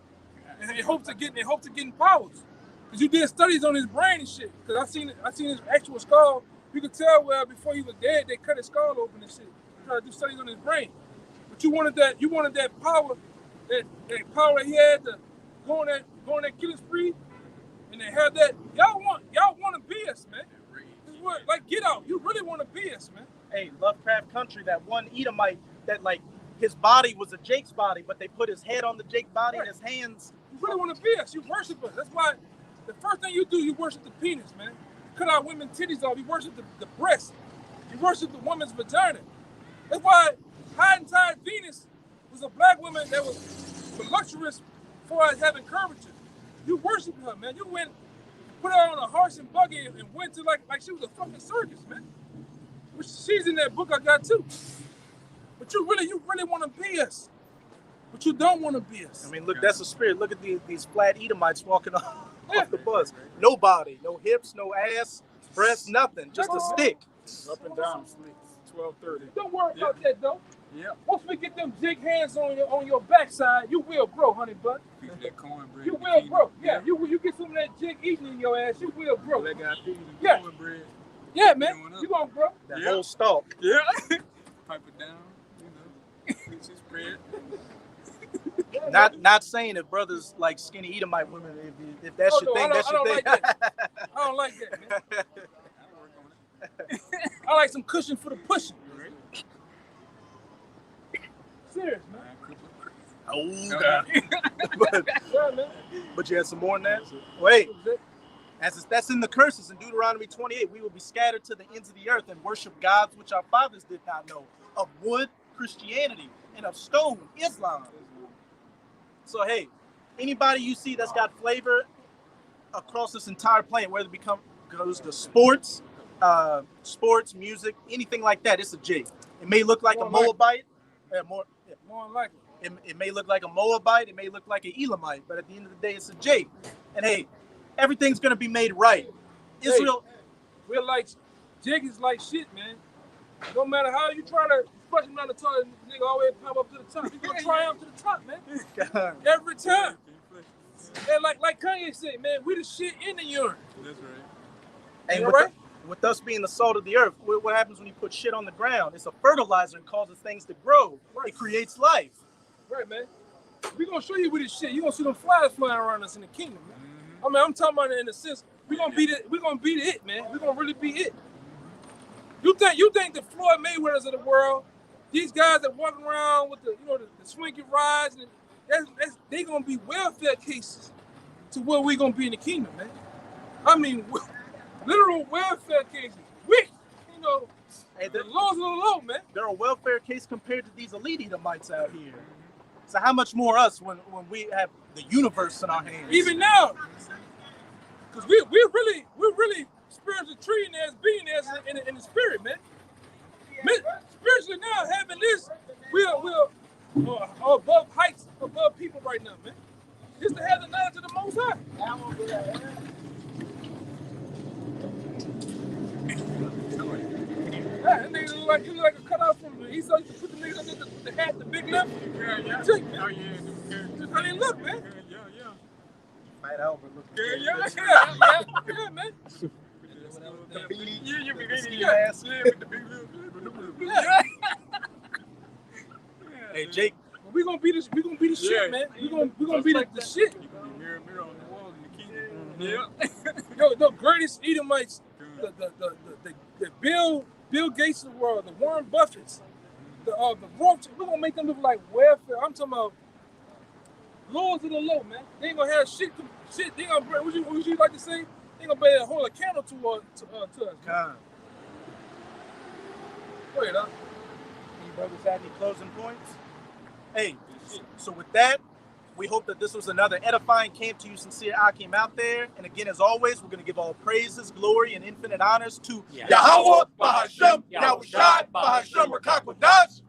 And they hope to getting powers. Cause you did studies on his brain and shit. Cause I seen his actual skull. You could tell where before he was dead, they cut his skull open and shit. They tried to do studies on his brain. But you wanted that power, that power that he had to go on that killing spree, and they have that. Y'all want to be us, man. Like, get out. You really want to be us, man. Hey, Lovecraft Country, that one Edomite that like his body was a Jake's body, but they put his head on the Jake body and his hands. You really want to be us. You worship us. That's why the first thing you do, you worship the penis, man. You cut our women's titties off. You worship the breast. You worship the woman's vagina. That's why High and Tide Venus was a black woman that was voluptuous for having curvature. You worship her, man. You went, put her on a horse and buggy and went to like she was a fucking circus, man. Which she's in that book I got too. But you really want to be us. But you don't want to be us. I mean, look, that's a spirit. Look at these flat Edomites walking off the bus. No body, no hips, no ass, breast, nothing. Just a stick. Up and down. 12:30. Don't worry about that though. Yeah. Once we get them jig hands on your backside, you will grow, honey bun. That cornbread. You will grow. Yeah, you get some of that jig eating in your ass, you will grow. That guy feeding Yeah. cornbread. Yeah, man. You gonna grow. That whole stalk. Yeah. Pipe it down, She's spread. Not saying if brothers like skinny Edomite women, if that's your thing, that's your thing. Like that. I don't like that, man. I like some cushion for the pushing. Serious, man. Oh, God. but you had some more than that? Wait. That's in the curses in Deuteronomy 28. We will be scattered to the ends of the earth and worship gods which our fathers did not know, of wood, Christianity, and of stone, Islam. So, hey, anybody you see that's got flavor across this entire planet, whether it goes to sports, music, anything like that, it's a J. It may look like a Moabite. More than likely. It may look like a Moabite. It may look like an Elamite. But at the end of the day, it's a J. And, hey, everything's going to be made right. Israel. Hey, we're like, jig is like shit, man. No matter how you try to push him down the toilet, nigga always pop up to the top. You're going to triumph to the top, man. Every time. And like Kanye said, man, we the shit in the urine. That's right. And with us being the salt of the earth, what happens when you put shit on the ground? It's a fertilizer and causes things to grow. Right. It creates life. Right, man. We're going to show you with this shit. You're going to see them flies flying around us in the kingdom, man. I mean, I'm talking about it in the sense, we're gonna be the it, man. We're gonna really be it. You think the Floyd Mayweathers of the world, these guys that walk around with the swinging rides, and they gonna be welfare cases to where we gonna be in the kingdom, man. I mean, literal welfare cases. Hey, the lowest of the low, man. They're a welfare case compared to these elite Edomites out here. So how much more us when we have the universe in our hands? Even now, because we're really spiritually treating as being as in the spirit, man. Spiritually now, having this, we're above heights, above people right now, man. Just to have the knowledge of the Most High. That nigga look like a cutout from the East. Used to put the niggas under the hat, the big lip. Yeah. Check, man. Oh, yeah. How they look, man? Yeah. Fat Albert looking Yeah, man. You be eating ass. With the big little. Yeah. Hey, Jake. We gonna be the shit, man. We gonna be the shit. You can be mirror on the wall in the kingdom. Yeah. Yo, the greatest Edomites, the Bill Gates of the world, the Warren Buffetts, the Rothschilds, we're gonna make them look like welfare. I'm talking about lords of the low, man. They ain't gonna have shit. They gonna bring. What you like to say? They gonna be able to hold a candle to us. God. Go ahead, huh? Any brothers have any closing points? Hey, so with that, we hope that this was another edifying camp to you, sincere Akim out there. And again, as always, we're going to give all praises, glory, and infinite honors to Yahweh, Bahashem, Yahushai, Bahashem, Rakakwadash.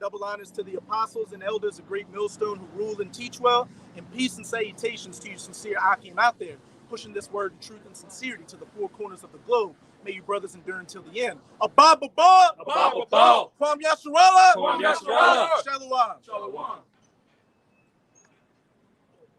Double honors to the apostles and elders of Great Millstone who rule and teach well. And peace and salutations to you, sincere Akim out there, pushing this word in truth and sincerity to the four corners of the globe. May you brothers endure until the end. Abba, Kwam Yasharallah. Kwam Yasharallah. Shalom.